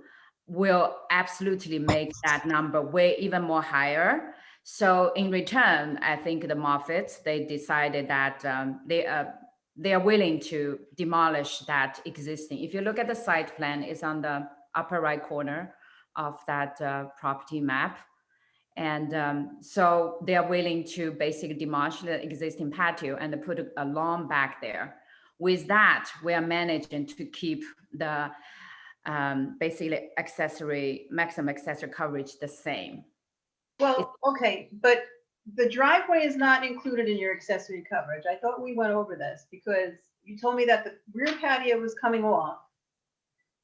will absolutely make that number way even more higher. So in return, I think the Moffitts, they decided that they are willing to demolish that existing. If you look at the site plan, it's on the upper right corner of that property map. And so they are willing to basically demolish the existing patio and put a lawn back there. With that, we are managing to keep the basically maximum accessory coverage the same. Well, okay, but the driveway is not included in your accessory coverage. I thought we went over this because you told me that the rear patio was coming off.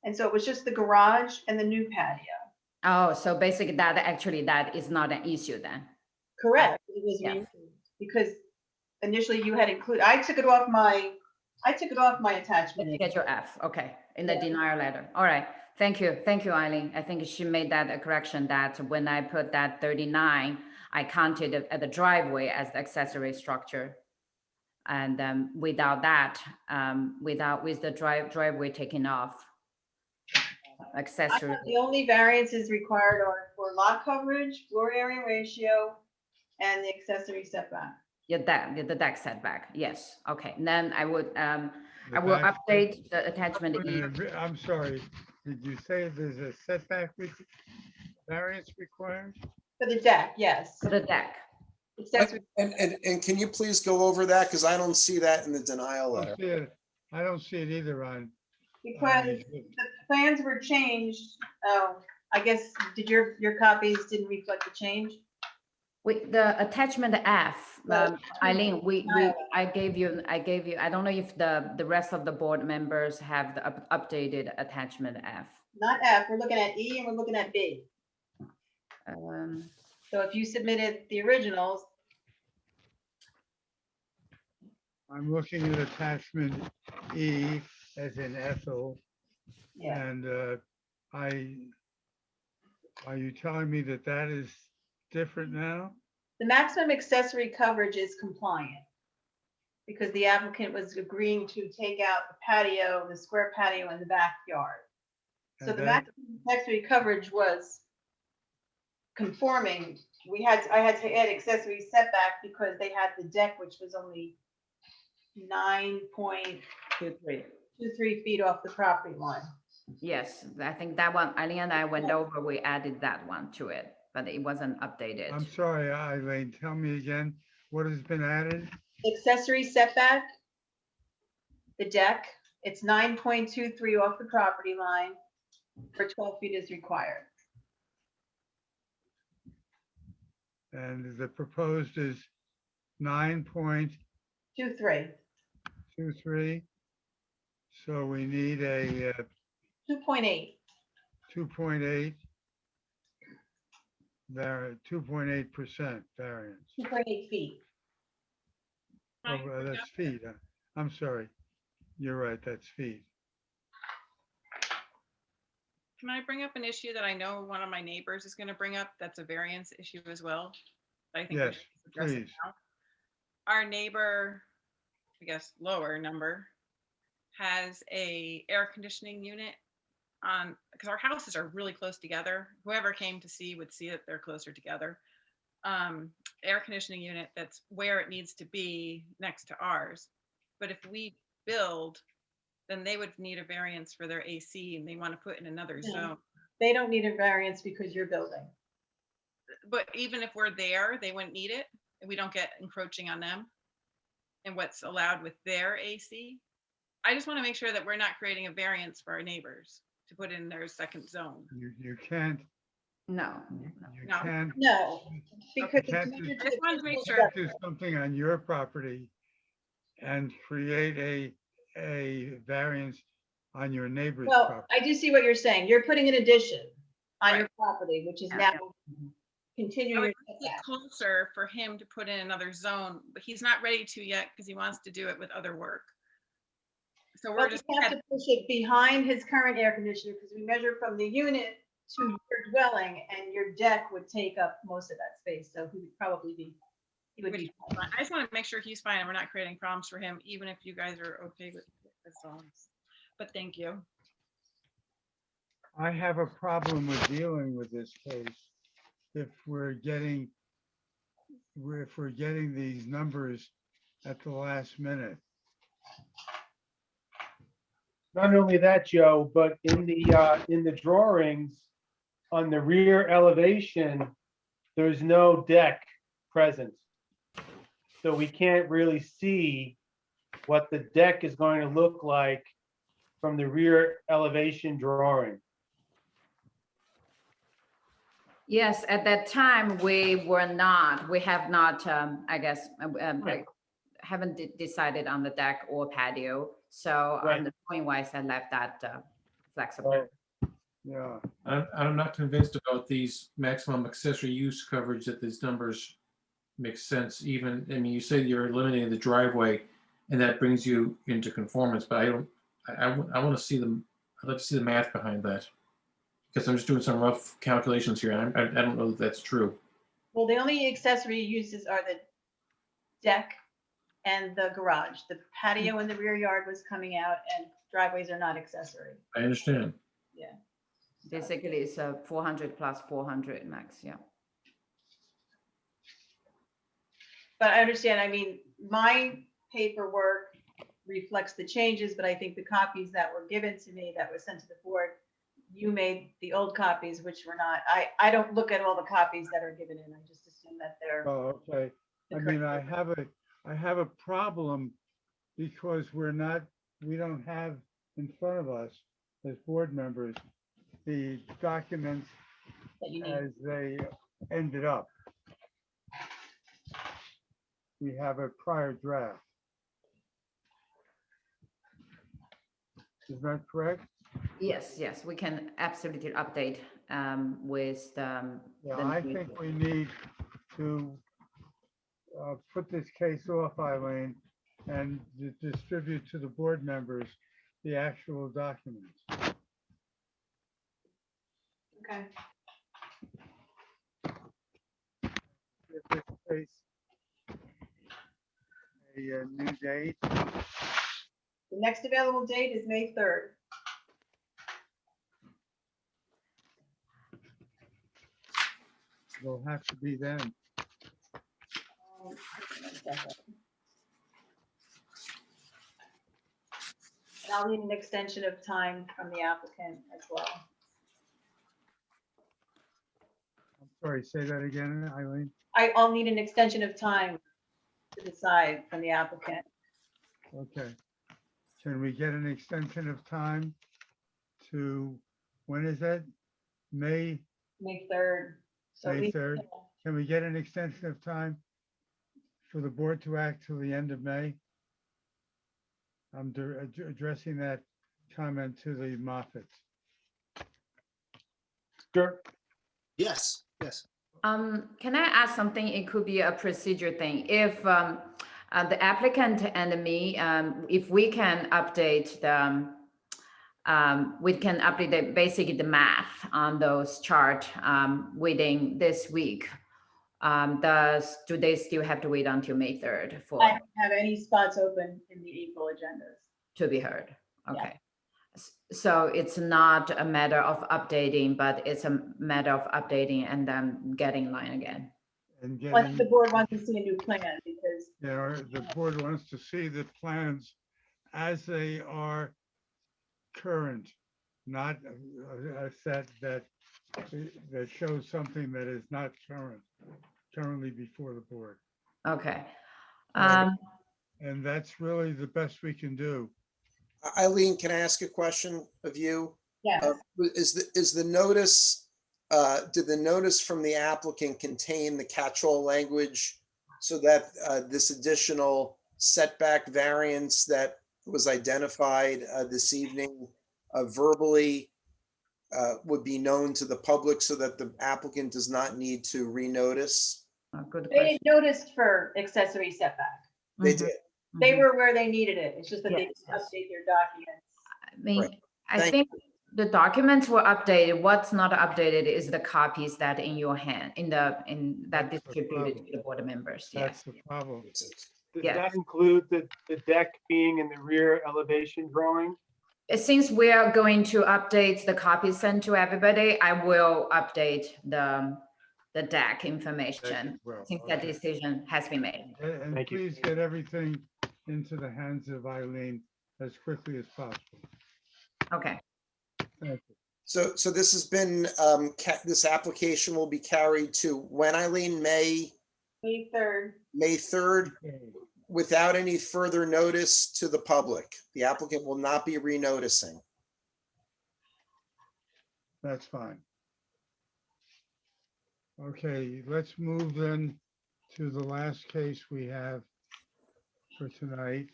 And so it was just the garage and the new patio. Oh, so basically that is not an issue then. Correct. It was removed because initially you had included, I took it off my attachment. Schedule F, okay, in the denial letter. All right, thank you, Eileen. I think she made that a correction that when I put that 39, I counted it at the driveway as the accessory structure. And without that, with the driveway taken off, accessory. The only variances required are for lot coverage, floor area ratio, and the accessory setback. Yeah, the deck setback, yes, okay. And then I will The back- update the attachment E. I'm sorry, did you say there's a setback variance required? For the deck, yes. For the deck. Accessory. And can you please go over that? Because I don't see that in the denial letter. I don't see it either on. Because the plans were changed. Oh, I guess, did your copies didn't reflect the change? With the attachment F, Eileen, I gave you, I don't know if the rest of the board members have the updated attachment F. Not F, we're looking at E and we're looking at B. So if you submitted the originals. I'm looking at attachment E as in Ethel. Yeah. And are you telling me that that is different now? The maximum accessory coverage is compliant because the applicant was agreeing to take out the patio, the square patio in the backyard. So the maximum accessory coverage was conforming. I had to add accessory setback because they had the deck, which was only 9.23 feet off the property line. Yes, I think that one, Eileen and I went over, we added that one to it, but it wasn't updated. I'm sorry, Eileen, tell me again, what has been added? Accessory setback, the deck, it's 9.23 off the property line, for 12 feet is required. And the proposed is 9.23. 23. So we need a 2.8. 2.8 2.8% variance. 2.8 feet. Oh, that's feet. I'm sorry. You're right, that's feet. Can I bring up an issue that I know one of my neighbors is going to bring up? That's a variance issue as well. I think we Yes, should address it please. now. Our neighbor, I guess lower number, has a air conditioning unit on, because our houses are really close together. Whoever came to see would see that they're closer together. Air conditioning unit that's where it needs to be next to ours. But if we build, then they would need a variance for their AC and they want to put in another zone. They don't need a variance because you're building. But even if we're there, they wouldn't need it. We don't get encroaching on them. and what's allowed with their AC. I just want to make sure that we're not creating a variance for our neighbors to put in their second zone. You can't, No. you No. can't. No, because you it's can't measured I to just wanted to make the sure. can't do something on your property and create a variance on your neighbor's Well, property. I do see what you're saying. You're putting an addition on your Right. property, which is Yeah. now I continuing. would your make it setback. closer for him to put in another zone, but he's not ready to yet because he wants to do it with other work. So we're But just, we have to push it behind his current air conditioner because we measure from the unit to your dwelling, and your deck would take up most of that space, so he would probably be, he would be. fine. I just want to make sure he's fine and we're not creating problems for him, even if you guys are okay with the zones. But thank you. I have a problem with dealing with this case if we're getting these numbers at the last minute. Not only that, Joe, but in the drawings on the rear elevation, there's no deck present. So we can't really see what the deck is going to look like from the rear elevation drawing. Yes, at that time, we have not, I guess, haven't decided on the deck or patio. So on the point wise, I left that flexible. Yeah. I'm not convinced about these maximum accessory use coverage that these numbers make sense. Even, I mean, you say you're eliminating the driveway and that brings you into conformance, but I want to see them. I'd like to see the math behind that. Because I'm just doing some rough calculations here. I don't know that that's true. Well, the only accessory uses are the deck and the garage. The patio in the rear yard was coming out, and driveways are not accessory. I understand. Yeah. Basically, it's a 400 plus 400 max, yeah. But I understand, I mean, my paperwork reflects the changes, but I think the copies that were given to me that was sent to the board, you made the old copies, which were not, I don't look at all the copies that are given in. I just assume that they're. Oh, okay. I mean, I have a problem because we don't have in front of us as board members, the documents that you need. as they ended up. We have a prior draft. Is that correct? Yes, we can absolutely update with Yeah, I think we need to put this case off, Eileen, and distribute to the board members the actual documents. Okay. Give this case a new date. The next available date is May 3rd. Will have to be then. And I'll need an extension of time from the applicant as well. I'm sorry, say that again, Eileen. I'll need an extension of time to decide from the applicant. Okay. Can we get an extension of time to, when is that? May May 3rd. So May we- 3rd. Can we get an extension of time for the board to act till the end of May? I'm addressing that comment to the Moffats. Sure. Yes. Can I ask something? It could be a procedure thing. If the applicant and me, if we can update basically the math on those chart within this week. Do they still have to wait until May 3rd I don't have any spots open in the April agendas. to be heard? Yeah. Okay. So it's not a matter of updating, but it's a matter of updating and then getting in line again. And Unless getting, the board wants to see a new plan, because the board wants to see the plans as they are current, not a set that shows something that is not currently before the board. Okay. Right. And that's really the best we can do. Eileen, can I ask a question of you? Yes. Is the notice, did the notice from the applicant contain the catch-all language so that this additional setback variance that was identified this evening verbally would be known to the public so that the applicant does not need to renotice? Good They question. noticed for accessory setback. They Mhm. did. They Mhm. were where they needed it. It's just that they Yes, didn't yes. update their documents. I mean, Right. I Thank think the documents were updated. What's not updated is the copies that in your hand, in that That's the distributed to problem. the board members. That's Yes. the problem. Does Yes. that include the deck being in the rear elevation drawing? Since we are going to update the copies sent to everybody, I will update the deck information Well, since that okay. decision has been made. And Thank you. please get everything into the hands of Eileen as quickly as possible. Okay. Thank you. So this has been, this application will be carried to when, Eileen? May 3rd. May 3rd, without any further notice to the public. The applicant will not be renoticing. That's fine. Okay, let's move then to the last case we have for tonight.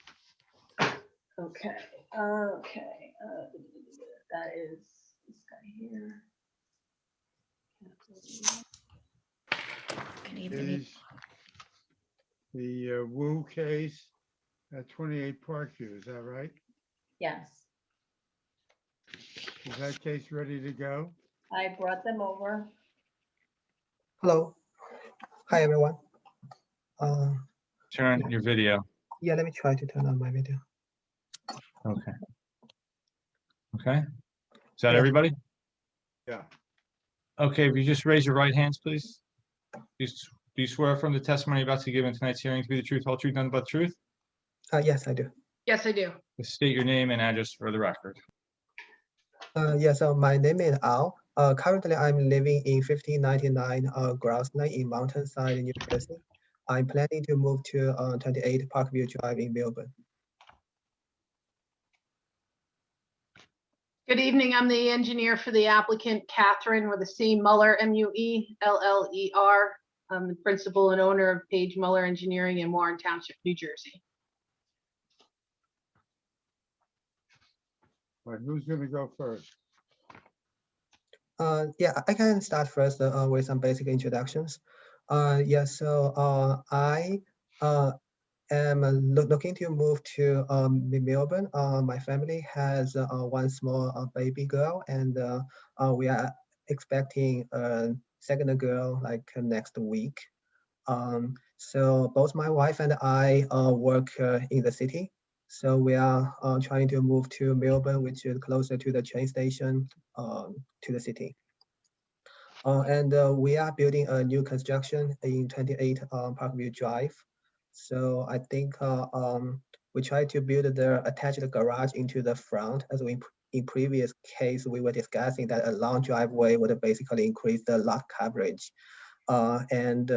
Okay, that is this guy here. Good evening. Is the Wu case at 28 Parkview, is that right? Yes, Is that case ready to go? I brought them over. Hello. Hi, everyone. Turn on your video. Yeah, let me try to turn on my video. Okay. Okay. Is that Yeah. everybody? Yeah. Okay, if you just raise your right hands, please. Do you swear from the testimony about to give in tonight's hearing to be the truth, whole truth, nothing but the truth? Yes, I do. Yes, I do. State your name and address for the record. Yeah, so my name is Al. Currently, I'm living in 1599 Grouse Lane in Mountainside, New Jersey. I'm planning to move to 28 Parkview Drive in Millburn. Good evening. I'm the engineer for the applicant, Catherine, with a C, Muller, M-U-E-L-L-E-R. I'm the principal and owner of Page Muller Engineering in Warren Township, New Jersey. All right, who's gonna go first? Yeah, I can start first with some basic introductions. Yeah, so I am looking to move to Melbourne. My family has one small baby girl, and we are expecting a second girl like next week. So both my wife and I work in the city. So we are trying to move to Melbourne, which is closer to the train station to the city. And we are building a new construction in 28 Parkview Drive. So I think we try to build the attached garage into the front. As we in previous case, we were discussing that a long driveway would basically increase the lot coverage. And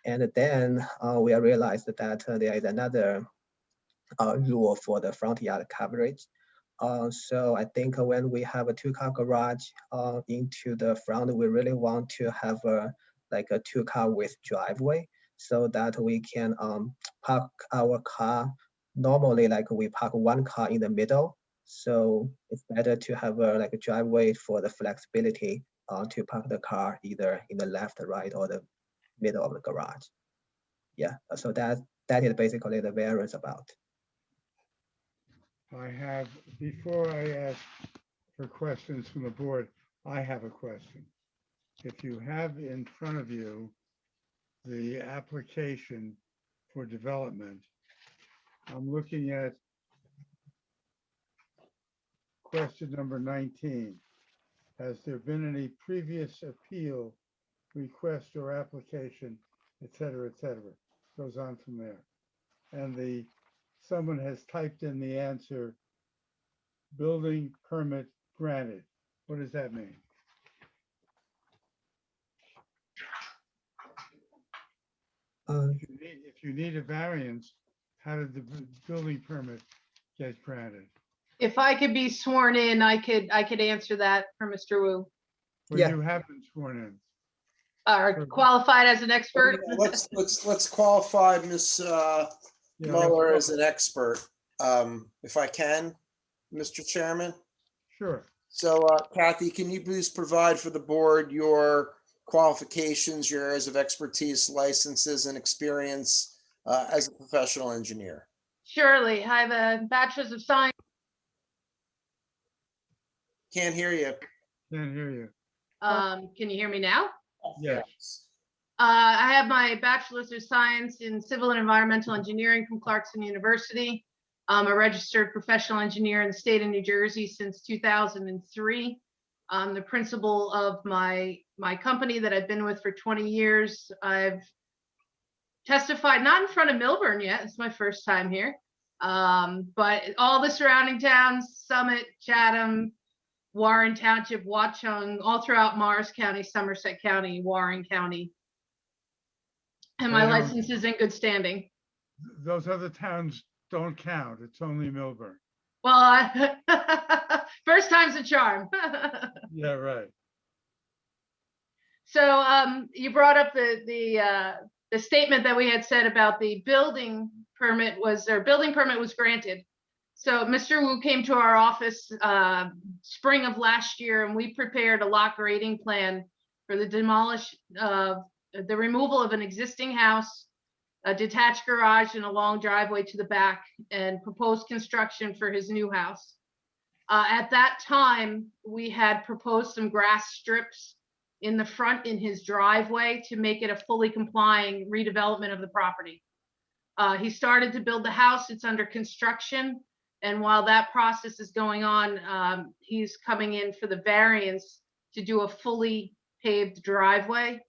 then we realized that there is another rule for the front yard coverage. So I think when we have a two-car garage into the front, we really want to have like a two-car with driveway so that we can park our car normally, like we park one car in the middle. So it's better to have like a driveway for the flexibility to park the car either in the left, right, or the middle of the garage. Yeah, so that is basically the variance about. I have, before I ask for questions from the board, I have a question. If you have in front of you the application for development, I'm looking at question number 19. Has there been any previous appeal, request or application, et cetera, goes on from there. And someone has typed in the answer, building permit granted. What does that mean? If you need a variance, how did the building permit get granted? If I could be sworn in, I could answer that for Mr. Wu. Well, Yeah. you have been sworn in. Or qualified as an expert. Let's qualify Ms. Yeah, Muller let's as an expert, if I can, Mr. Chairman. Sure. So Kathy, can you please provide for the board your qualifications, your areas of expertise, licenses, and experience as a professional engineer? Surely, I have a bachelor's of science. Can't hear you. Can't hear you. Can you hear me now? Yes. I have my bachelor's of science in civil and environmental engineering from Clarkson University. I'm a registered professional engineer in the state of New Jersey since 2003. I'm the principal of my company that I've been with for 20 years. I've testified not in front of Millburn yet. It's my first time here. But all the surrounding towns, Summit, Chatham, Warren Township, Watchung, all throughout Morris County, Somerset County, Warren County. And my license is in good standing. Those other towns don't count. It's only Millburn. Well, first time's a charm. Yeah, right. So you brought up the statement that we had said about the building permit was granted. So Mr. Wu came to our office spring of last year, and we prepared a lot grading plan for the removal of an existing house, a detached garage, and a long driveway to the back, and proposed construction for his new house. At that time, we had proposed some grass strips in the front in his driveway to make it a fully complying redevelopment of the property. He started to build the house. It's under construction. And while that process is going on, he's coming in for the variance to do a fully paved driveway.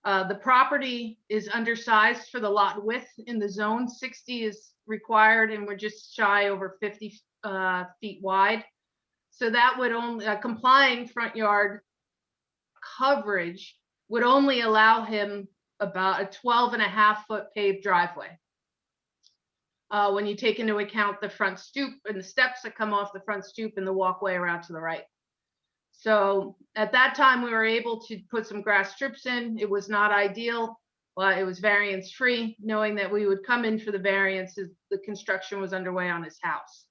The property is undersized for the lot width in the zone. 60 is required, and we're just shy over 50 feet wide. So that would only, complying front yard coverage would only allow him about a 12.5-foot paved driveway. When you take into account the front stoop and the steps that come off the front stoop and the walkway around to the right. So at that time, we were able to put some grass strips in. It was not ideal, but it was variance free, knowing that we would come in for the variances. The construction was underway on his house.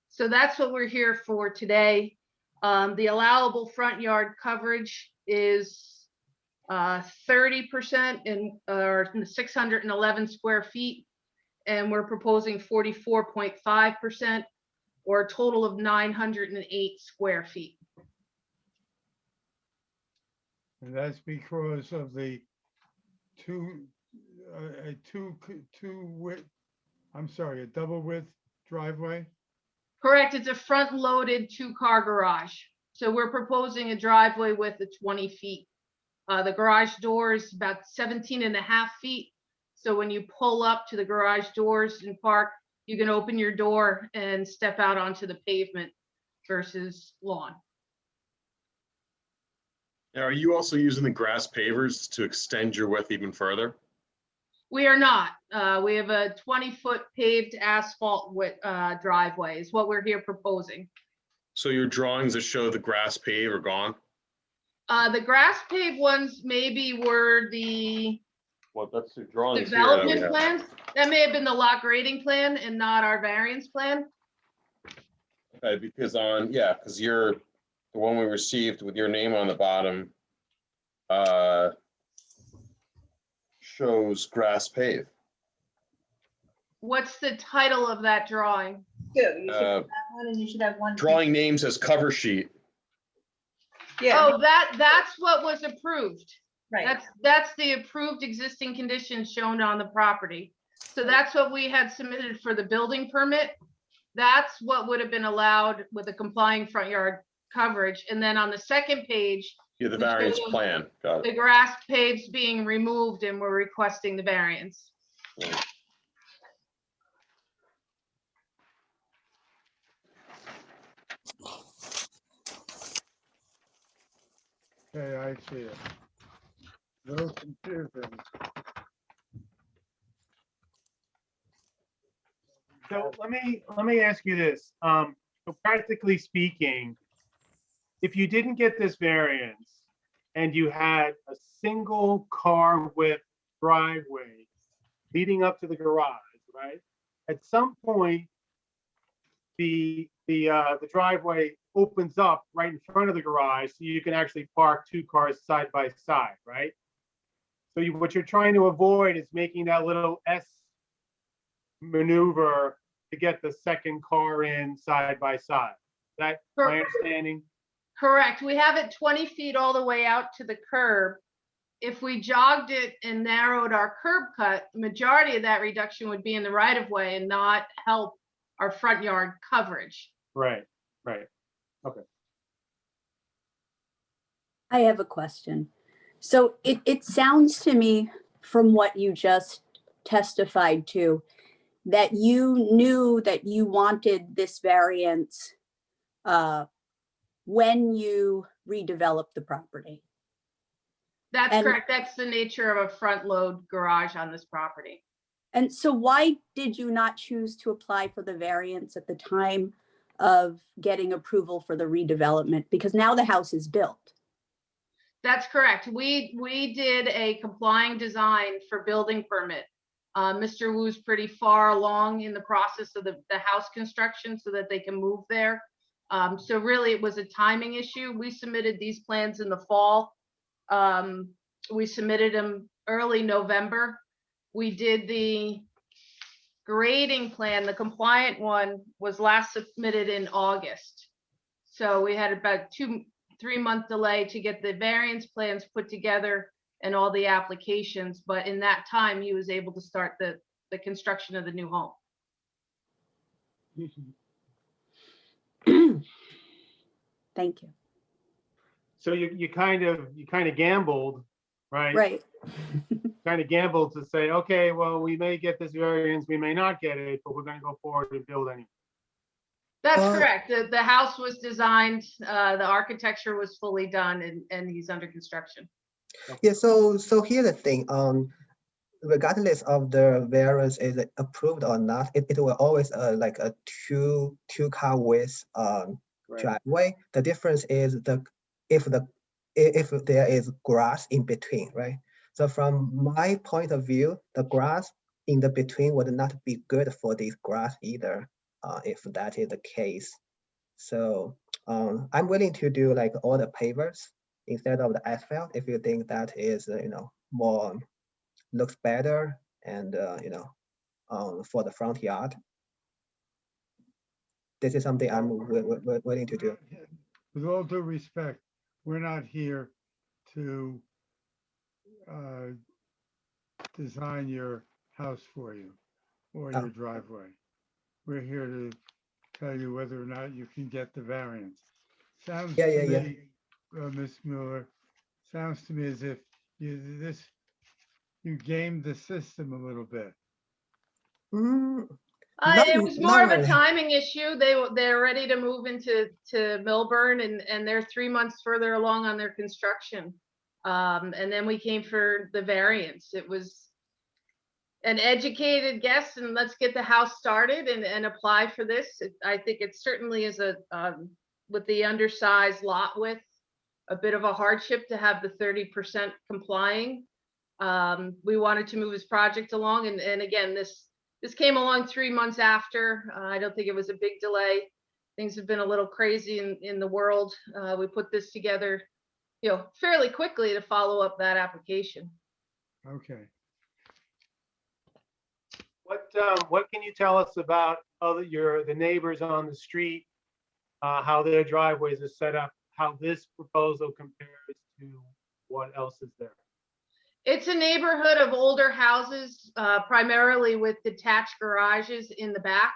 So that's what we're here for today. The allowable front yard coverage is 30% or 611 square feet. And we're proposing 44.5% or a total of 908 square feet. And that's because of the a double width driveway? Correct. It's a front loaded 2-car garage. So we're proposing a driveway width of 20 feet. The garage door is about 17.5 feet. So when you pull up to the garage doors and park, you can open your door and step out onto the pavement versus lawn. Now, are you also using the grass pavers to extend your width even further? We are not. We have a 20-foot paved asphalt driveway is what we're here proposing. So your drawings that show the grass pave are gone? The grass paved ones maybe were the Well, that's the drawings here that we development have. plans. That may have been the lot grading plan and not our variance plan. Okay, because because you're the one we received with your name on the bottom shows grass pave. What's the title of that drawing? You should have one and you should have one. Drawing names as cover sheet. Yeah. Oh, that's what was approved. Right. That's the approved existing conditions shown on the property. So that's what we had submitted for the building permit. That's what would have been allowed with a complying front yard coverage. And then on the second page, Yeah, the we variance showed plan. Got the it. grass paves being removed and we're requesting the variance. Okay, I see it. No confusion. So let me ask you this. So practically speaking, if you didn't get this variance and you had a single car width driveway leading up to the garage, right? At some point, the driveway opens up right in front of the garage, so you can actually park two cars side by side, right? So what you're trying to avoid is making that little S maneuver to get the second car in side by side. Is that my understanding? Correct. We have it 20 feet all the way out to the curb. If we jogged it and narrowed our curb cut, the majority of that reduction would be in the right of way and not help our front yard coverage. Right, right. Okay. I have a question. So it sounds to me from what you just testified to, that you knew that you wanted this variance when you redeveloped the property. That's And- correct. That's the nature of a front load garage on this property. And so why did you not choose to apply for the variance at the time of getting approval for the redevelopment? Because now the house is built. That's correct. We did a complying design for building permit. Mr. Wu's pretty far along in the process of the house construction so that they can move there. So really it was a timing issue. We submitted these plans in the fall. We submitted them early November. We did the grading plan, the compliant one was last submitted in August. So we had about 2-3 month delay to get the variance plans put together and all the applications. But in that time, he was able to start the construction of the new home. Thank you. So you kind of gambled, right? Right. Kind of gambled to say, okay, well, we may get this variance, we may not get it, but we're going to go forward and build anyway. That's correct. The house was designed, the architecture was fully done, and he's under construction. Yeah, so here's the thing. Regardless of the variance is approved or not, it will always like a two car width driveway. The difference is if there is grass in between, right? So from my point of view, the grass in the between would not be good for this grass either, if that is the case. So I'm willing to do like all the pavers instead of the asphalt if you think that is more looks better and for the front yard. This is something I'm willing to do. With all due respect, we're not here to design your house for you or your driveway. We're here to tell you whether or not you can get the variance. Sounds to me, Ms. Mueller, sounds to me as if you gamed the system a little bit. It was more of a timing issue. They're ready to move into Millburn, and they're 3 months further along on their construction. And then we came for the variance. It was an educated guess, and let's get the house started and apply for this. I think it certainly is with the undersized lot width, a bit of a hardship to have the 30% complying. We wanted to move his project along, and again, this came along 3 months after. I don't think it was a big delay. Things have been a little crazy in the world. We put this together, fairly quickly to follow up that application. Okay. What can you tell us about the neighbors on the street, how their driveways are set up, how this proposal compares to what else is there? It's a neighborhood of older houses, primarily with detached garages in the back.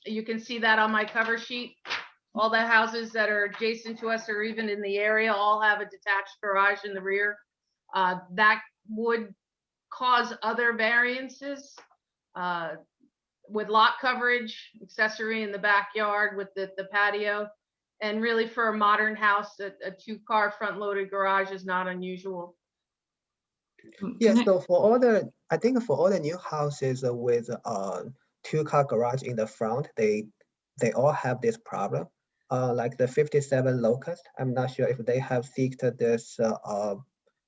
You can see that on my cover sheet. All the houses that are adjacent to us or even in the area all have a detached garage in the rear. That would cause other variances with lot coverage, accessory in the backyard with the patio. And really for a modern house, a 2-car front-loaded garage is not unusual. Yeah, so I think for all the new houses with two-car garage in the front, they all have this problem. Like the 57 Locust, I'm not sure if they have seeked this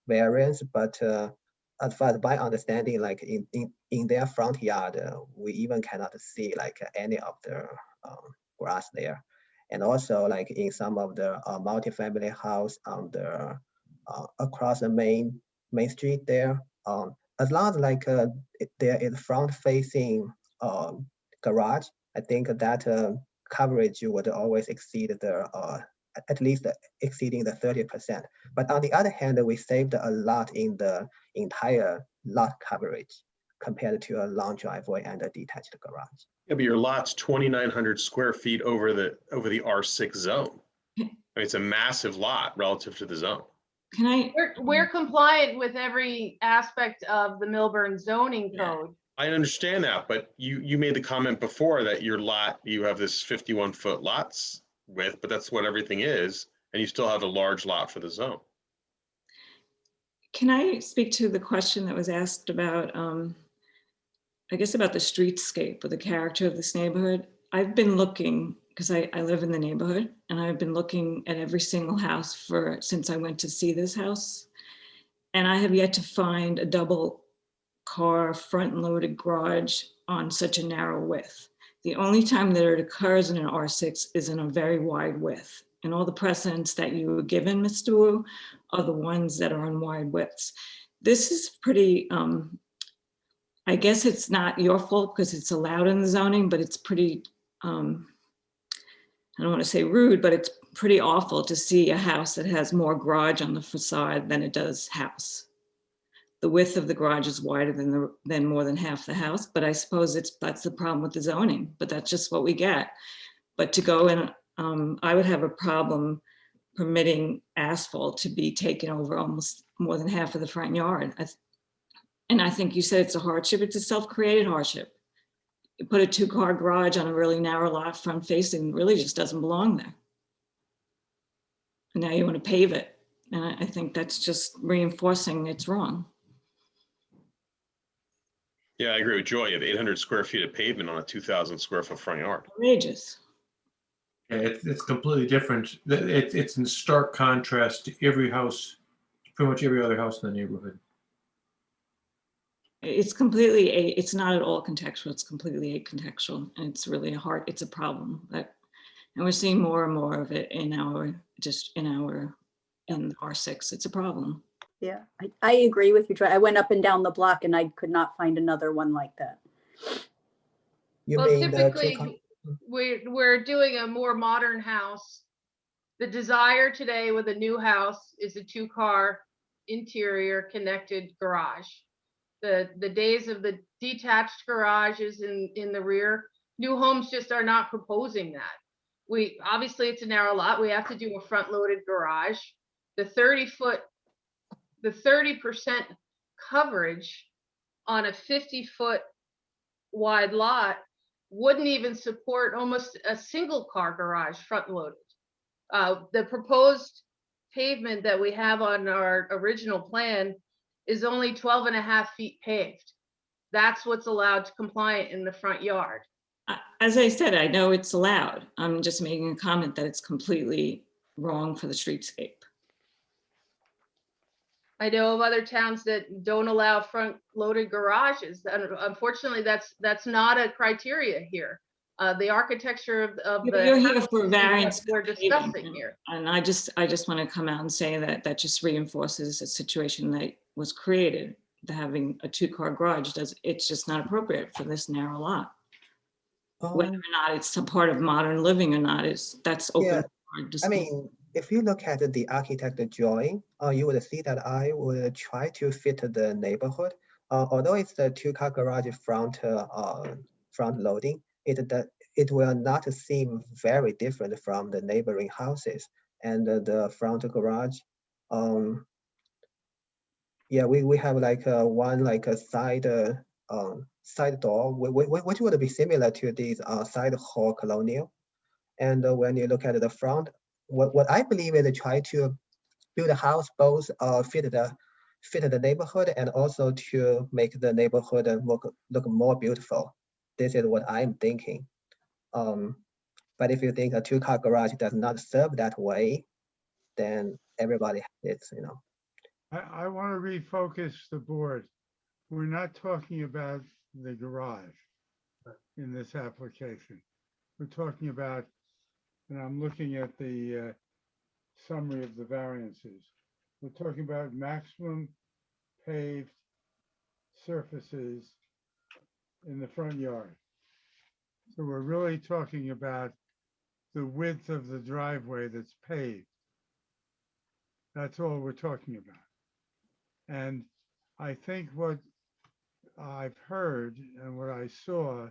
variance, but as far as my understanding, like in their front yard, we even cannot see like any of the grass there. And also like in some of the multifamily house on the across the main street there, as long as like there is front facing garage, I think that coverage would always exceed the at least exceeding the 30%. But on the other hand, we saved a lot in the entire lot coverage compared to a long driveway and a detached garage. Yeah, but your lot's 2,900 square feet over the R6 zone. I mean, it's a massive lot relative to the zone. Can I? We're compliant with every aspect of the Millburn zoning code. I understand that, but you made the comment before that your lot, you have this 51-foot lots width, but that's what everything is, and you still have a large lot for the zone. Can I speak to the question that was asked about, I guess about the streetscape or the character of this neighborhood? I've been looking, because I live in the neighborhood, and I've been looking at every single house since I went to see this house. And I have yet to find a double car front loaded garage on such a narrow width. The only time that it occurs in an R6 is in a very wide width. And all the precedents that you were given, Mr. Wu, are the ones that are on wide widths. This is pretty, I guess it's not your fault because it's allowed in the zoning, but it's pretty, I don't want to say rude, but it's pretty awful to see a house that has more garage on the facade than it does house. The width of the garage is wider than more than half the house, but I suppose that's the problem with the zoning, but that's just what we get. But to go in, I would have a problem permitting asphalt to be taken over almost more than half of the front yard. And I think you said it's a hardship. It's a self-created hardship. You put a two-car garage on a really narrow lot front facing, really just doesn't belong there. And now you want to pave it. And I think that's just reinforcing it's wrong. Yeah, I agree with Joy. You have 800 square feet of pavement on a 2,000 square foot front yard. Outrageous. Yeah, it's completely different. It's in stark contrast to every house, pretty much every other house in the neighborhood. It's completely, it's not at all contextual. It's completely acontextual. And it's really it's a problem. And we're seeing more and more of it in R6. It's a problem. Yeah, I agree with you, Troy. I went up and down the block and I could not find another one like that. Well, typically, we're doing a more modern house. The desire today with a new house is a two-car interior connected garage. The days of the detached garages in the rear, new homes just are not proposing that. Obviously it's a narrow lot. We have to do a front-loaded garage. The 30% coverage on a 50-foot wide lot wouldn't even support almost a single car garage front loaded. The proposed pavement that we have on our original plan is only 12.5 feet paved. That's what's allowed to compliant in the front yard. As I said, I know it's allowed. I'm just making a comment that it's completely wrong for the streetscape. I know of other towns that don't allow front loaded garages. And unfortunately, that's not a criteria here. The architecture of the You're here for variance we're discussing here. And I just want to come out and say that just reinforces a situation that was created. Having a two-car garage it's just not appropriate for this narrow lot. Whether or not it's a part of modern living or not that's open. Yeah, I mean, if you look at the architect drawing, you would see that I would try to fit the neighborhood. Although it's the two-car garage front loading, it will not seem very different from the neighboring houses. And the front garage, yeah, we have like one like a side door, which would be similar to these side hall colonial. And when you look at the front, what I believe is try to build a house both fit the neighborhood and also to make the neighborhood look more beautiful. this is what I'm thinking. But if you think a 2-car garage does not serve that way, then everybody is, I want to refocus the board. We're not talking about the garage in this application. We're talking about, and I'm looking at the summary of the variances. We're talking about maximum paved surfaces in the front yard. So we're really talking about the width of the driveway that's paved. That's all we're talking about. And I think what I've heard and what I saw,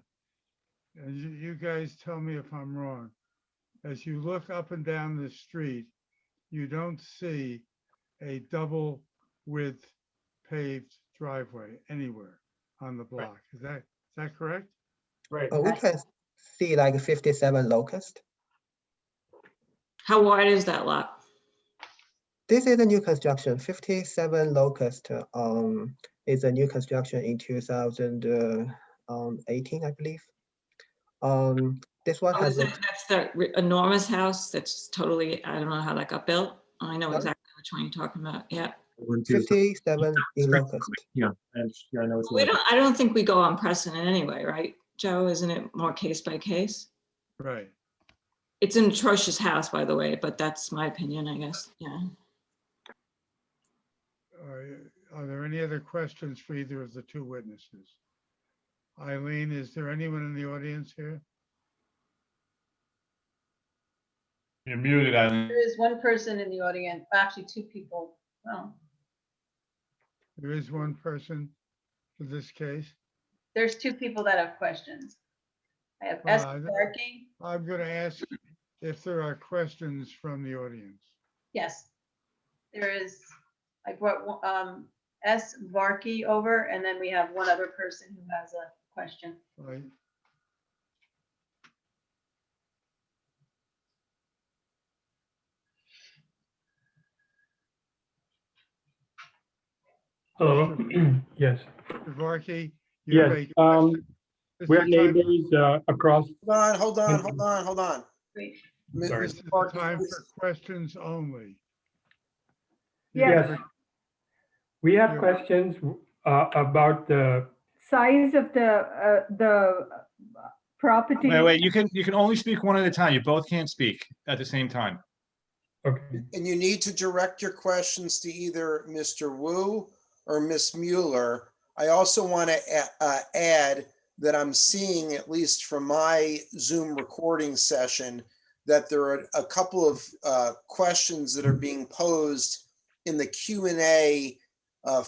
and you guys tell me if I'm wrong, as you look up and down the street, you don't see a double width paved driveway anywhere on the block. Is that correct? Right. we can see like 57 Locust. How wide is that lot? This is a new construction. 57 Locust is a new construction in 2018, I believe. This one has That's the enormous house that's totally, I don't know how that got built. I know Sorry? exactly which one you're talking about. Yeah. 57 in Locust. Yeah, and yeah, I know it's. I don't think we go on precedent anyway, right, Joe? Isn't it more case by case? Right. It's an atrocious house, by the way, but that's my opinion, I guess. Yeah. Are there any other questions for either of the two witnesses? Eileen, is there anyone in the audience here? You're muted, Eileen. There is one person in the audience, actually 2 people. Oh, There is one person for this case. there's 2 people that have questions. I have Well, S. Barkey. I'm going to ask if there are questions from the audience. Yes. There is, I brought S. Varkey over, and then we have one other person who has a question. Right. Hello. Yes. Mr. Varkey, you have Yes. a question? This We're is time- neighbors across. Hold on. Wait. This is the time for questions only. Yes. We have questions about the size of the property. Wait, you can only speak one at a time. You both can't speak at the same time. Okay. And you need to direct your questions to either Mr. Wu or Ms. Mueller. I also want to add that I'm seeing, at least from my Zoom recording session, that there are a couple of questions that are being posed in the Q&A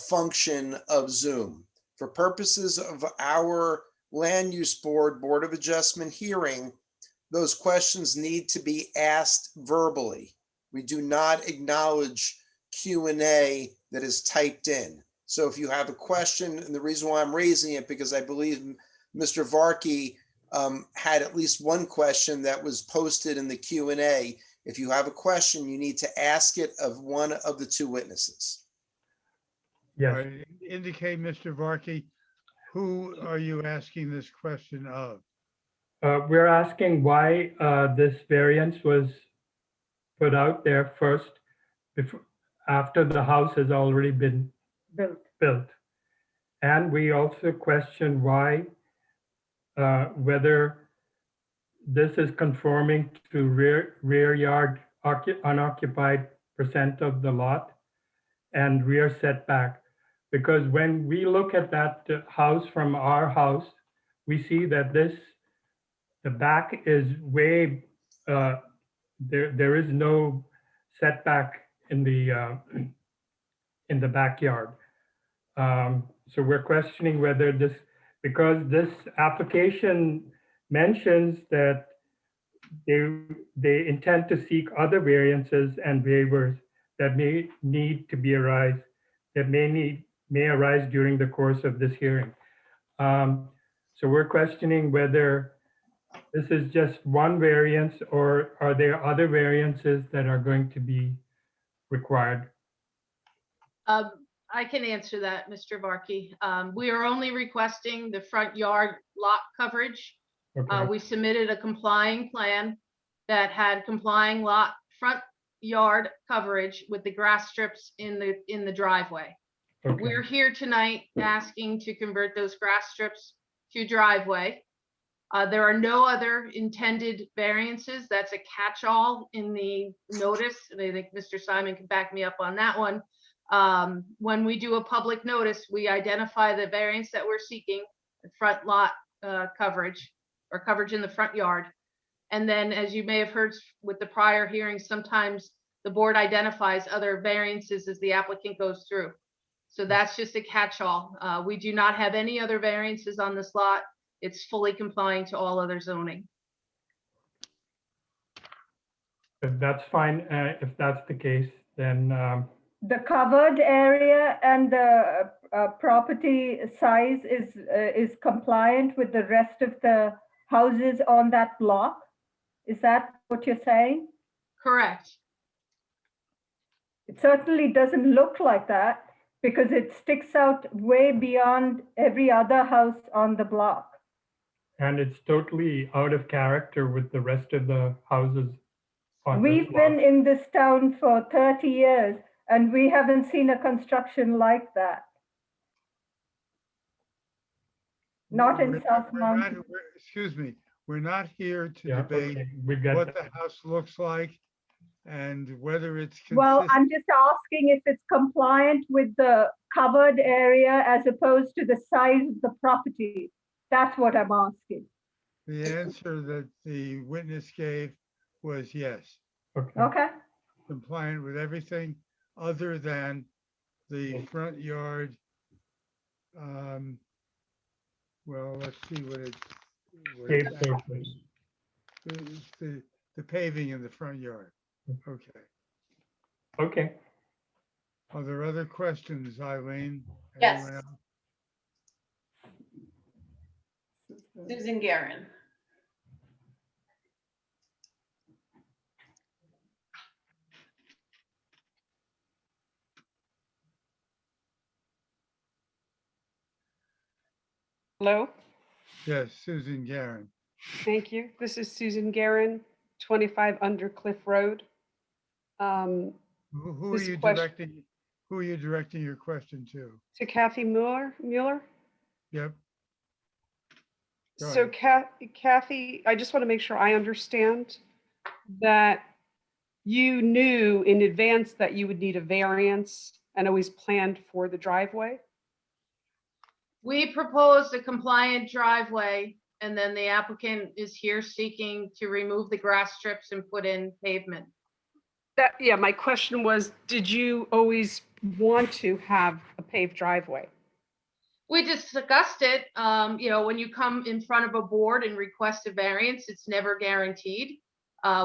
function of Zoom. For purposes of our Land Use Board of Adjustment hearing, those questions need to be asked verbally. We do not acknowledge Q&A that is typed in. So if you have a question, and the reason why I'm raising it, because I believe Mr. Varkey had at least one question that was posted in the Q&A. If you have a question, you need to ask it of one of the 2 witnesses. Yes. All right, indicate, Mr. Varkey, who are you asking this question of? We're asking why this variance was put out there first, after the house has already been built. And we also question why, whether this is conforming to rear yard unoccupied percent of the lot and rear setback. Because when we look at that house from our house, we see that the back is way, there is no setback in the backyard. So we're questioning whether this, because this application mentions that they intend to seek other variances and waivers that may arise during the course of this hearing. So we're questioning whether this is just one variance or are there other variances that are going to be required? I can answer that, Mr. Varkey. We are only requesting the front yard lot coverage. Okay. We submitted a complying plan that had complying front yard coverage with the grass strips in the driveway. Okay. We're here tonight asking to convert those grass strips to driveway. There are no other intended variances. That's a catch-all in the notice. And I think Mr. Simon can back me up on that one. When we do a public notice, we identify the variance that we're seeking, the front lot coverage or coverage in the front yard. And then, as you may have heard with the prior hearings, sometimes the board identifies other variances as the applicant goes through. So that's just a catch-all. We do not have any other variances on this lot. It's fully complying to all other zoning. If that's fine, if that's the case, then The covered area and the property size is compliant with the rest of the houses on that block? Is that what you're saying? Correct. It certainly doesn't look like that because it sticks out way beyond every other house on the block. and it's totally out of character with the rest of the houses on this We've lot. been in this town for 30 years and we haven't seen a construction like that. Not in South Mountain. Excuse me, we're not here to Yeah, debate okay, we got what that. the house looks like and whether it's Well, consistent. I'm just asking if it's compliant with the covered area as opposed to the size of the property. That's what I'm asking. The answer that the witness gave was yes, Okay. compliant with everything other than the front yard. Well, let's see what it. what Paved it's actually- surface. The paving in the front yard. Okay. Okay. Are there other questions, Eileen? Yes. Anyone else? Susan Guerin. Hello, Yes, Susan Guerin. thank you. This is Susan Guerin, 25 Undercliff Road. Who are This you question- directing? Who are you directing your question to? To Kathy Mueller. Yep. Go So ahead. Kathy, I just want to make sure I understand that you knew in advance that you would need a variance and always planned for the driveway? We proposed a compliant driveway, and then the applicant is here seeking to remove the grass strips and put in pavement. Yeah, my question was, did you always want to have a paved driveway? We discussed it, when you come in front of a board and request a variance, it's never guaranteed.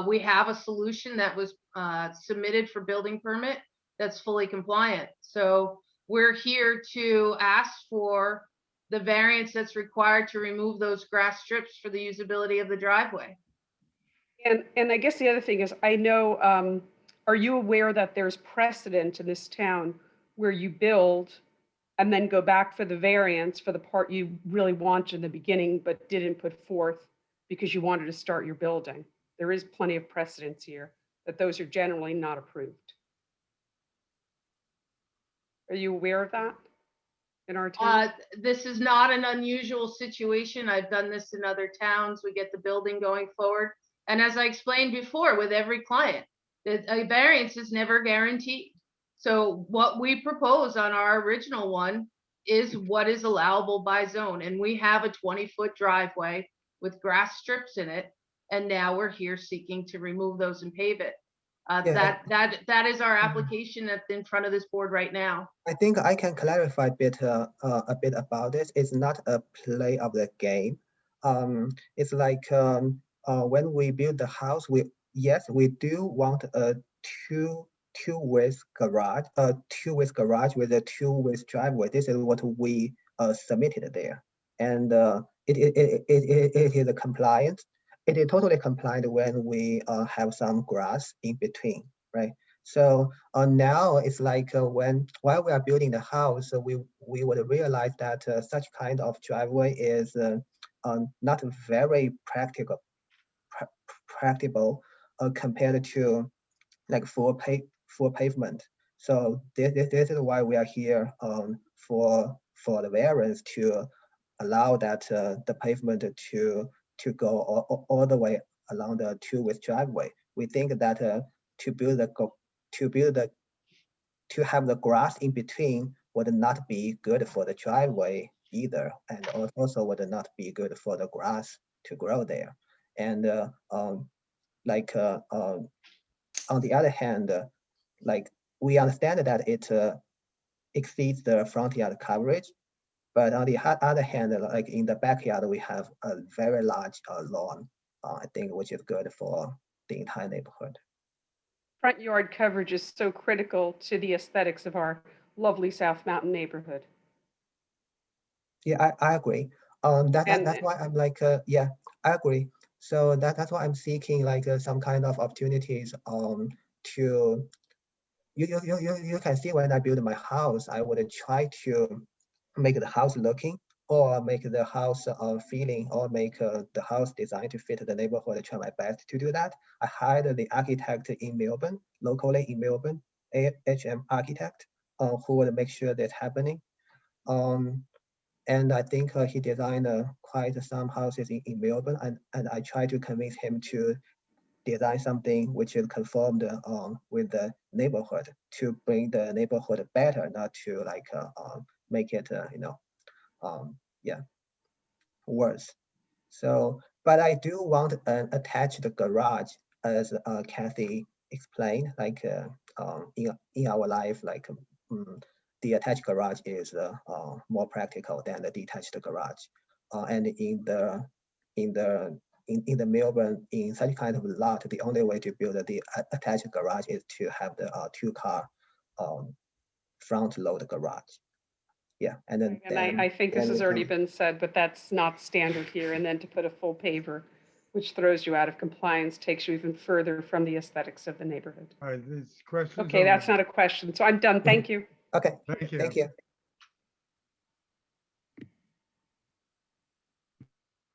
We have a solution that was submitted for building permit that's fully compliant. So we're here to ask for the variance that's required to remove those grass strips for the usability of the driveway. And I guess the other thing is, I know, are you aware that there's precedent in this town where you build and then go back for the variance for the part you really wanted in the beginning, but didn't put forth because you wanted to start your building? There is plenty of precedence here that those are generally not approved. Are you aware of that in our town? This is not an unusual situation. I've done this in other towns. We get the building going forward. And as I explained before, with every client, a variance is never guaranteed. So what we propose on our original one is what is allowable by zone. And we have a 20-foot driveway with grass strips in it. And now we're here seeking to remove those and pave it. That is our application that's in front of this board right now. I think I can clarify a bit about this. It's not a play of the game. It's like when we build the house, we do want a two-way garage, with a two-way driveway. This is what we submitted there, and it is compliant. It is totally compliant when we have some grass in between, right? So now it's like while we are building the house, we would realize that such kind of driveway is not very practical compared to like full pavement. So this is why we are here for the variance to allow that the pavement to go all the way along the two-way driveway. We think that to have the grass in between would not be good for the driveway either, and also would not be good for the grass to grow there. And on the other hand, like we understand that it exceeds the front yard coverage, but on the other hand, like in the backyard, we have a very large lawn, I think, which is good for the entire neighborhood. Front yard coverage is so critical to the aesthetics of our lovely South Mountain neighborhood. Yeah, I agree. That's why I'm like, yeah, I agree. So that's why I'm seeking like some kind of opportunities to you can see when I build my house, I would try to make the house looking or make the house feeling or make the house designed to fit the neighborhood. I try my best to do that. I hired the architect in Melbourne, locally in Melbourne, HM architect, who would make sure that's happening. And I think he designed quite some houses in Melbourne, and I try to convince him to design something which is conformed with the neighborhood to bring the neighborhood better, not to like make it yeah, worse. So, but I do want an attached garage, as Kathy explained, like in our life, like the attached garage is more practical than the detached garage. And in the Melbourne, in such kind of lot, the only way to build the attached garage is to have the two-car front load garage. Yeah, and then I think this has already been said, but that's not standard here. And then to put a full paver, which throws you out of compliance, takes you even further from the aesthetics of the neighborhood. All right, this question. Okay, that's not a question. So I'm done. Thank you. Okay, Thank you. thank you.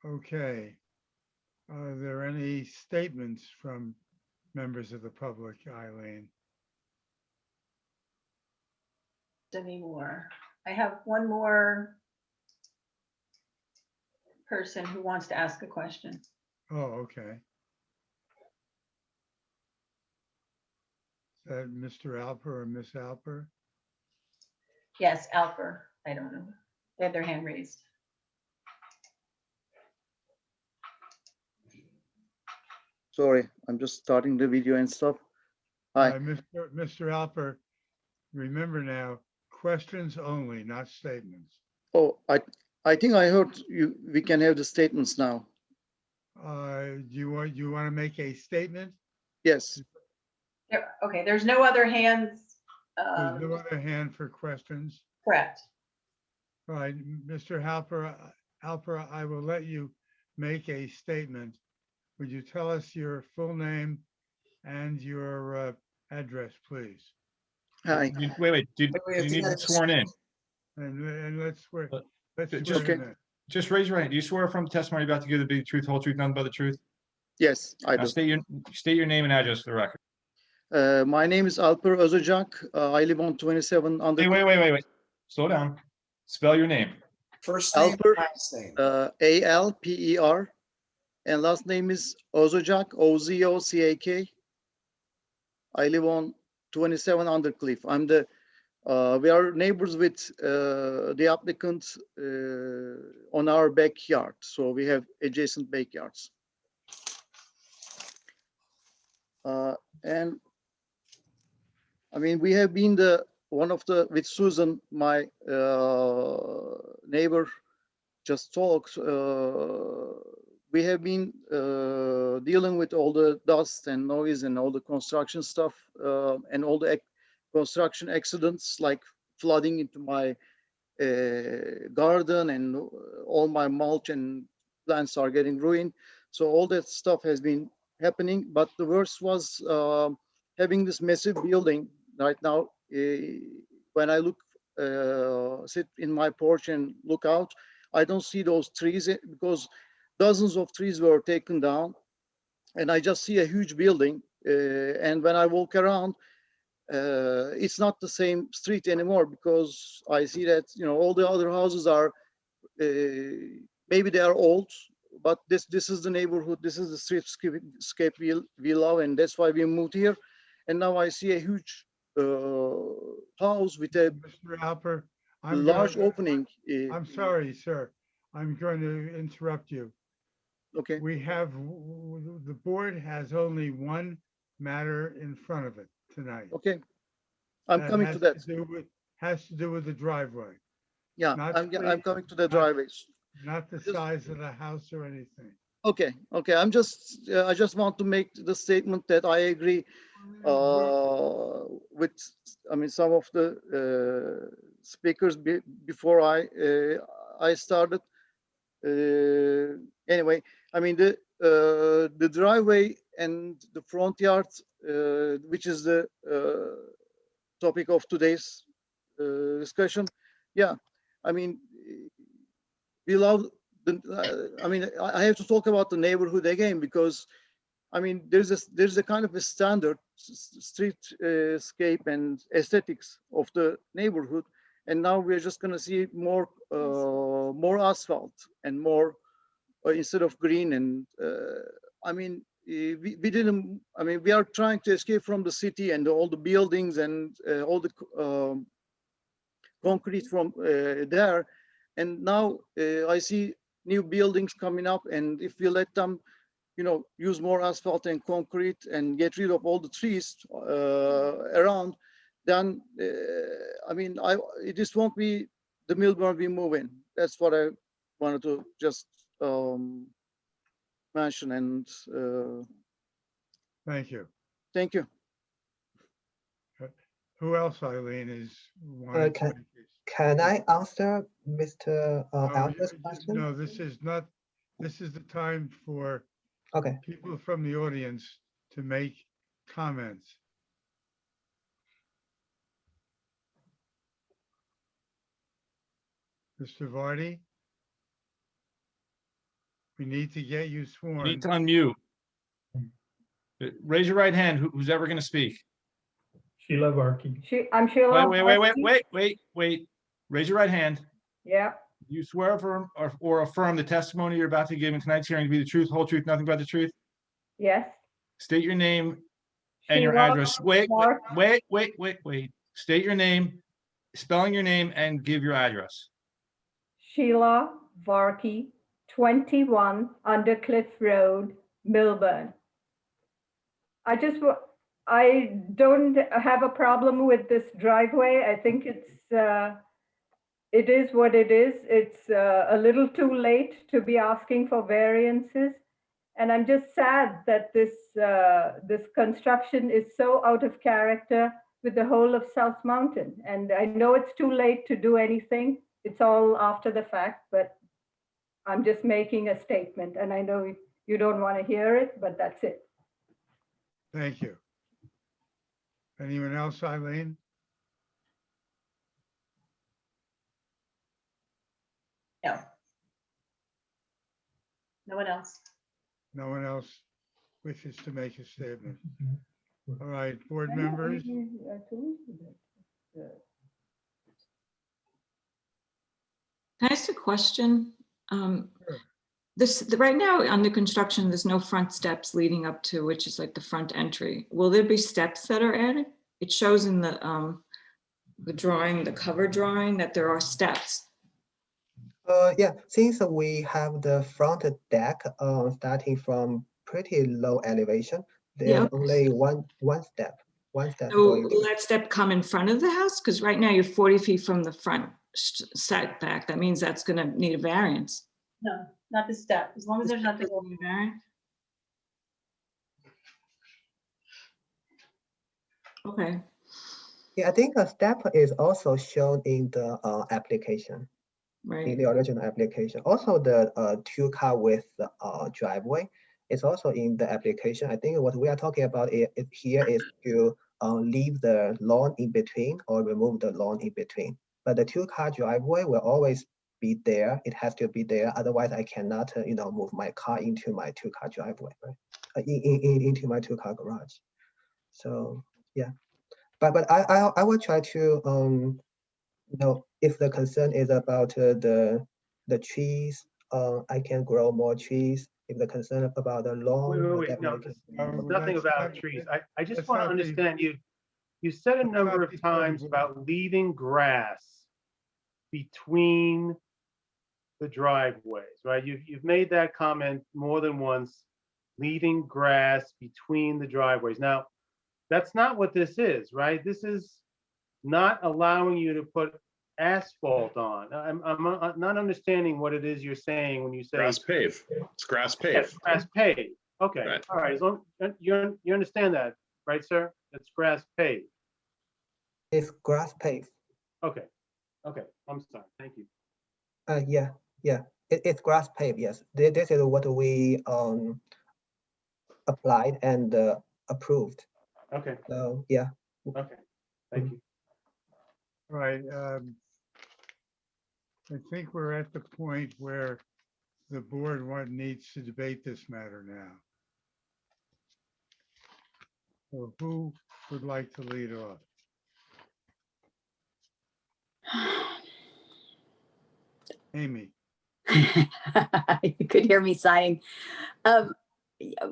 Okay. Are there any statements from members of the public, Eileen? Anymore. I have one more person who wants to ask a question. Oh, okay. Is that Mr. Alper or Miss Alper? Yes, Alper. I don't know. They have their hand raised. Sorry, I'm just starting the video and stuff. Hi. Mr. Alper, remember now, questions only, not statements. Oh, I think I heard you. We can have the statements now. Do you want to make a statement? Yes. Okay, there's no other hands. There's no other hand for questions. Correct. All right, Mr. Alper, I will let you make a statement. Would you tell us your full name and your address, please? Hi. Wait, do you need to be sworn in? And let's swear. Let's Just, swear in there. just raise your hand. Do you swear from the testimony you're about to give the big truth, whole truth, nothing but the truth? Yes, I Now do. state your name and address for the record. My name is Alper Özocak. I live on 27 under. Hey, wait. Slow down. Spell your name. First name, Alper, last name. Alper, and last name is Özocak, Ozocak. I live on 27 Undercliff. I'm the. We are neighbors with the applicant on our backyard, so we have adjacent backyards. And I mean, we have been with Susan, my neighbor, just talked. We have been dealing with all the dust and noise and all the construction stuff and all the construction accidents like flooding into my garden, and all my mulch and plants are getting ruined. So all that stuff has been happening, but the worst was having this massive building right now, when I look, sit in my porch and look out, I don't see those trees because dozens of trees were taken down, and I just see a huge building. And when I walk around, it's not the same street anymore because I see that, you know, all the other houses are, maybe they are old, but this is the neighborhood, this is the streetscape we love, and that's why we moved here. And now I see a huge house with a Mr. Alper, large opening. I'm sorry, sir. I'm going to interrupt you. Okay. We have, the board has only one matter in front of it tonight. Okay. I'm coming to that. Has to do with the driveway. Yeah, Not I'm coming to the driveways. Not the size of the house or anything. Okay, okay. I just want to make the statement that I agree with, I mean, some of the speakers before I started. Anyway, I mean the driveway and the front yard, which is the topic of today's discussion. Yeah, I mean, we love I mean, I have to talk about the neighborhood again because, I mean, there's a kind of a standard streetscape and aesthetics of the neighborhood, and now we're just going to see more asphalt and more instead of green. And I mean, we didn't. I mean, we are trying to escape from the city and all the buildings and all the concrete from there, and now I see new buildings coming up, and if we let them, you know, use more asphalt and concrete and get rid of all the trees around, then I mean, this won't be the Millburn we move in. That's what I wanted to just mention. And thank you. Thank you. Who else, Eileen, is wanting to make this? Can I answer Mr. Alper's question? No, this is not. This is the time for people from the audience to make comments. Mr. Vardy, we need to get you sworn. You need to unmute. Raise your right hand. Who's ever going to speak? Sheila Varkey. I'm Sheila. Wait. Raise your right hand. Yeah. You swear affirm or affirm the testimony you're about to give in tonight's hearing to be the truth, whole truth, nothing but the truth? Yes. State your name and your address. Wait. State your name, spelling your name, and give your address. Sheila Varkey, 21 Undercliff Road, Millburn. I don't have a problem with this driveway. I think it is what it is. It's a little too late to be asking for variances. And I'm just sad that this construction is so out of character with the whole of South Mountain. And I know it's too late to do anything. It's all after the fact, but I'm just making a statement. And I know you don't want to hear it, but that's it. Thank you. Anyone else, Eileen? No. No one else. No one else wishes to make a statement. All right, board members. Can I ask a question? Right now under construction, there's no front steps leading up to, which is like the front entry. Will there be steps that are added? It shows in the drawing, the cover drawing, that there are steps. Yeah, since we have the front deck starting from pretty low elevation, there's only one step. So will that step come in front of the house? Because right now you're 40 feet from the front setback. That means that's going to need a variance. No, not the step, as long as there's nothing. Okay. Yeah, I think a step is also shown in the application, right? In the original application. Also, the two-car width driveway it's also in the application. I think what we are talking about here is to leave the lawn in between or remove the lawn in between. But the two-car driveway will always be there. It has to be there. Otherwise, I cannot, move my car into my two-car driveway, right? Into my two-car garage. So yeah, but I will try to if the concern is about the trees, I can grow more trees. If the concern about the lawn, Wait, no, definitely it's nothing about trees. I just want to not the- understand, you said a number not of the times zoning board. about leaving grass between the driveways, right? You've made that comment more than once, leaving grass between the driveways. Now, that's not what this is, right? This is not allowing you to put asphalt on. I'm not understanding what it is you're saying when you say. Grass pave. It's grass pave. Yes, grass pave. Okay, Right. all right. As long you understand that, right, sir? It's grass paved. it's grass paved. Okay, okay. I'm sorry. Thank you. Yeah. It's grass paved. Yes, this is what we applied and approved. Okay, So yeah. okay. Thank you. All right. I think we're at the point where the board needs to debate this matter now. So who would like to lead off? Amy. You could hear me sighing.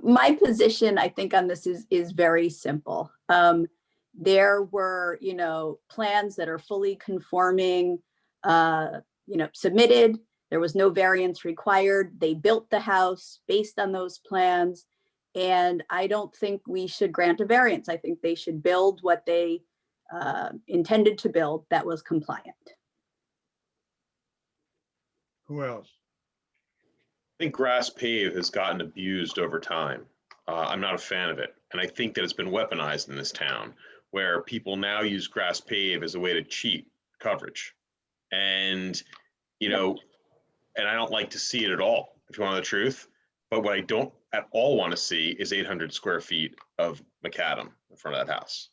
My position, I think, on this is very simple. There were, plans that are fully conforming, submitted. There was no variance required. They built the house based on those plans. And I don't think we should grant a variance. I think they should build what they intended to build that was compliant. Who else? I think grass pave has gotten abused over time. I'm not a fan of it. And I think that it's been weaponized in this town where people now use grass pave as a way to cheat coverage. And, and I don't like to see it at all, if you want the truth. But what I don't at all want to see is 800 square feet of macadam in front of that house.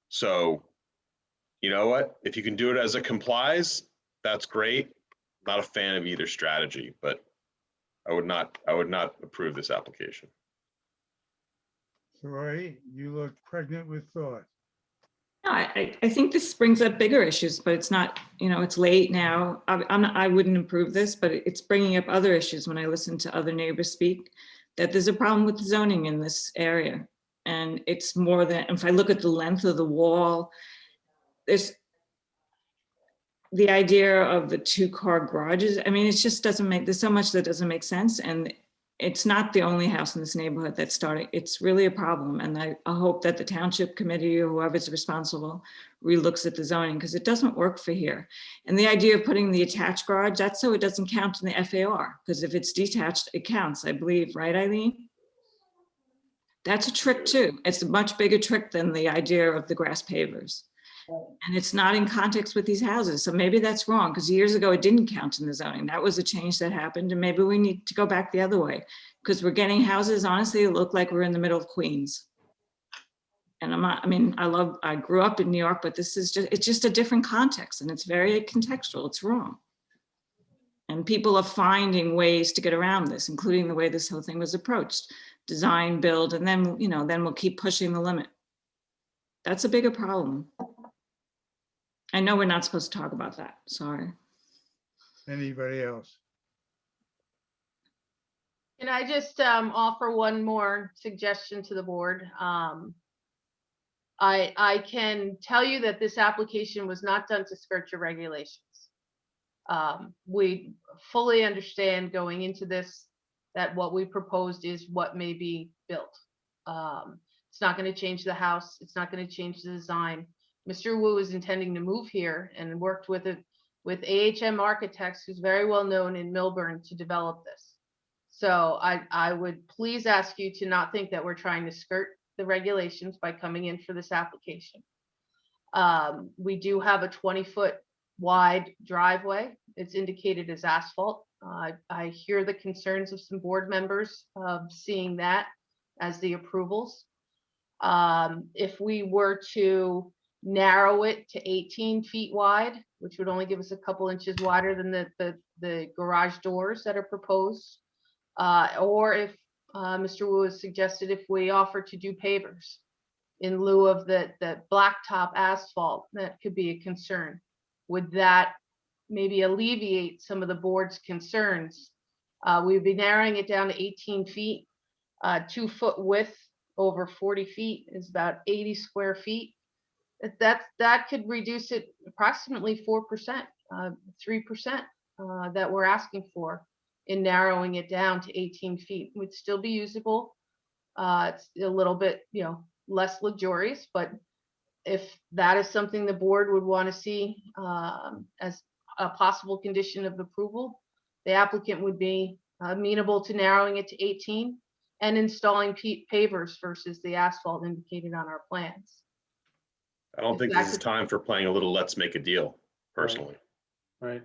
So, you know what? If you can do it as it complies, that's great. Not a fan of either strategy, but I would not approve this application. Roy, you look pregnant with thought. No, I think this brings up bigger issues, but it's not, it's late now. I wouldn't approve this, but it's bringing up other issues when I listen to other neighbors speak, that there's a problem with zoning in this area. And it's more than, if I look at the length of the wall, there's the idea of the two-car garages. I mean, it just doesn't make, there's so much that doesn't make sense. And it's not the only house in this neighborhood that's starting. It's really a problem. And I hope that the township committee or whoever's responsible relooks at the zoning, because it doesn't work for here. And the idea of putting the attached garage, that's so it doesn't count in the FAR, because if it's detached, it counts, I believe, right, Eileen? That's a trick too. It's a much bigger trick than the idea of the grass pavers. And it's not in context with these houses. So maybe that's wrong, because years ago it didn't count in the zoning. That was a change that happened. And maybe we need to go back the other way, because we're getting houses, honestly, that look like we're in the middle of Queens. And I grew up in New York, but it's just a different context, and it's very contextual. It's wrong. And people are finding ways to get around this, including the way this whole thing was approached. Design, build, and then, then we'll keep pushing the limit. That's a bigger problem. I know we're not supposed to talk about that. Sorry. Anybody else? Can I just offer one more suggestion to the board? I can tell you that this application was not done to skirt your regulations. We fully understand going into this that what we proposed is what may be built. It's not going to change the house. It's not going to change the design. Mr. Wu is intending to move here and worked with AHM Architects, who's very well known in Millburn, to develop this. So I would please ask you to not think that we're trying to skirt the regulations by coming in for this application. We do have a 20-foot wide driveway. It's indicated as asphalt. I hear the concerns of some board members of seeing that as the approvals. If we were to narrow it to 18 feet wide, which would only give us a couple inches wider than the garage doors that are proposed, or if Mr. Wu has suggested if we offer to do pavers in lieu of the blacktop asphalt, that could be a concern. Would that maybe alleviate some of the board's concerns? We'd be narrowing it down to 18 feet, 2 foot width over 40 feet is about 80 square feet. That could reduce it approximately 4%, 3% that we're asking for in narrowing it down to 18 feet. Would still be usable. It's a little bit, less luxurious, but if that is something the board would want to see as a possible condition of approval, the applicant would be amenable to narrowing it to 18 and installing pavers versus the asphalt indicated on our plans. I don't think this is time for playing a little let's make a deal, personally. Right.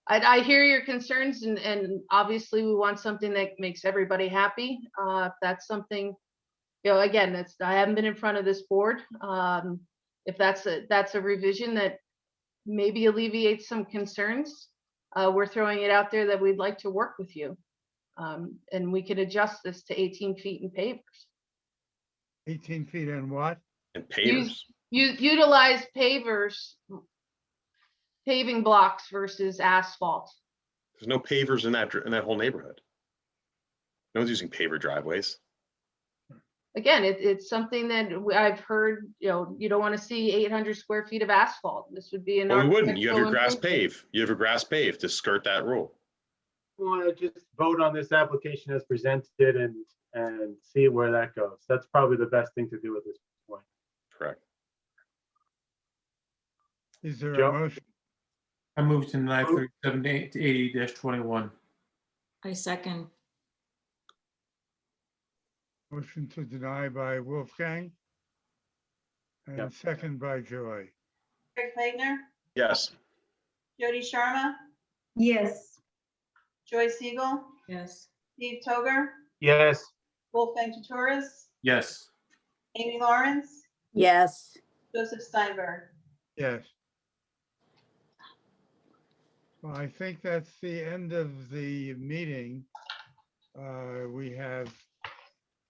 I hear your concerns, and obviously we want something that makes everybody happy. If that's something, again, I haven't been in front of this board. If that's a revision that maybe alleviates some concerns, we're throwing it out there that we'd like to work with you. And we could adjust this to 18 feet in pavers. 18 feet and what? And pavers. Utilize pavers, paving blocks versus asphalt. There's no pavers in that whole neighborhood. No one's using paver driveways. Again, it's something that I've heard, you don't want to see 800 square feet of asphalt. This would be an. Well, we wouldn't. You have your architectural grass improvement. pave. You have your grass pave to skirt that rule. We want to just vote on this application as presented and see where that goes. That's probably the best thing to do at this point. Correct. Is there Joe? a motion? I move to deny 37 to 80-21. I second. Motion to deny by Wolfgang and Yep. second by Joy. Craig Plagner, Yes. Jody Sharma, Yes. Joy Siegel, Yes. Steve Toger, Yes. Wolfgang Tutoris, Yes. Amy Lawrence, Yes. Joseph Steinberg. Yes. Well, I think that's the end of the meeting. We have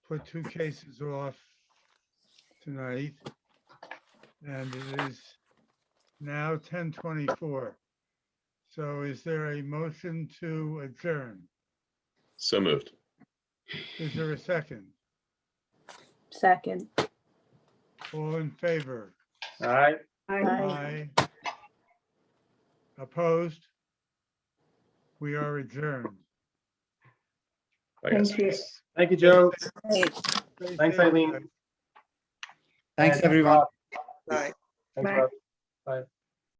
put 2 cases off tonight, and it is now 10:24. So is there a motion to adjourn? So moved. Is there a second? Second. All in favor? All right. Aye. Opposed? We are adjourned. I guess. Thank you. Thank you, Joe. Stay Thanks, safe, Eileen. guys. Thanks, And everyone. Rob. Aye. Thanks, Bye. Rob. Bye.